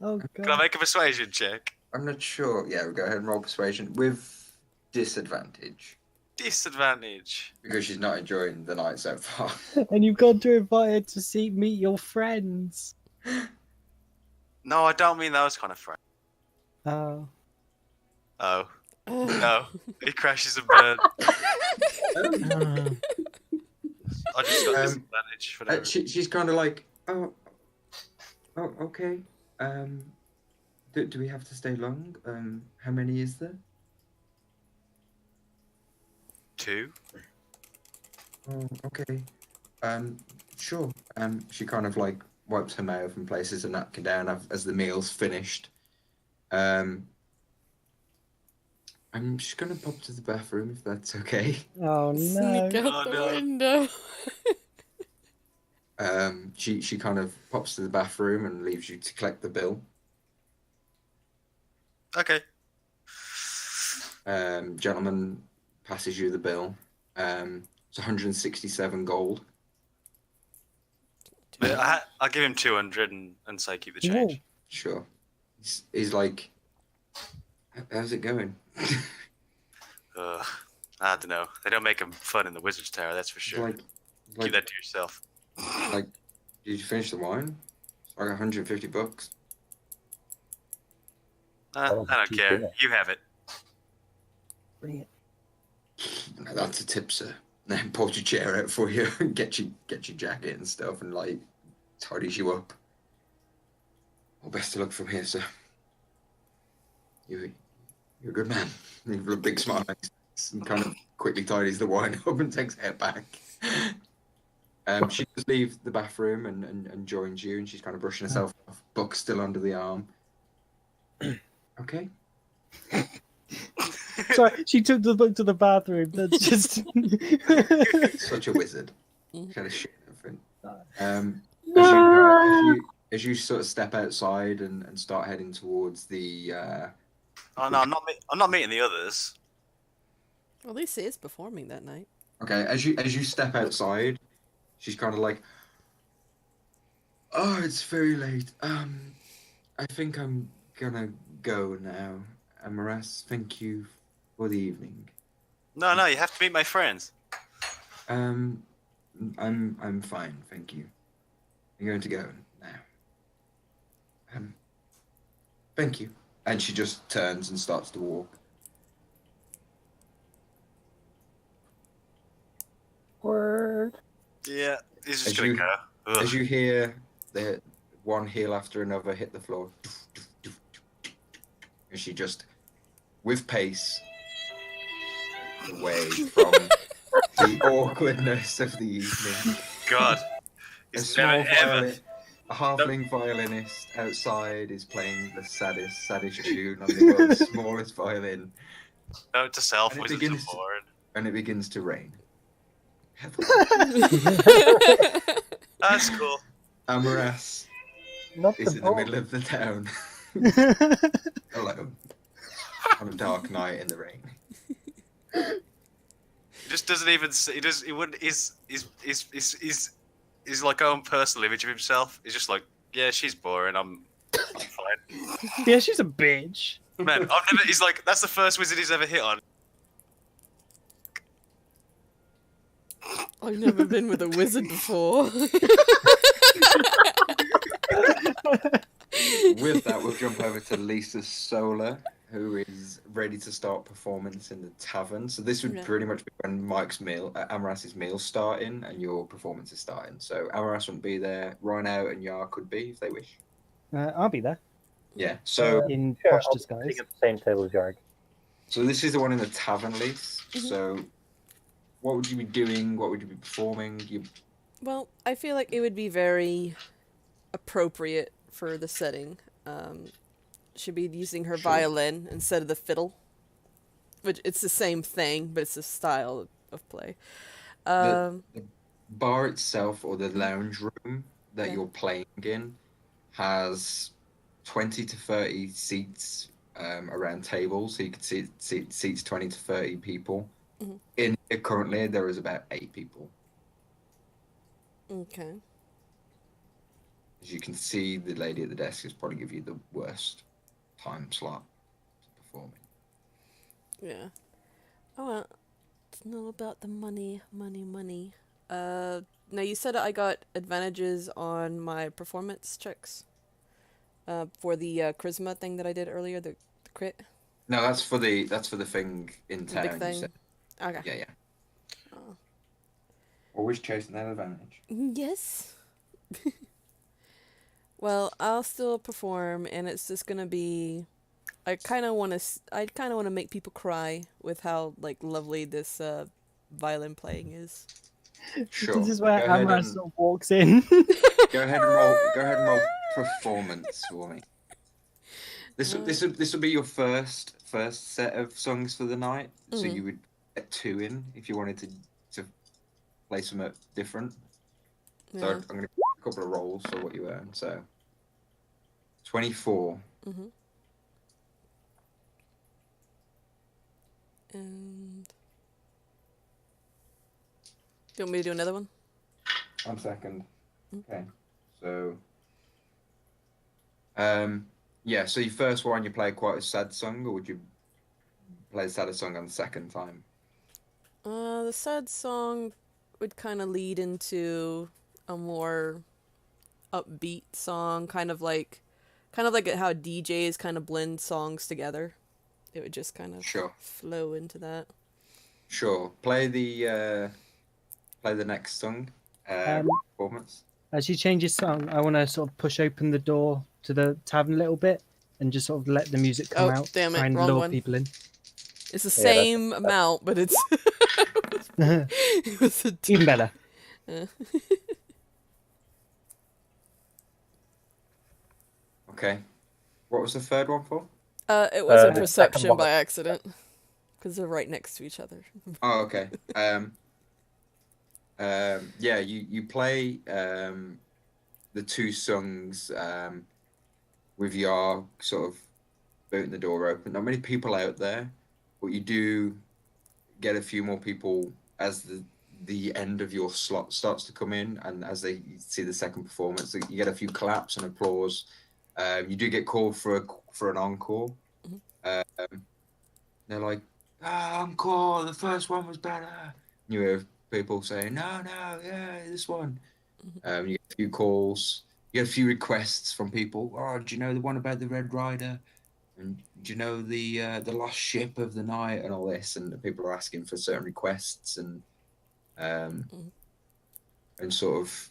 Can I god. make a persuasion check? I'm not sure. Yeah, we'll go ahead and roll persuasion with disadvantage Disadvantage. because she's not enjoying the night so far. And you've gone to invite her to meet your friends. No, I don't mean those kind of friends. Oh. Oh. No. He crashes and burns. I just got disadvantage for that. She's kind of like, oh, okay. Do we have to stay long? How many is there? 2. Oh, okay. Sure. She kind of like wipes her mouth and places a napkin down as the meal's finished. I'm just gonna pop to the bathroom if that's okay. Oh no. Sneak out Oh, the no. window. She kind of pops to the bathroom and leaves you to collect the bill. Okay. Gentleman passes you the bill. It's 167 gold. But I'll give him 200 and say keep the change. Sure. He's like, how's it going? I don't know. They don't make them fun in the Wizard's Tower, that's for sure. Keep that to yourself. Like, did you finish the wine? It's like 150 bucks. I don't care. You have it. Bring it. No, that's a tip, sir. Then pulls your chair out for you and get your jacket and stuff and like tidies you up. Well, best of luck from here, sir. You're a good man. You've got a big smile on his face and kind of quickly tidies the wine up and takes it back. She does leave the bathroom and joins you, and she's kind of brushing herself off, book still under the arm. Okay. Sorry, she took the book to the bathroom. That's just Such a wizard. Kind of shit. Everything. as you sort of step outside and start heading towards the Oh no, I'm not meeting the others. Well, at least he is performing that night. okay, as you step outside, she's kind of like, oh, it's very late. I think I'm gonna go now. Amaras, thank you for the evening. No, you have to meet my friends. I'm fine, thank you. I'm going to go now. Thank you. And she just turns and starts to walk. Word. Yeah, he's just As gonna you- go. Ugh. As you hear the one heel after another hit the floor, and she just, with pace, away from the awkwardness of the evening. God, A he's small never ever. violin, a halfling violinist outside is playing the saddest tune on the world's smallest violin, Note to self, And it wizards begins are to- bored. and it begins to rain. That's cool. Amaras Not is the in the boat. middle of the town, alone, on a dark night in the rain. He just doesn't even. He does. He wouldn't. He's like own personal image of himself. He's just like, yeah, she's boring. I'm fine. Yeah, she's a bitch. Man, I've never. He's like, that's the first wizard he's ever hit on. I've never been with a wizard before. With that, we'll jump over to Lisa Solar, who is ready to start performance in the tavern. So this would Yeah. pretty much be when Mike's meal, Amaras's meal starting, and your performance is starting. So Amaras wouldn't be there. Rhino and Yar could be if they wish. I'll be there Yeah. So in Sure, posh I'll be disguise. sitting at the same table as Yarg. so this is the one in the tavern, Lise. Mhm. So what would you be doing? What would you be performing? You Well, I feel like it would be very appropriate for the setting. She'd be using her Sure. violin instead of the fiddle, which it's the same thing, but it's a style of play. the bar itself, or the lounge room that Yeah. you're playing in, has 20 to 30 seats around tables, so you could seats 20 to 30 people. Mhm. In it currently, there is about 8 people. Okay. As you can see, the lady at the desk is probably give you the worst time slot to perform in. Yeah. Oh well. To know about the money. Now you said I got advantages on my performance checks. For the charisma thing that I did earlier, the crit. No, that's for the thing in The town. big you thing. said. Okay. Yeah, yeah. Oh. Always chasing that advantage. Yes. Well, I'll still perform, and it's just gonna be. I kind of want to make people cry with how like lovely this violin playing is. Sure. This is where Go ahead Amara and- sort of walks in. Go ahead and roll performance for me. This will be your first set of songs for the night. So Mhm. you would get 2 in if you wanted to play something different. So Yeah. I'm going to a couple of rolls for what you earn. So 24. Mhm. And do you want me to do another one? 1 second. Mm. Okay. So yeah, so your first one you play quite a sad song, or would you play a sadder song on the second time? The sad song would kind of lead into a more upbeat song, kind of like how DJs kind of blend songs together. It would just kind of Sure. flow into that. Sure. Play the next song. Performance. As she changes song, I want to sort of push open the door to the tavern a little bit and just sort of let the music come Oh, out. damn it, try and wrong lure one. people in. It's the that's- same amount, but it's it was a Even better. Okay. What was the third one for? It was a The second perception one. by accident because they're right next to each other. Oh, okay. Yeah, you play the the two songs with your sort of booting the door open. Not many people out there, but you do get a few more people as the end of your slot starts to come in, and as they see the second performance, you get a few claps and applause. You do get called for an encore. They're like, encore, the first one was better. You hear people saying, no, yeah, this one. You get a few calls. You get a few requests from people. Oh, do you know the one about the Red Rider? And do you know the lost ship of the night and all this? And people are asking for certain requests and sort of,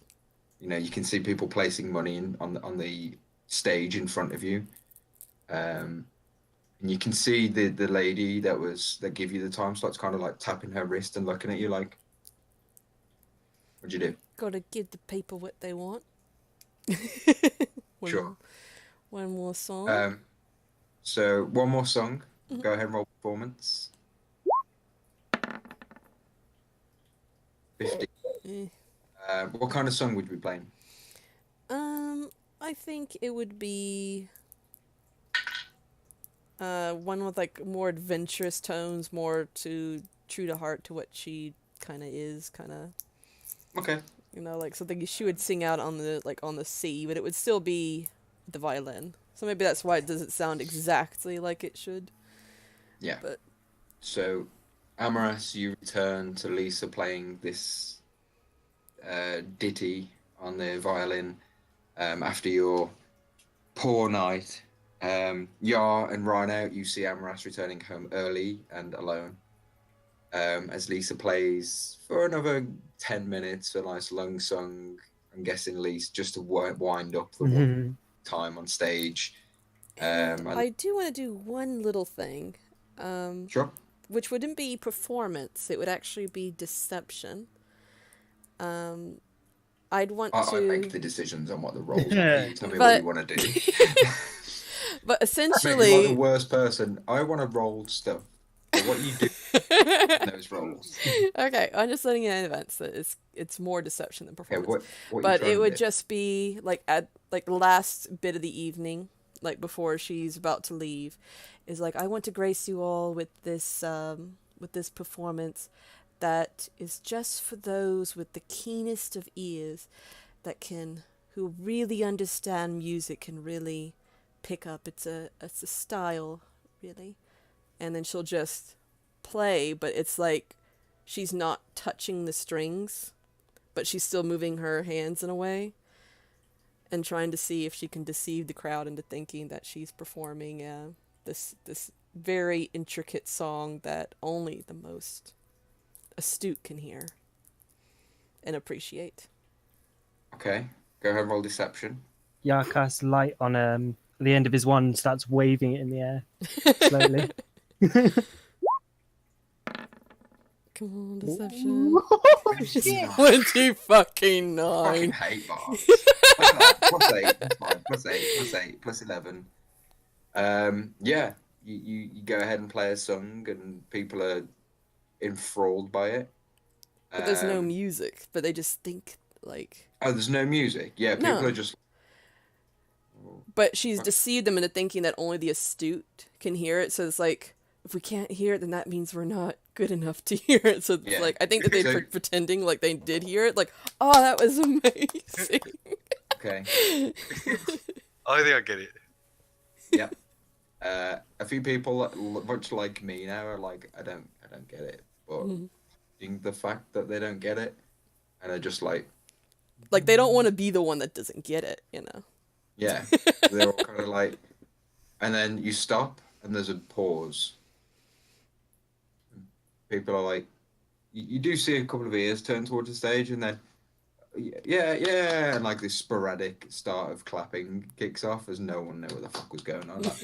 you can see people placing money on the stage in front of you. And you can see the lady that gave you the time slots kind of like tapping her wrist and looking at you like, what'd you do? Gotta give the people what they want. Sure. One more song. So one more song. Go ahead and roll performance. 50. What kind of song would you be playing? I think it would be one with like more adventurous tones, more true to heart to what she kind of is, Okay. Like something she would sing out on the sea, but it would still be the violin. So maybe that's why it doesn't sound exactly like it should. Yeah. But so, Amaras, you return to Lisa playing this ditty on the violin after your poor night. Yar and Rhino, you see Amaras returning home early and alone. As Lisa plays for another 10 minutes, a nice long song, I'm guessing at least just to wind up the time on stage. I do want to do one little thing. Sure. Which wouldn't be performance, it would actually be deception. I'd want to... I make the decisions on what the roles are. You tell me what you want to do. But essentially... I think you're the worst person. I want to roll stuff. But what you do in those roles. Okay, I'm just letting you know in advance that it's more deception than performance. Okay, what but it would just be like at like the last bit of the evening, like before she's about to leave, is like, I want to grace you all with this performance that is just for those with the keenest of ears who really understand music, can really pick up. It's a style, really. And then she'll just play, but it's like she's not touching the strings, but she's still moving her hands in a way and trying to see if she can deceive the crowd into thinking that she's performing this very intricate song that only the most astute can hear and appreciate. Okay, go ahead and roll deception. Yar casts light on the end of his wand and starts waving it in the air slowly. Come on, deception. 20 fucking 9. Fucking hate bars. Plus 8, that's fine. Plus 8, plus 11. Yeah, you go ahead and play a song and people are enthralled by it. But there's no music, but they just think like... Oh, there's no music? Yeah, people are just... But she's deceived them into thinking that only the astute can hear it, so it's like, if we can't hear it, then that means we're not good enough to hear it. So it's like, I think that they're pretending like they did hear it, like, oh, that was amazing. Okay. I think I get it. Yeah. A few people, much like me now, are like, I don't get it. But the fact that they don't get it, and are just like they don't want to be the one that doesn't get it, Yeah, they're all kind of like, and then you stop, and there's a pause. People are like, you do see a couple of ears turn towards the stage, and then, yeah, and like this sporadic start of clapping kicks off as no one knew what the fuck was going on. Like,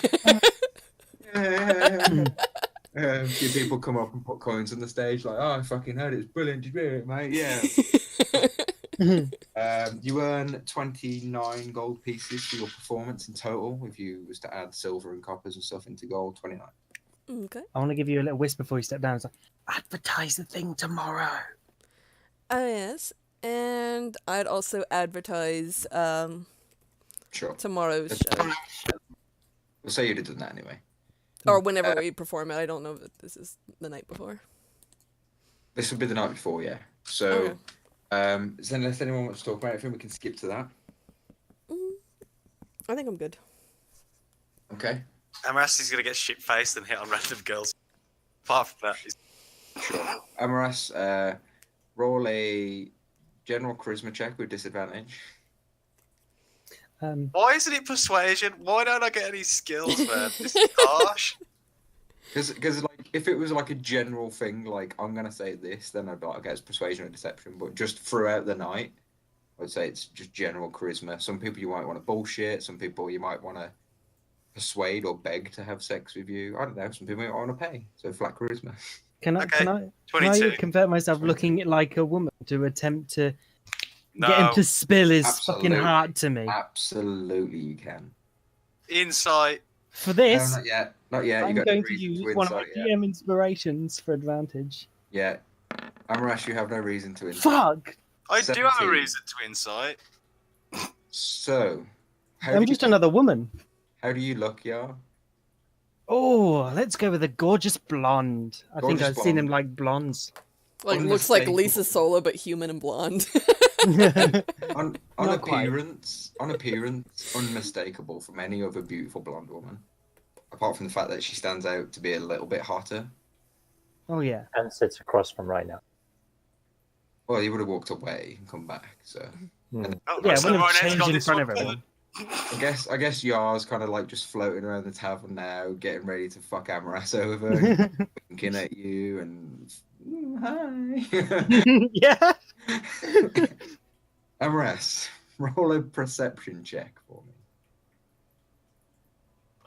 a few people come up and put coins on the stage, like, oh, I fucking heard it, it's brilliant, did you hear it, mate? Yeah. You earn 29 gold pieces for your performance in total. If you was to add silver and coppers and stuff into gold, 29. Okay. I want to give you a little whisper before you step down. It's like, advertise the thing tomorrow. Oh, yes. And I'd also advertise Sure. tomorrow's show. We'll say you'd have done that anyway. Or whenever we perform it. I don't know if this is the night before. This would be the night before, yeah. So, is there unless anyone wants to talk about anything, we can skip to that. I think I'm good. Okay. Amaras is gonna get shit faced and hit on random girls. Apart from that, he's... Sure. Amaras, roll a general charisma check with disadvantage. Why isn't it persuasion? Why don't I get any skills, man? This is harsh. Because like if it was like a general thing, like I'm gonna say this, then I'd be like, okay, it's persuasion or deception. But just throughout the night, I'd say it's just general charisma. Some people you might want to bullshit. Some people you might want to persuade or beg to have sex with you. I don't know. Some people might want to pay. So flat charisma. Can I? Okay, Can I 22. convert myself looking like a woman to attempt to No. get him to spill his Absolutely. fucking heart to me? Absolutely, you can. Insight. For this, No, not yet. Not yet. I'm You got going no to reason use one of my insight yet. DM inspirations for advantage. Yeah. Amarash, you have no reason to insight. Fuck! I do have a 17. reason to insight. So, I'm just another woman. how do you look, Yar? Oh, let's go with a gorgeous blonde. I think Gorgeous I've seen him blonde. like blondes. Like looks like Unmistakable. Lisa Sola but human and blonde. On Not quite. appearance, unmistakable from any other beautiful blonde woman. Apart from the fact that she stands out to be a little bit hotter. Oh yeah. And sits across from right now. Well, he would have walked away and come back. So Oh, Yeah, so when right it now it's changed got in this front of one. everyone. I guess Yar's kind of like just floating around the tavern now, getting ready to fuck Amaras over, winking at you, and hi. Yeah. Amaras, roll a perception check for me.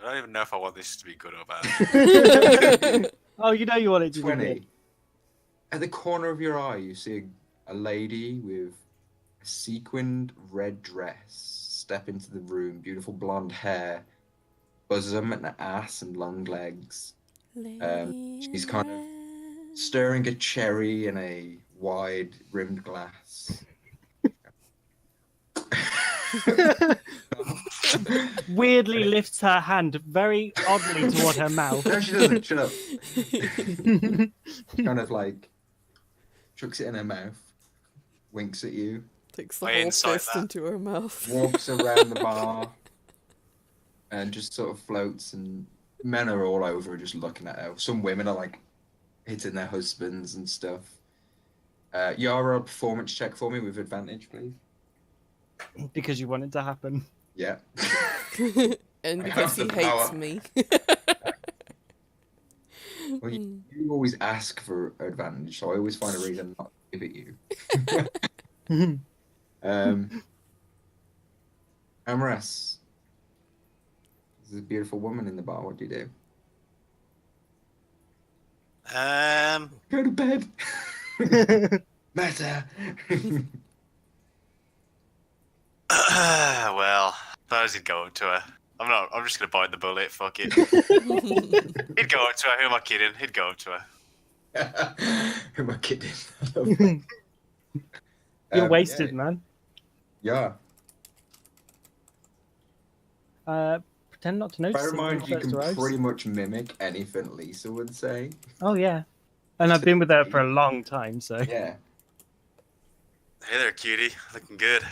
I don't even know if I want this to be good or bad. Oh, you know you want it to be 20. good. At the corner of your eye, you see a lady with a sequined red dress step into the room, beautiful blonde hair, bosom and ass and long legs. She's kind of stirring a cherry in a wide rimmed glass. Weirdly lifts her hand very oddly toward her mouth. No, she doesn't. Shut up. Kind of like chucks it in her mouth, winks at you, Takes the I whole insight fist that. into her mouth. walks around the bar, and just sort of floats. And men are all over her just looking at her. Some women are like hitting their husbands and stuff. Yara, performance check for me with advantage, please. Because you want it to happen. Yeah. And I because he have the hates power. me. Well, you always ask for advantage, so I always find a reason not to give it you. Amaras, there's a beautiful woman in the bar. What do you do? Go to bed. Matter. Well, I suppose he'd go up to her. I'm just gonna bite the bullet. Fuck it. He'd go up to her. Who am I kidding? He'd go up to her. Who am I kidding? You're wasted, man. Yeah. Pretend not to notice. Bear it in when mind, it you first can arrives. pretty much mimic anything Lisa would say. Oh yeah. And I've been with her for a long time, so. Yeah. Hey there, cutie. Looking good.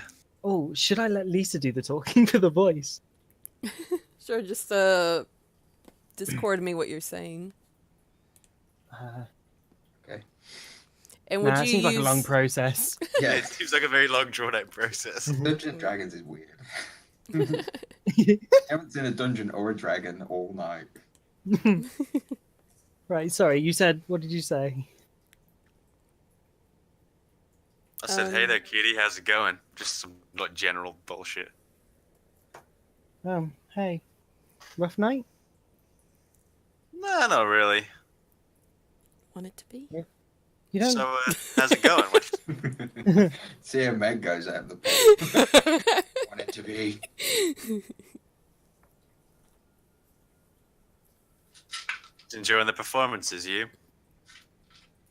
Oh, should I let Lisa do the talking for the voice? Sure, just Discord me what you're saying. Okay. And would Nah, it you seems use like a long process. Yeah. It seems like a very long, drawn-out process. Dungeons and Dragons is weird. I haven't seen a dungeon or a dragon all night. Right, sorry, you said, what did you say? I said, hey there, cutie. How's it going? Just some like general bullshit. Hey. Rough night? No, not really. want it to be? You don't. So, how's it going? See how Meg goes out of the pub. Want it to be. Enjoying the performances, you?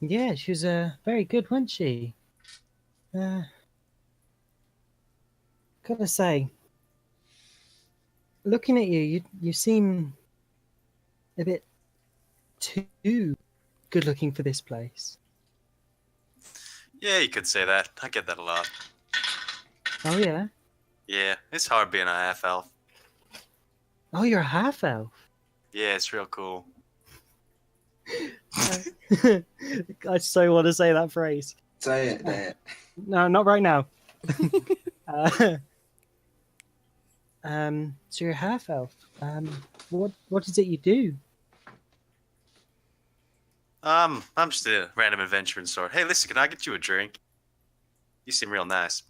Yeah, she was very good, wasn't she? Gotta say, looking at you seem a bit too good looking for this place. Yeah, you could say that. I get that a lot. Oh yeah. Yeah, it's hard being a half elf. Oh, you're a half elf. Yeah, it's real cool. I so want to say that phrase. Say it there. No, not right now. uh, so you're a half elf. What is it you do? I'm just a random adventuring sort. Hey, listen, can I get you a drink? You seem real nice.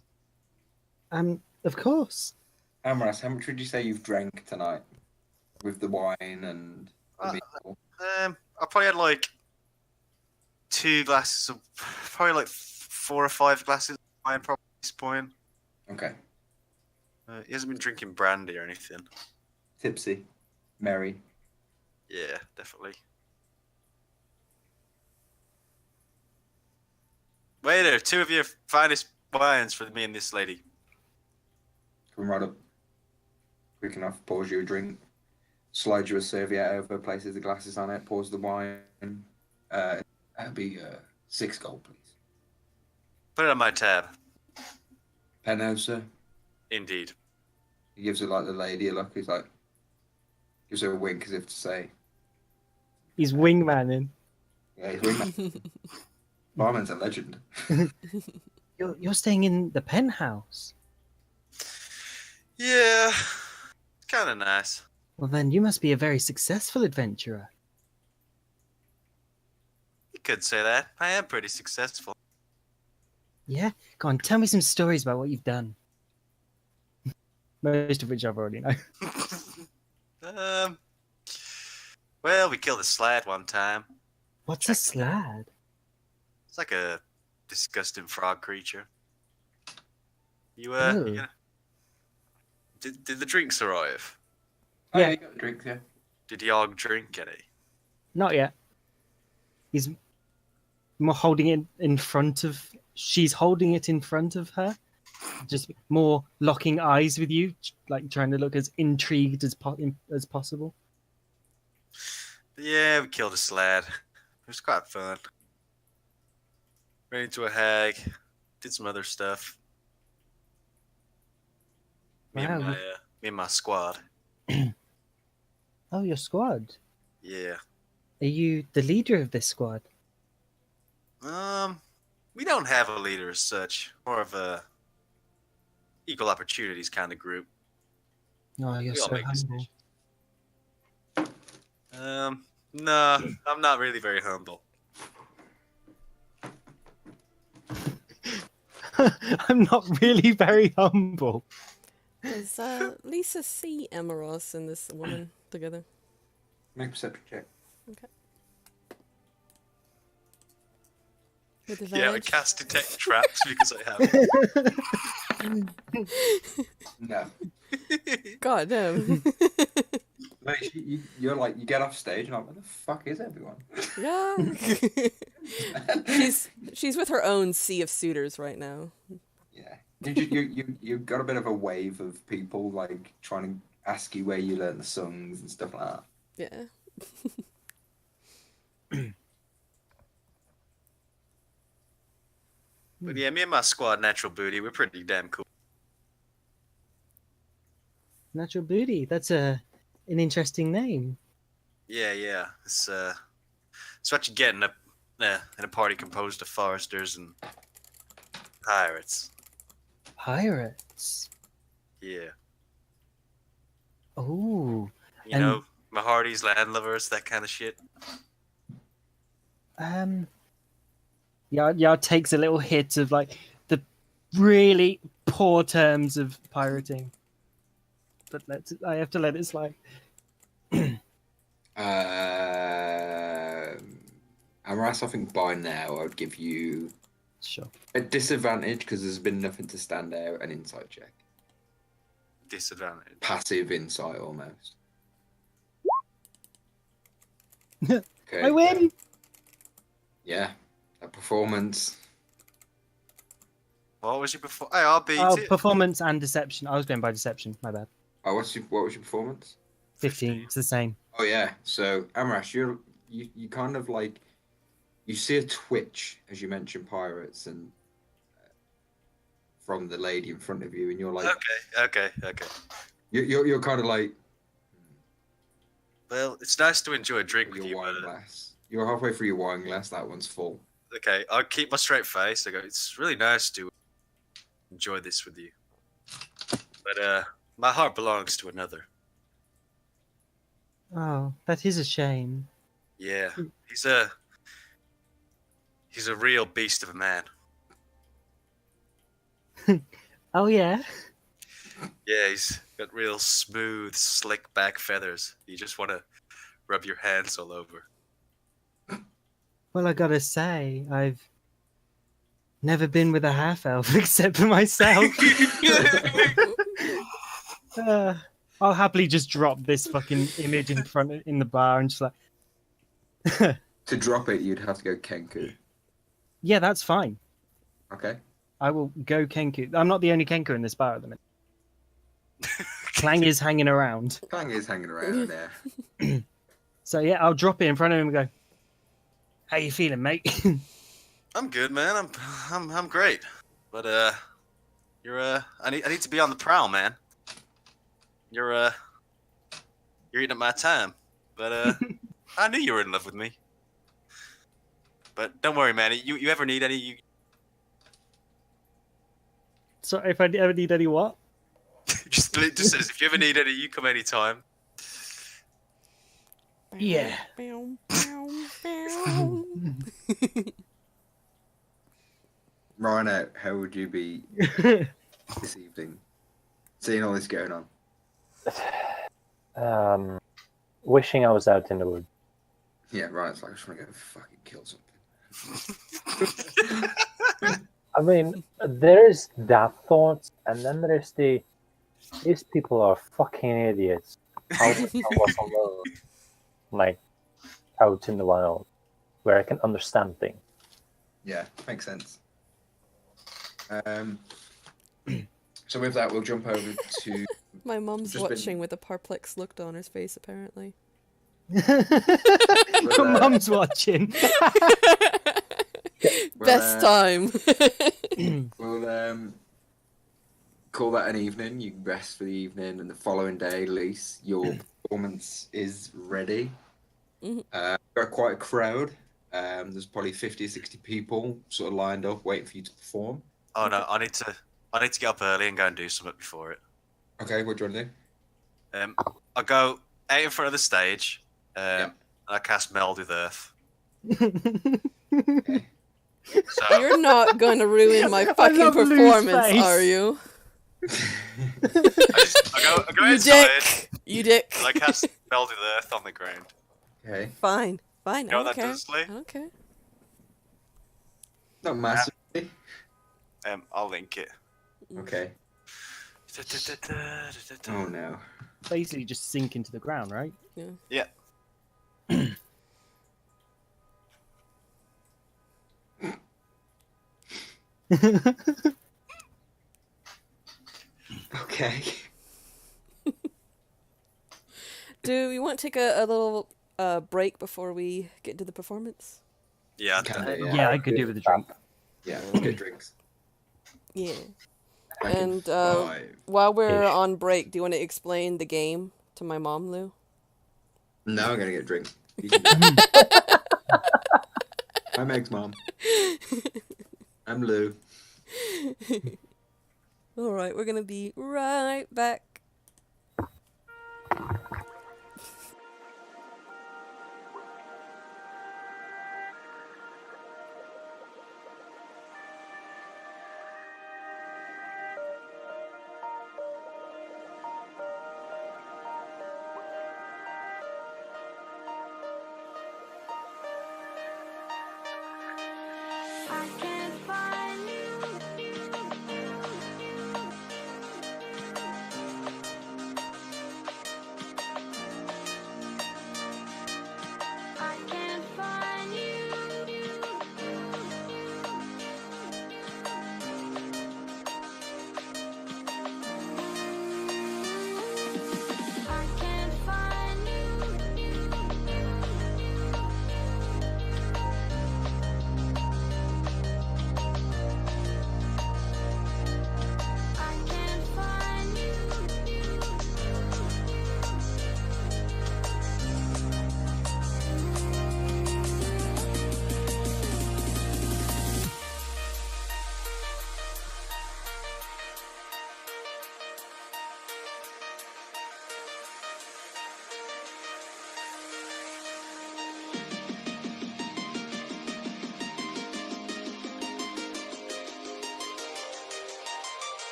Of course. Amaras, how much would you say you've drank tonight? With the wine and the meal? I probably had like 2 glasses of, probably like 4 or 5 glasses of wine probably at this point. Okay. He hasn't been drinking brandy or anything. Tipsy. Merry. Yeah, definitely. Waiter, 2 of your finest wines for me and this lady. Come right up. Quick enough, pours you a drink. Slides you a serviette over, places the glasses on it, pours the wine. That'd be 6 gold, please. Put it on my tab. Penthouse, sir. Indeed. He gives her like the lady a look. He's like, gives her a wink as if to say, He's wingmanning. yeah, he's wingman. Barman's a legend. You're staying in the penthouse. Yeah, kind of nice. Well, then you must be a very successful adventurer. You could say that. I am pretty successful. Yeah? Go on, tell me some stories about what you've done. Most of which I've already know. Well, we killed a slad one time. What's a slad? It's like a disgusting frog creature. You Ooh. you know, did the drinks arrive? Oh, Yeah. you got a drink, yeah. Did y'all drink any? Not yet. He's more holding it in front of... She's holding it in front of her. Just more locking eyes with you, like trying to look as intrigued as possible. Yeah, we killed a slad. It was quite fun. Ran into a hag. Did some other stuff. Me Wow. and my squad. Oh, your squad. Yeah. Are you the leader of this squad? We don't have a leader as such. More of a equal opportunities kind of group. Oh, you're We all so make humble. No, I'm not really very humble. I'm not really very humble. Does Lisa see Amaros and this woman together? Make a perception check. With Yeah, I advantage? cast detect traps because I have. No. God damn. Mate, you're like, you get off stage and I'm like, where the fuck is everyone? Yeah. she's with her own sea of suitors right now. Yeah. You got a bit of a wave of people like trying to ask you where you learn the songs and stuff like that. Yeah. But yeah, me and my squad, Natural Booty, we're pretty damn cool. Natural Booty. That's an interesting name. Yeah. It's what you get in a party composed of foresters and pirates. Pirates. Yeah. Oh. You know, Mahardis, landlubbers, that kind of shit. Yard takes a little hit of like the really poor terms of pirating, but I have to let it slide. Amaras, I think by now I would give you Sure. a disadvantage because there's been nothing to stand out. An insight check, Disadvantage. passive insight almost. Okay. I win. Yeah, a performance. What was your before? Hey, I'll beat Oh, it. performance and deception. I was going by deception. My bad. Oh, what was your performance? 15. It's the same. Oh yeah. So Amarash, you kind of like you see a twitch as you mention pirates and from the lady in front of you, and you're like, Okay. you're kind of like Well, it's nice to enjoy a drink with your you, wine but glass. You're halfway through your wine glass. That one's full. okay, I'll keep my straight face. I go, it's really nice to enjoy this with you. But my heart belongs to another. Oh, that is a shame. Yeah, he's a real beast of a man. Oh, yeah? Yeah, he's got real smooth, slick back feathers. You just want to rub your hands all over. Well, I gotta say, I've never been with a half-elf except for myself. I'll happily just drop this fucking image in the bar and just like... To drop it, you'd have to go Kenku. Yeah, that's fine. Okay. I will go Kenku. I'm not the only Kenku in this bar at the minute. Clang is hanging around. Clang is hanging around there. So yeah, I'll drop it in front of him and go, how you feeling, mate? I'm good, man. I'm great. But I need to be on the prowl, man. You're eating up my time. But I knew you were in love with me. But don't worry, man. You ever need any? So if I ever need any what? just says if you ever need any, you come anytime. Yeah. Rhino, how would you be this evening? Seeing all this going on. Wishing I was out in the woods. Yeah, right. It's like I just want to go fucking kill something. I mean, there's that thought, and then there's these people are fucking idiots. How wish I was alone, like out in the wild, where I can understand things. Yeah, makes sense. So with that, we'll jump over to. My mum's Just watching with a perplexed look on her face, apparently. Your mum's watching. Best time. We'll call that an evening. You can rest for the evening, and the following day, Lise, your performance is ready. Got quite a crowd. There's probably 50 or 60 people sort of lined up waiting for you to perform. Oh no, I need to get up early and go and do something before it. Okay, what do you want to do? I'll go out in front of the stage. Yeah. And I cast Meld with Earth. Okay. So You're not going to ruin my fucking love Lou's performance, face. are you? I go You inside. dick. You dick. And I cast Meld with Earth on the ground. Okay. Fine. Fine. You know I what don't that care. does, Lee? I don't care. Not massively. I'll link it. Okay. Oh no. Basically just sink into the ground, right? Yeah. Yeah. Okay. Do you want to take a little break before we get into the performance? Yeah. Kinda, Yeah, I could do with a drink. Yeah, we'll get drinks. Yeah. I can And five. while we're Ish. on break, do you want to explain the game to my mom, Lou? No, I'm gonna get a drink. You can- Hi, Meg's mom. I'm Lou. All right, we're gonna be right back. I can't find you. I can't find you.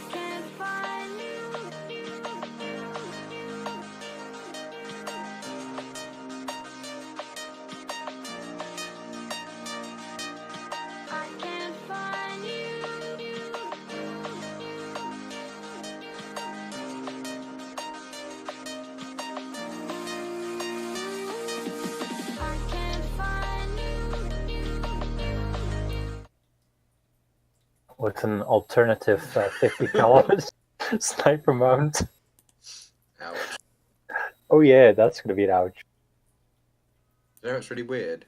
can't find you. I can't find you. I can't find you. With an alternative 50 caliber sniper mount. Ouch. Oh yeah, that's gonna be an ouch. You know, it's really weird.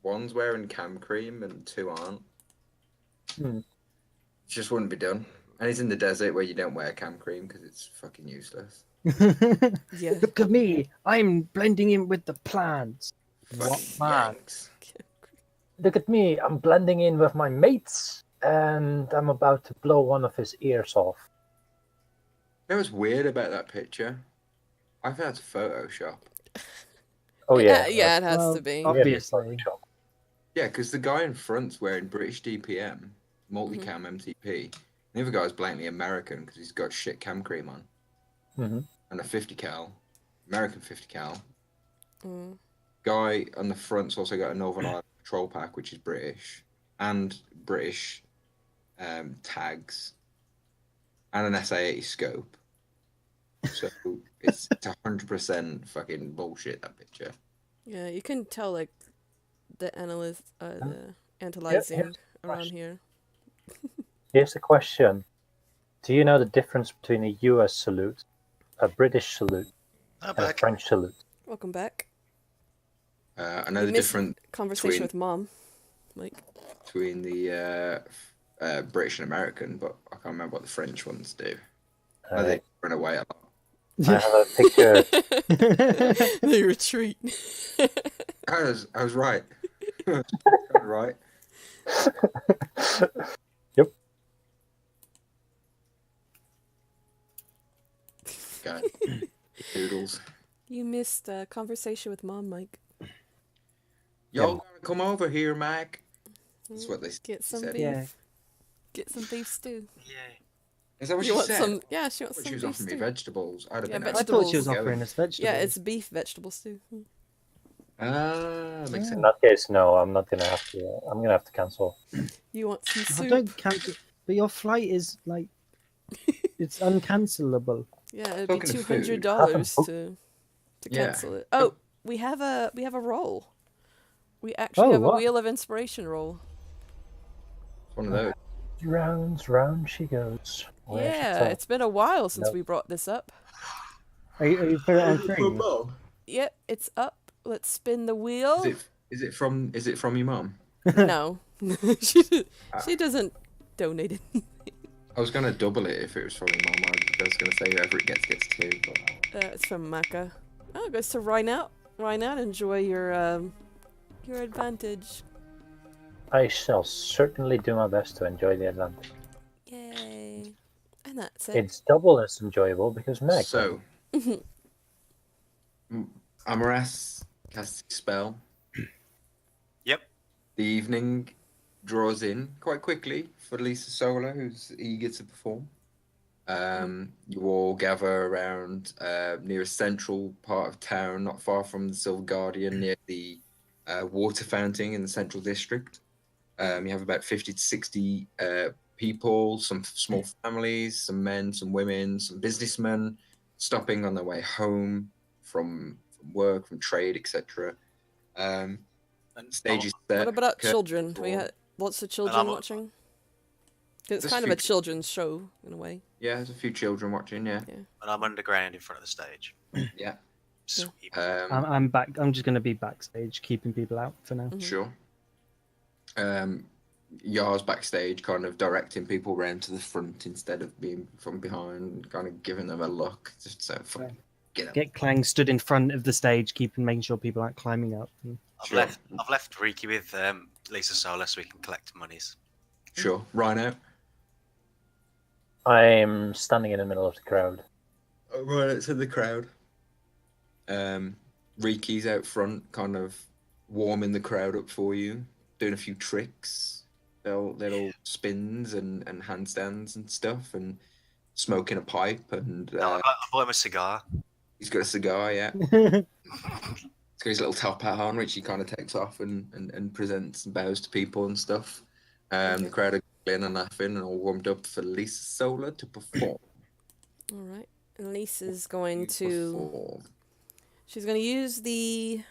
One's wearing cam cream and two aren't. Hmm. Just wouldn't be done. And he's in the desert where you don't wear cam cream because it's fucking useless. Yeah. Look at me. I'm blending in with the plants. What Fucking man? Yanks. Look at me, I'm blending in with my mates, and I'm about to blow one of his ears off. You know what's weird about that picture? I think that's Photoshop. Oh yeah, Yeah, it has Well, to be. Obviously. Yeah, because the guy in front's wearing British DPM, multicam MTP. The other guy's blatantly American because he's got shit cam cream on. hmm And a 50 cal, American 50 cal. Mm. Guy on the front's also got a Northern Ireland Patrol Pack, which is British, and British tags, and an SA80 scope. So it's 100% fucking bullshit, that picture. Yeah, you can tell like the analyst, the here's analyzing the around question. here. Here's a question: do you know the difference between a U.S. salute, a British salute, I'm and a back. French salute? Welcome back. I know You the missed difference Conversation between- with mom, Mike. between the British and American, but I can't remember what the French ones do. I Alright. think they run away a lot. I have a picture. They retreat. I was right. Right. Yep. God. Doodles. You missed Conversation with mom, Mike. Y'all gotta come over here, Mike. That's what they Get some said. beef. Yeah. Get some beef stew. Is that what You she want said? some? Yeah, she wants But some she was beef offering me stew. vegetables. I'd have Yeah, been I out. thought she was Vegetables. offering us vegetables. Yeah, it's beef vegetable stew. Ah, makes In sense. that case, no, I'm not gonna have to. I'm gonna have to cancel. You want some I soup? don't cancel, but your flight is like it's uncancelable. Yeah, it'd Talking be of food. $200 to Yeah. cancel it. Oh, we have a roll. We actually Oh, have a what? Wheel of Inspiration roll. It's one of those. Rounds, round she goes. Where's the Yeah, top? it's been a while since Nope. we brought this up. Are you put it on screen? Yep, it's up. Let's spin the wheel. Is it from your mum? No, she doesn't donate it. I was gonna double it if it was from your mum. I was gonna say whoever it gets two. But It's from Maka. Oh, it goes to Rhinout. Rhinout, enjoy your advantage. I shall certainly do my best to enjoy the advantage. Yay! And that's it. It's double as enjoyable because Meg. so, Amaras casts his spell. Yep. The evening draws in quite quickly for Lisa Solar, who's eager to perform. You all gather around near a central part of town, not far from the Silver Guardian, near the water fountain in the central district. You have about 50 to 60 people, some small families, some men, some women, some businessmen stopping on their way home from work, from trade, etc. Stage is set. What about curtain children? We drawn. had lots of children I'm- watching. 'Cause it's There's kind of few a children's show in a way. Yeah, there's a few children watching. Yeah, And I'm underground in front of the stage. yeah. Sweet. I'm back. I'm just going to be backstage, keeping people out for now. Sure. Yar's backstage, kind of directing people around to the front instead of being from behind, kind of giving them a look, just so fucking get them. Get Clang stood in front of the stage, making sure people aren't climbing up. Sure. I've left Riki with Lisa Solar so we can collect monies. Sure. Rhino. I'm standing in the middle of the crowd. Right out to the crowd. Riki's out front, kind of warming the crowd up for you, doing a few tricks, little spins and handstands and stuff, and smoking a pipe, and No, I bought him a cigar. he's got a cigar. Yeah, he's got his little top hat on, which he kind of takes off and presents and bows to people and stuff. The crowd are in and laughing and all warmed up for Lisa Solar to perform. All right. And Lisa's going to. Perform. She's going to use the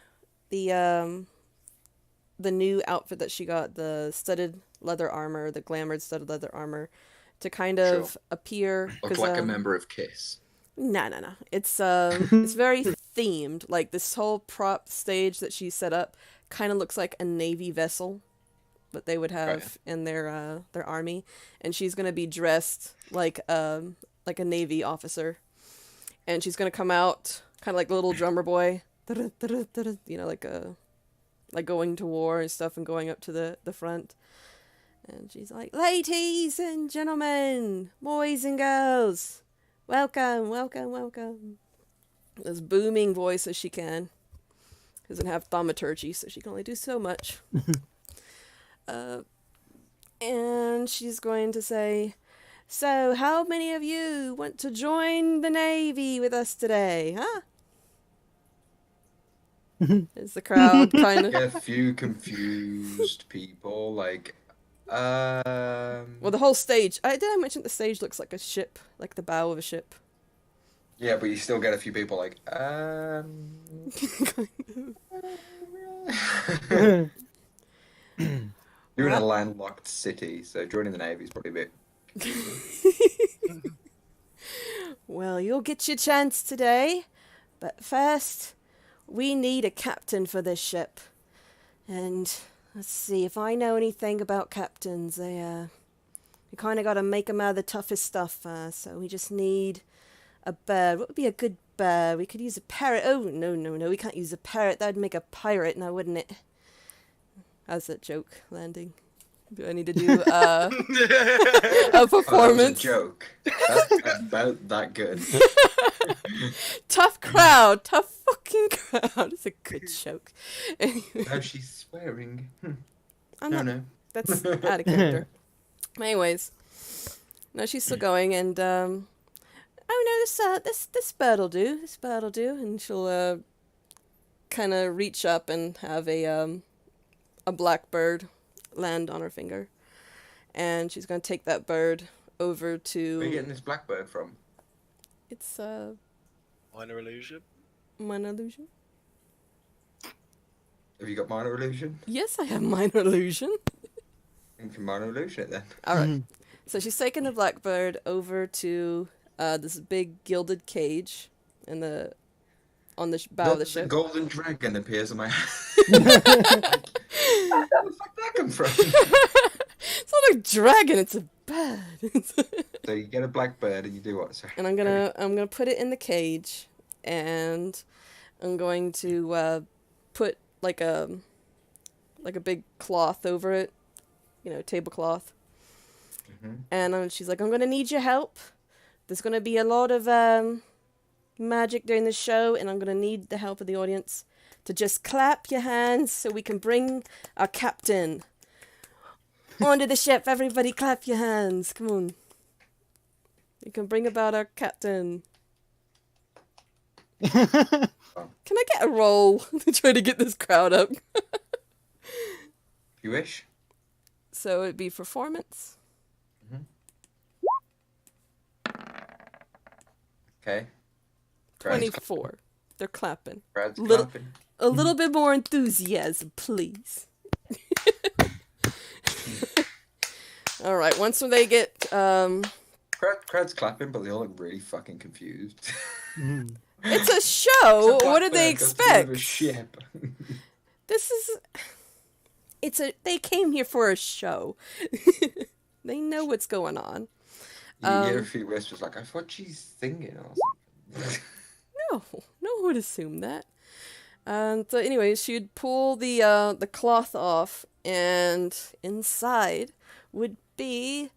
new outfit that she got, the studded leather armor, the glamored studded leather armor, to kind of Sure. appear. Look like a member of Kiss. No. It's it's very themed. Like this whole prop stage that she set up kind of looks like a Navy vessel that they would have in their army, and she's gonna be dressed like a Navy officer, and she's gonna come out kind of like the little drummer boy, you know, like going to war and stuff, and going up to the front. And she's like, ladies and gentlemen, boys and girls, welcome, welcome, welcome. As booming voice as she can. Doesn't have thaumaturgy, so she can only do so much. And she's going to say, so how many of you want to join the Navy with us today, huh? Is the crowd kind of... Get a few confused people, like, Well, the whole stage. Did I mention the stage looks like a ship, like the bow of a ship? yeah, but you still get a few people like, You're in a landlocked city, so joining the Navy is probably a bit. Well, you'll get your chance today, but first, we need a captain for this ship. And let's see, if I know anything about captains, we kind of got to make them out of the toughest stuff. So we just need a bird. What would be a good bird? We could use a parrot. Oh, no, we can't use a parrot. That'd make a pirate now, wouldn't it? How's that joke landing? Do I need to do a performance? Oh, that was a joke. That's about that good. Tough crowd. Tough fucking crowd. It's a good joke. Anyway, Now she's swearing. I'm No, not, no. that's out of character. Anyways, now she's still going, and oh no, this bird'll do. This bird'll do, and she'll kind of reach up and have a blackbird land on her finger, and she's gonna take that bird over to. Where are you getting this blackbird from? It's Minor illusion. minor illusion. Have you got minor illusion? Yes, I have minor illusion. You can minor illusion it then. All right. So she's taking the blackbird over to this big gilded cage on the bow of the ship. A golden dragon appears on my Where the fuck that come from? It's not a dragon, it's a bird. So you get a blackbird and you do what? Sorry. And I'm gonna put it in the cage, and I'm going to put like a big cloth over it, tablecloth. Mhm. And she's like, I'm gonna need your help. There's gonna be a lot of magic during the show, and I'm gonna need the help of the audience to just clap your hands so we can bring our captain onto the ship. Everybody clap your hands. Come on. You can bring about our captain. Can I get a roll to try to get this crowd up? You wish? So it'd be performance. Okay. Crowd's 24. They're clapping. Crowd's Little- clapping. A little bit more enthusiasm, please. All right. Once they get Crowd's clapping, but they all look really fucking confused. it's a show. It's a What do they blackbird goes to expect? a ship. This is they came here for a show. They know what's going on. You hear a few whispers like, I thought she's singing or something. No one would assume that. And so anyways, she'd pull the cloth off, and inside would be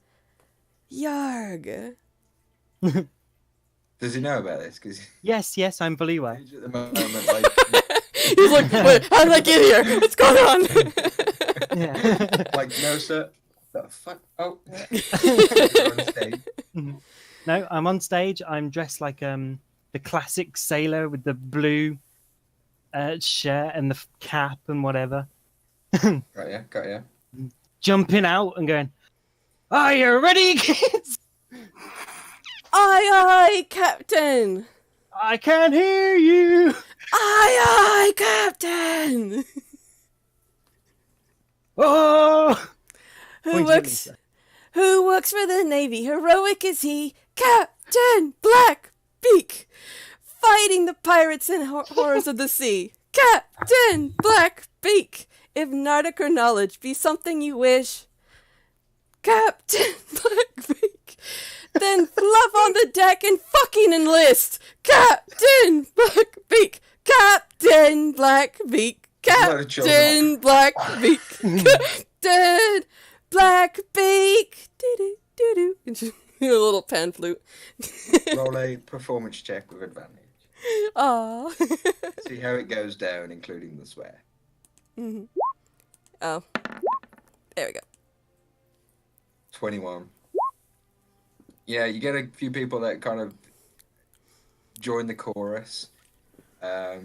Yarg. Does he know about this? Because Yes, I'm fully aware. at the moment, like, He's like, wait, how did I get here? What's going on? Yeah. like, no, sir. The fuck? Oh, yeah. You're on stage. No, I'm on stage. I'm dressed like the classic sailor with the blue shirt and the cap and whatever, Got ya. jumping out and going, "Are you ready, kids? Aye, aye, Captain! I can't hear you." Aye, aye, Captain! Oh, Who Pointing at works? Lisa. Who works for the Navy? Heroic is he, Captain Blackbeak, fighting the pirates and horrors of the sea. Captain Blackbeak, if nautical knowledge be something you wish, Captain Blackbeak, then fluff on the deck and fucking enlist. Captain Blackbeak, Captain Blackbeak, Load of children. Captain Blackbeak, Captain Blackbeak. Doo doo doo doo. A little pan flute. Roll a performance check with advantage. Aw. See how it goes down, including the swear. Oh. There we go. 21. Yeah, you get a few people that kind of join the chorus,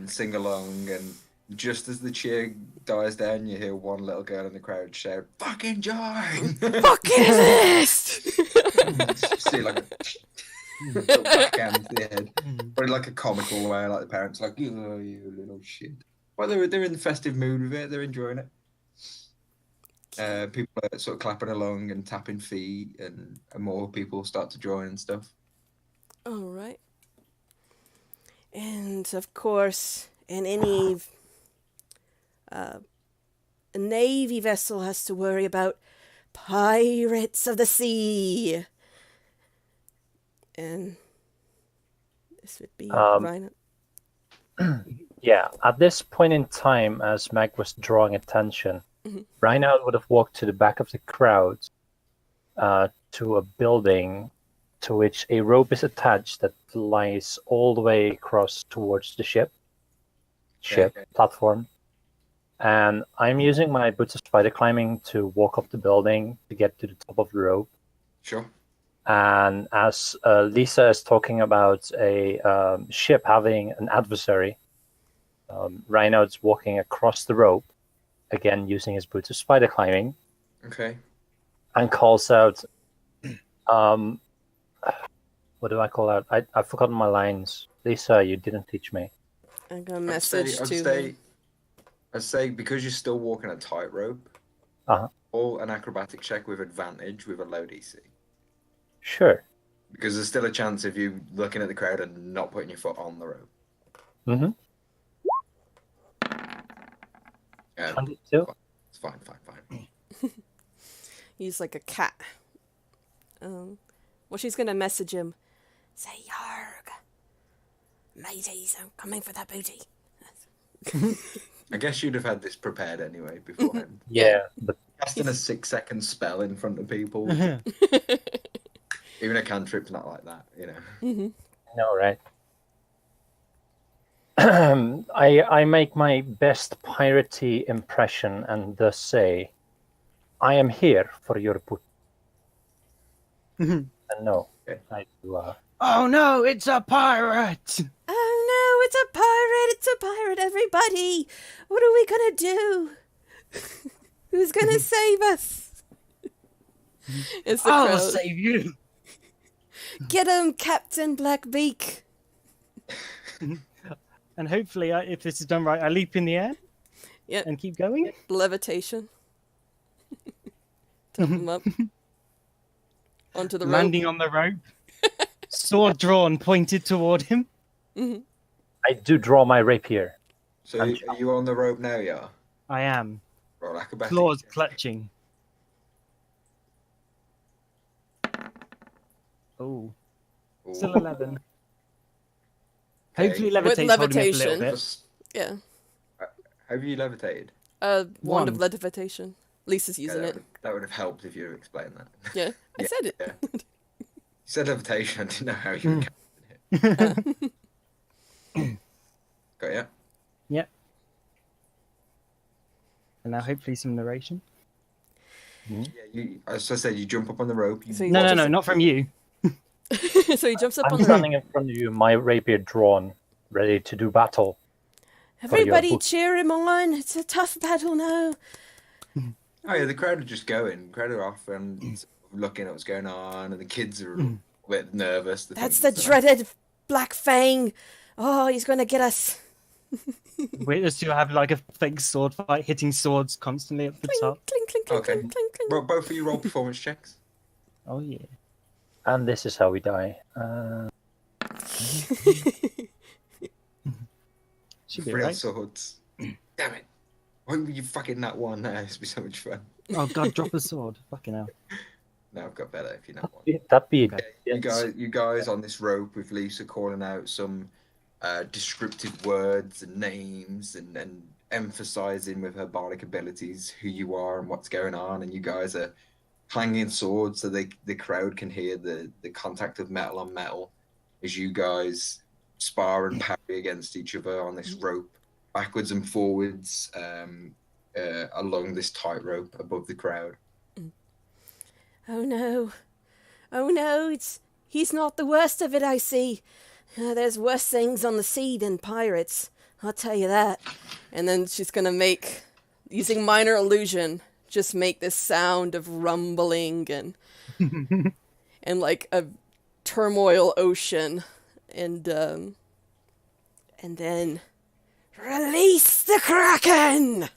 sing along, and just as the cheer dies down, you hear one little girl in the crowd shout, "Fucking join!" Fucking enlist! See like a little backhand to the head, but in like a comical way, like the parents like, "Oh, you little shit." Well, they're in the festive mood with it. They're enjoying it. People are sort of clapping along and tapping feet, and more people start to join and stuff. All right. And of course, in any a navy vessel has to worry about pirates of the sea. And this would be Rhino. Yeah, at this point in time, as Meg was drawing attention, Reinhard would have walked to the back of the crowd to a building to which a rope is attached that lies all the way across towards the ship platform. And I'm using my boots of spider climbing to walk up the building to get to the top of the rope. Sure. And as Lisa is talking about a ship having an adversary, Reinhard's walking across the rope, again using his boots of spider climbing, Okay. and calls out, what do I call out? I've forgotten my lines. Lisa, you didn't teach me. I'm going to message to him. I'd say because you're still walking a tightrope, or an acrobatic check with advantage with a low DC. Sure. Because there's still a chance of you looking at the crowd and not putting your foot on the rope. Mm-hmm. 22? It's fine. He's like a cat. Well, she's going to message him. Say, Yarg. Mateys, I'm coming for that booty. I guess you'd have had this prepared anyway beforehand. Yeah, but Casting a 6-second spell in front of people. Even a cantrip's not like that, you know. no, right? I make my best piratey impression and thus say, I am here for your boot. And no, I do. Oh no, it's a pirate! Oh no, it's a pirate! It's a pirate, everybody! What are we gonna do? Who's gonna save us? It's the I'll crowd. save you! Get him, Captain Blackbeak! And hopefully, if this is done right, I leap in the air Yep, and keep going. levitation. Top him up. Onto the Landing on the rope. Sword drawn, pointed toward him. I do draw my rapier. So are you on the rope now, yeah? I am. Roll acrobatic. Claws clutching. Oh. Still 11. Okay. Hopefully With levitate's holding me up a levitation. little bit. Just- Yeah. Have you levitated? Wand of Wand. levitation. Lisa's using it. That would have helped if you explained that. Yeah, I Yeah, said it. yeah. You said levitation, I didn't know how you were casting it. Got ya? Yep. And now hopefully some narration. Yeah, as I said, you jump up on the rope. You So you No, just- not from you. So he jumps up I'm on the standing in front of you, my rapier drawn, ready to do battle. for your Everybody book. cheer him on. It's a tough battle now. Oh yeah, the crowd are just going. The crowd are off and sort of looking at what's going on, and the kids are a bit nervous. They That's think the it's, dreaded Black Fang. Oh, he's going to get us. Witness to have like a fake sword fight, hitting swords constantly at the Clink, top. clink, clink, clink, Okay. clink, clink, clink. Well, both of you roll performance checks. Oh yeah. And this is how we die. Should be Real right. swords. Damn it! Why would you fucking that one now? It's be so much fun. Oh god, drop a sword. Fucking hell. No, I've got better if you know one. That'd be You guys on this rope with Lisa calling out some descriptive words and names and emphasizing with her bardic abilities who you are and what's going on, and you guys are clanging swords so the crowd can hear the contact of metal on metal as you guys spar and parry against each other on this rope, backwards and forwards along this tightrope above the crowd. Oh no. Oh no, he's not the worst of it, I see. There's worse things on the sea than pirates. I'll tell you that. And then she's gonna make, using minor illusion, just make this sound of rumbling and and like a turmoil ocean, and then release the Kraken.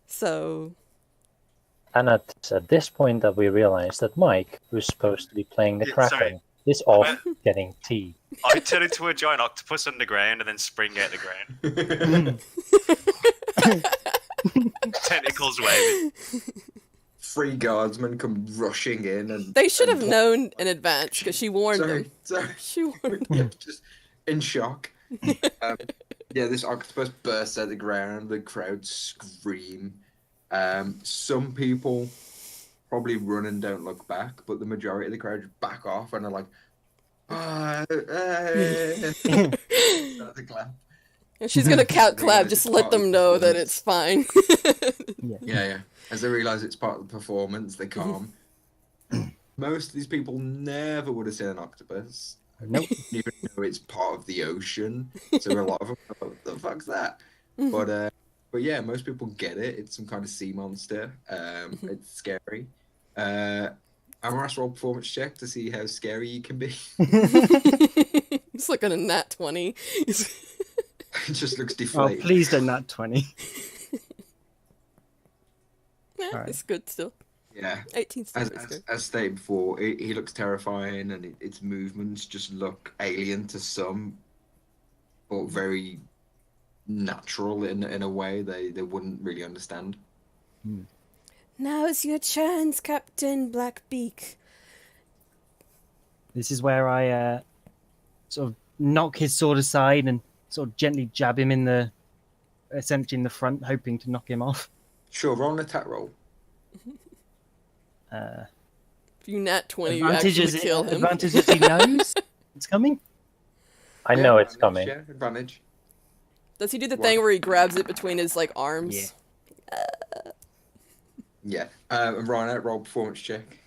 So And at this point that we realize that Mike, who's supposed to be playing the Yeah, Kraken, sorry. is off getting tea. I turn into a giant octopus underground and then spring out the ground. Tentacles waving. 3 guardsmen come rushing in and they should and have known in advance because she warned them. Sorry. She warned Yeah, just in shock. Yeah, this octopus bursts out of the ground. The crowd scream. Some people probably run and don't look back, but the majority of the crowd just back off and are like, "Ah, hey." Start to clap. And she's gonna cat They clap, realize just it's let part of them the know that performance. it's fine. Yeah. As they realise it's part of the performance, they calm. Most of these people never would have seen an octopus. Nope. Even though it's part of the ocean. So a lot of them are like, what the fuck's that? But yeah, most people get it. It's some kind of sea monster. It's scary. Amaras, roll performance check to see how scary you can be. It's like a nat 20. It just looks Oh, deflated. please don't nat 20. Yeah, Alright. it's good still. Yeah. 18 still As, is as, good. as stated before, he looks terrifying, and its movements just look alien to some, but very natural in a way they wouldn't really understand. Now's your chance, Captain Blackbeak. This is where I sort of knock his sword aside and sort of gently jab him essentially in the front, hoping to knock him off. Sure, roll an attack roll. Uh, If you nat 20, you advantage actually is kill him. advantage is he knows it's coming. I know it's Advantage, coming. Yeah, advantage. Does he do the What? thing where he grabs it between his like arms? Yeah. And Ryan, roll performance check.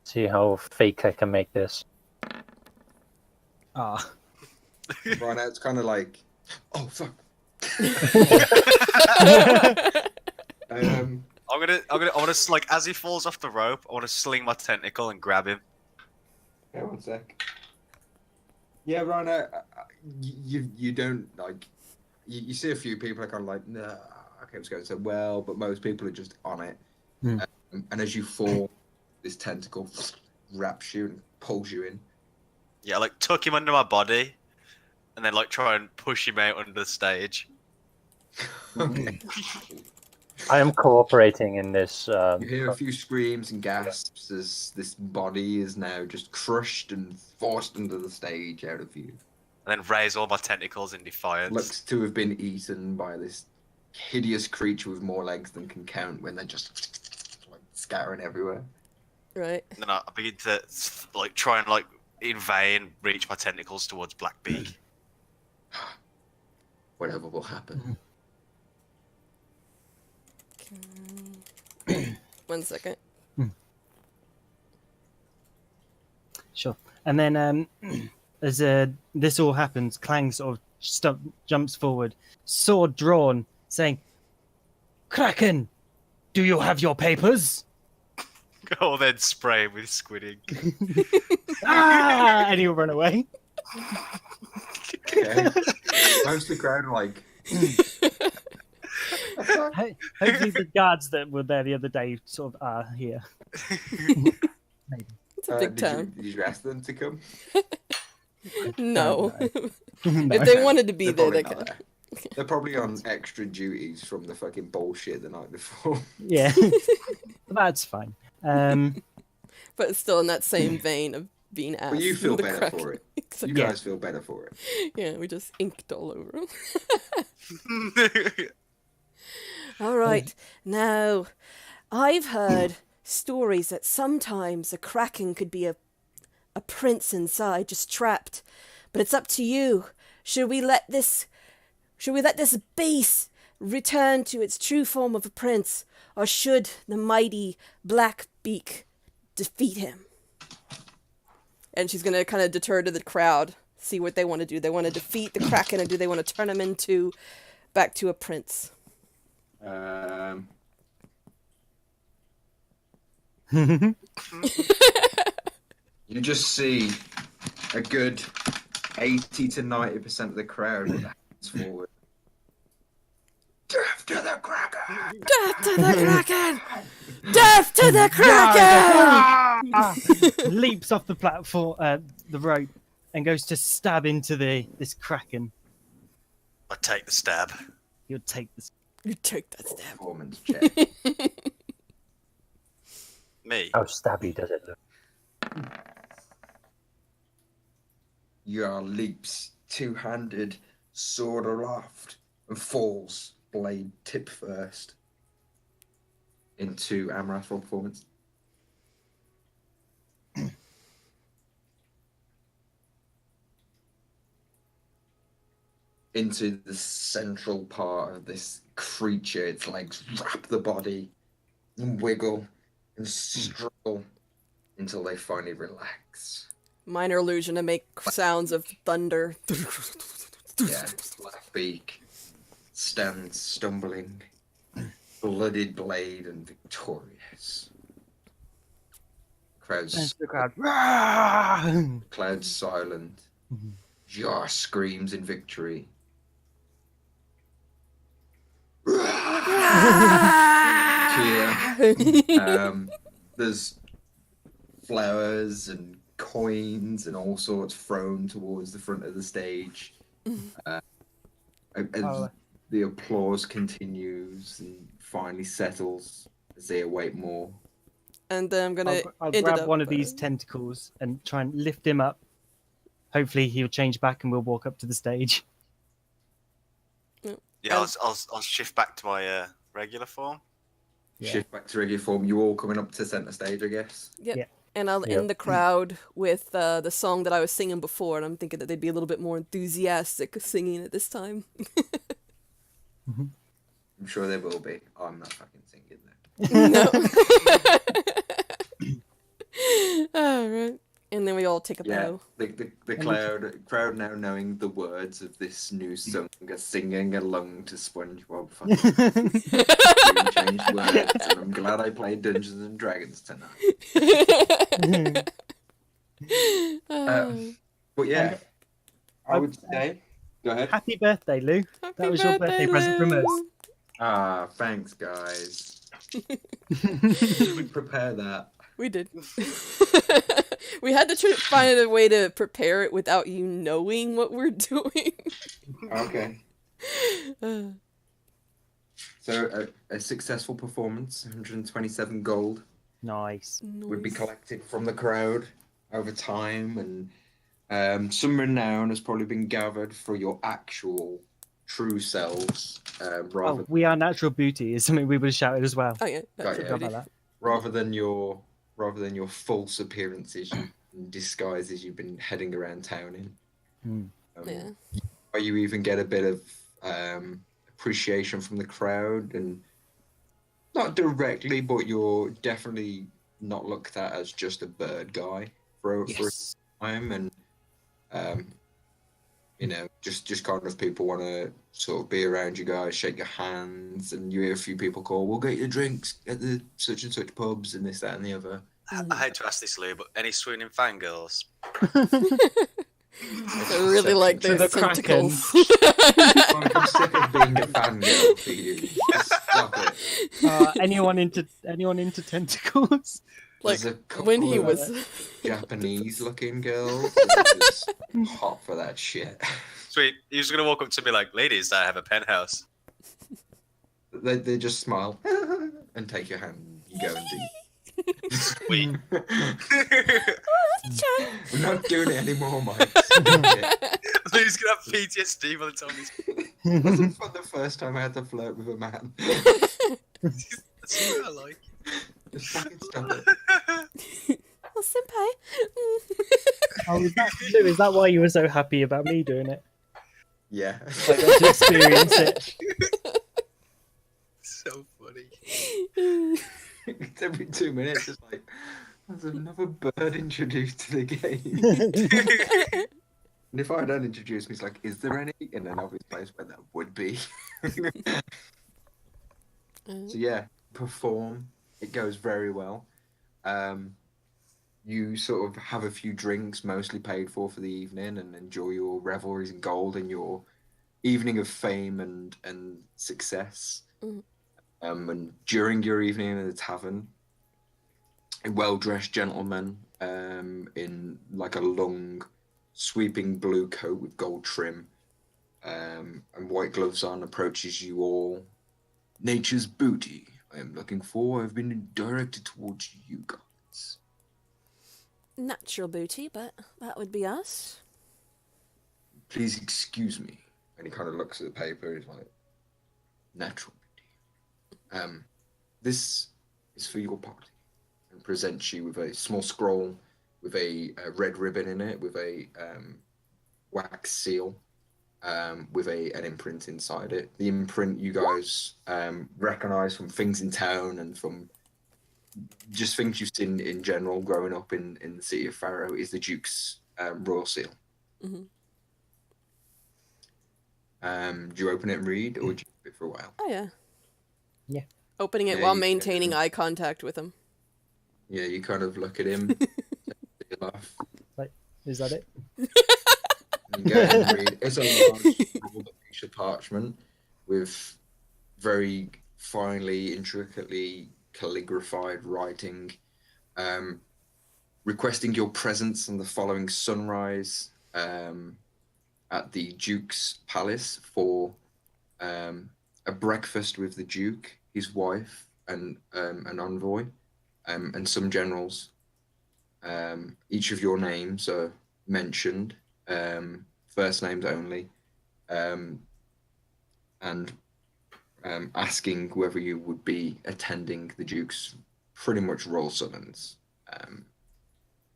See how fake I can make this. Ah, Ryan, it's kind of like, oh fuck. I want to like as he falls off the rope, I want to sling my tentacle and grab him. Yeah, one sec. Yeah, Ryan, you don't like. You see a few people are kind of like, nah, okay, it's going so well, but most people are just on it. And as you fall, this tentacle wraps you and pulls you in. Yeah, like tuck him under my body, and then like try and push him out under the stage. Okay. I am cooperating in this. You hear a few screams and gasps as this body is now just crushed and forced under the stage out of view. And then raise all my tentacles in defiance. Looks to have been eaten by this hideous creature with more legs than can count when they're just like scattering everywhere. Right. And then I begin to like try and like in vain reach my tentacles towards Blackbeak. Whatever will happen. 1 second. Sure. And then as this all happens, Clang sort of jumps forward, sword drawn, saying, "Kraken, do you have your papers?" Oh, then spray him with squid ink. Ah! And he'll run away. Okay. Most of the crowd are like, Hopefully the guards that were there the other day sort of are here. Maybe. It's a big did town. you ask them to come? No. No. If they wanted to be They're there, probably they not could. there. They're probably on extra duties from the fucking bullshit the night before. Yeah. That's fine. But it's still in that same vein of being asked. But you feel the better crack. for it. Exactly. You guys feel better for it. Yeah, we just inked all over 'em. All right. Now, I've heard stories that sometimes a kraken could be a prince inside, just trapped. But it's up to you. Should we let this beast return to its true form of a prince, or should the mighty Blackbeak defeat him? And she's gonna kind of deter to the crowd, see what they want to do. They want to defeat the kraken, or do they want to turn him back to a prince? You just see a good 80 to 90% of the crowd with their hands forward. Death to the Kraken! Death to the kraken! Death to the kraken! Leaps off the platform, the rope, and goes to stab into this kraken. I take the stab. He'll take this. You take that stab. Performance check. Me. How stabby does it look? Your leaps two-handed, sword aloft, and falls, blade tip first, into Amarath for performance. Into the central part of this creature, its legs wrap the body and wiggle and struggle until they finally relax. Minor illusion to make sounds of thunder. Yeah, Blackbeak stands stumbling, blooded blade and victorious. Turns to the crowd. "Rah!" Cloud's silent. Jar screams in victory. Cheer. There's flowers and coins and all sorts thrown towards the front of the stage. As the applause continues and finally settles as they await more. And then I'm gonna I'll end it grab up, one of these tentacles and try and lift him up. Hopefully he'll change back and we'll walk up to the stage. Yeah, I'll shift back to my regular form. Yeah. Shift back to regular form. You all coming up to center stage, I guess. Yep. Yeah. And I'll end the crowd with the song that I was singing before, and I'm thinking that they'd be a little bit more enthusiastic singing it this time. I'm sure they will be. I'm not fucking singing that. No. All right. And then we all take a Yeah, bow. the crowd now knowing the words of this new song are singing along to SpongeBob. Fucking changed words, and I'm glad I played Dungeons and Dragons tonight. But yeah, I would say, go ahead. Happy birthday, Lou. That was your birthday present from us. Lou. Ah, thanks, guys. Did we prepare that? We did. We had to find a way to prepare it without you knowing what we're doing. Okay. So a successful performance, 127 gold. Nice. Would be collected from the crowd over time, and some renown has probably been gathered for your actual true selves, rather Oh, we are natural beauty is something we would have shouted as well. Oh yeah. Got Forgot about that. rather than your false appearances and disguises you've been heading around town in. Yeah. Or you even get a bit of appreciation from the crowd and Not directly, but you're definitely not looked at as just a bird guy for Yes. a time, and you know, just kind of people want to sort of be around you guys, shake your hands, and you hear a few people call, "We'll get you drinks at the such and such pubs," and this, that, and the other. I hate to ask this, Lou, but any swooning fangirls? I really like To those the Kraken. tentacles. I'm sick of being a fangirl for you. Just stop it. Anyone into tentacles? Like, There's a couple when he of was. Japanese-looking girls that are just hot for that shit. Sweet. He was gonna walk up to me like, "Ladies, I have a penthouse." They just smile and take your hand. You go and do. Sweet. I'm not doing it anymore, Mike. Lou's gonna have PTSD by the time he's. It wasn't fun the first time I had to flirt with a man. That's what I like. Just fucking stop it. Oh, senpai. Oh, is that why you were so happy about me doing it? Yeah. I got to experience it. So funny. It's every 2 minutes, it's like, there's another bird introduced to the game. And if I don't introduce me, it's like, is there any? In an obvious place where there would be. So yeah, perform. It goes very well. You sort of have a few drinks, mostly paid for the evening, and enjoy your revelries in gold and your evening of fame and success. Mhm. And during your evening in the tavern, a well-dressed gentleman in like a long, sweeping blue coat with gold trim and white gloves on approaches you all. "Nature's booty I am looking for. I've been directed towards you guys." Natural booty, but that would be us. "Please excuse me." And he kind of looks at the paper. He's like, "Natural beauty. This is for your party." And presents you with a small scroll with a red ribbon in it, with a wax seal, with an imprint inside it. The imprint you guys recognize from things in town and from just things you've seen in general growing up in the city of Faro is the Duke's royal seal. Mhm. Do you open it and read, or do you keep it for a while? Oh, yeah. Yeah. Opening it Yeah, while you- maintaining eye contact with him. Yeah, you kind of look at him, you laugh, Is that it? and you go ahead and read. It's a large rolled up piece of parchment with very finely, intricately calligraphied writing, requesting your presence on the following sunrise at the Duke's palace for a breakfast with the Duke, his wife, and an envoy, and some generals. Each of your names are mentioned, first names only, and asking whether you would be attending the Duke's pretty much royal summons.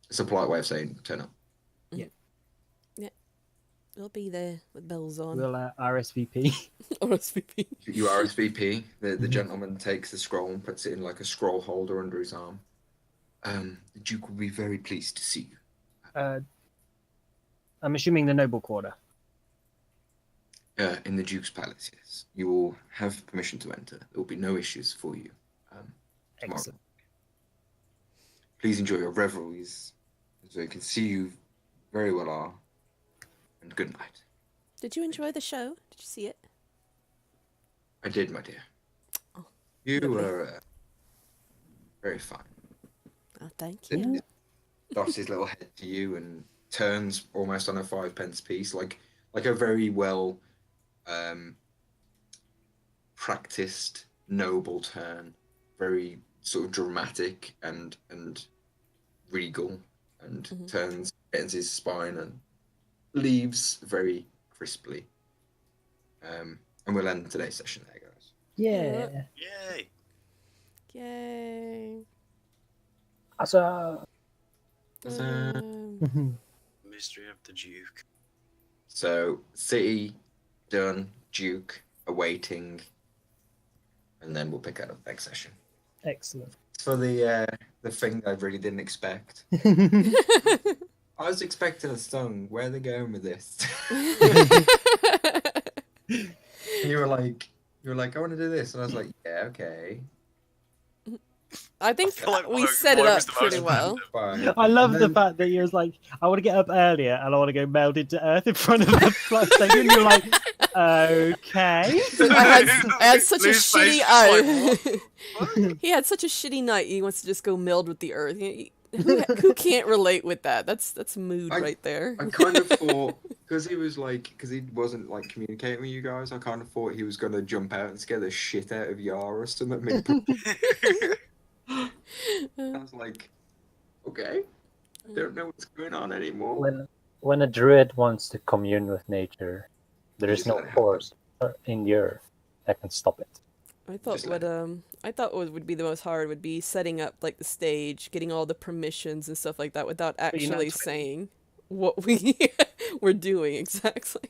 It's a polite way of saying turn up. We'll be there with bells on. We'll RSVP. RSVP. You RSVP. The gentleman takes the scroll and puts it in like a scroll holder under his arm. The Duke will be very pleased to see you. I'm assuming the noble quarter. In the Duke's palace, yes. You will have permission to enter. There will be no issues for you tomorrow. Excellent. Please enjoy your revelries, so I can see you very well are. And good night. Did you enjoy the show? Did you see it? I did, my dear. Oh, You lovely. were very fine. Oh, thank It you. Doffs his little head to you and turns almost on a 5 pence piece, like a very well practiced noble turn, very sort of dramatic and regal, and Mhm. turns, bends his spine and leaves very crisply. And we'll end today's session there, guys. Yeah. Yay! Yay. Asa. Mystery of the Duke. So city done, Duke awaiting, and then we'll pick it up next session. Excellent. For the thing I really didn't expect. I was expecting a song. Where are they going with this? you were like, I want to do this, and I was like, yeah, okay. I think feel like we Logan set it Boy up was the most pretty well. Fine. I love And the then- fact that you was like, I want to get up earlier and I want to go meld into Earth in front of the flight station. And you're like, okay. I had such a Lou's face shitty was like, he had such a shitty night. He wants to just go meld with the earth. Who can't relate with that? That's mood right there. I kind of thought, because he wasn't like communicating with you guys, I kind of thought he was gonna jump out and scare the shit out of Yara or something. I was like, okay, I don't know what's going on anymore. When a druid wants to commune with nature, there is Just no let it happen. force in the earth that can stop it. I thought Just what would be the most hard would be setting up like the stage, getting all the permissions and stuff like that without you're not actually 20. saying what we were doing exactly.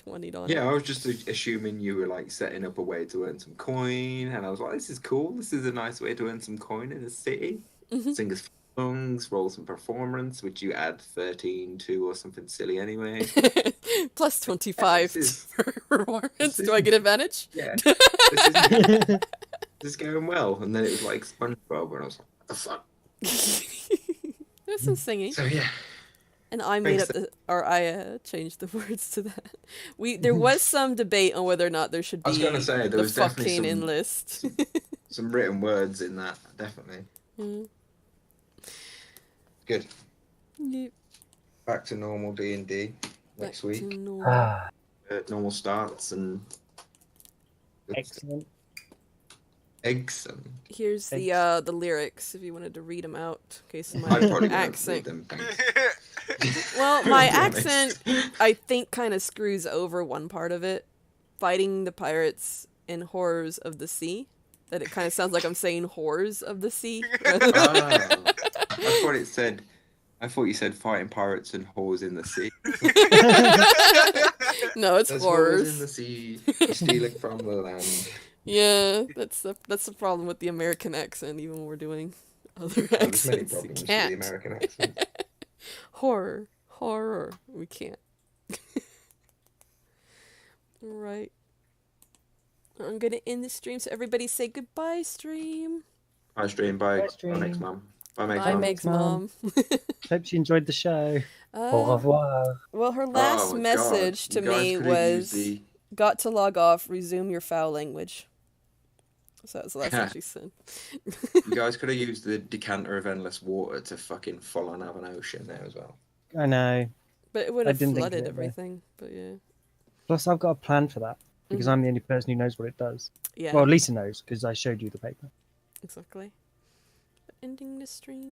$20. Yeah, I was just assuming you were like setting up a way to earn some coin, and I was like, this is cool. This is a nice way to earn some coin in a city. Sing us songs, roll some performance, which you add 13 to or something silly anyway. Plus 25 This is- for performance. this Do I is- get advantage? Yeah, this is going well. And then it was like SpongeBob, and I was like, what the fuck? There's some singing. So yeah, And I made Thanks. up I changed the words to that. There was some debate on whether or not there should be I was gonna say, there the was definitely fucking some- enlist. some written words in that, definitely. Mm. Good. Yep. Back to normal D&D next Back to week. normal. Ah, Normal starts and Excellent. Excellent. Here's the lyrics if you wanted to read them out in case of I'm my probably gonna read accent. them. Well, my To be honest. accent I think kind of screws over one part of it. Fighting the pirates in horrors of the sea. That it kind of sounds like I'm saying whores of the sea. I thought you said fighting pirates and whores in the sea. No, it's There's horrors. whores in the sea stealing from the land. Yeah, that's the problem with the American accent. Even when we're doing other There's many accents, you problems with the can't. American accent. Horror, we can't. Right. I'm gonna end the stream, so everybody say goodbye, stream. Bye, stream. Bye. Bye, stream. Bye, next mum. Bye, Meg. Bye, Mum. Meg's mom. Hope you enjoyed the show. au revoir. Well, her Oh last my message God. to You guys me could have used was, the- "Got to log off. Resume your foul language." So that's the last thing she said. You guys could have used the decanter of endless water to fucking full on have an ocean there as well. I know. But it would I have didn't think of flooded it, though. everything. But yeah, Plus, I've got a plan for that because Mhm. I'm the only person who knows what it does. yeah, Well, Lisa knows because I showed you the paper. exactly. Ending the stream.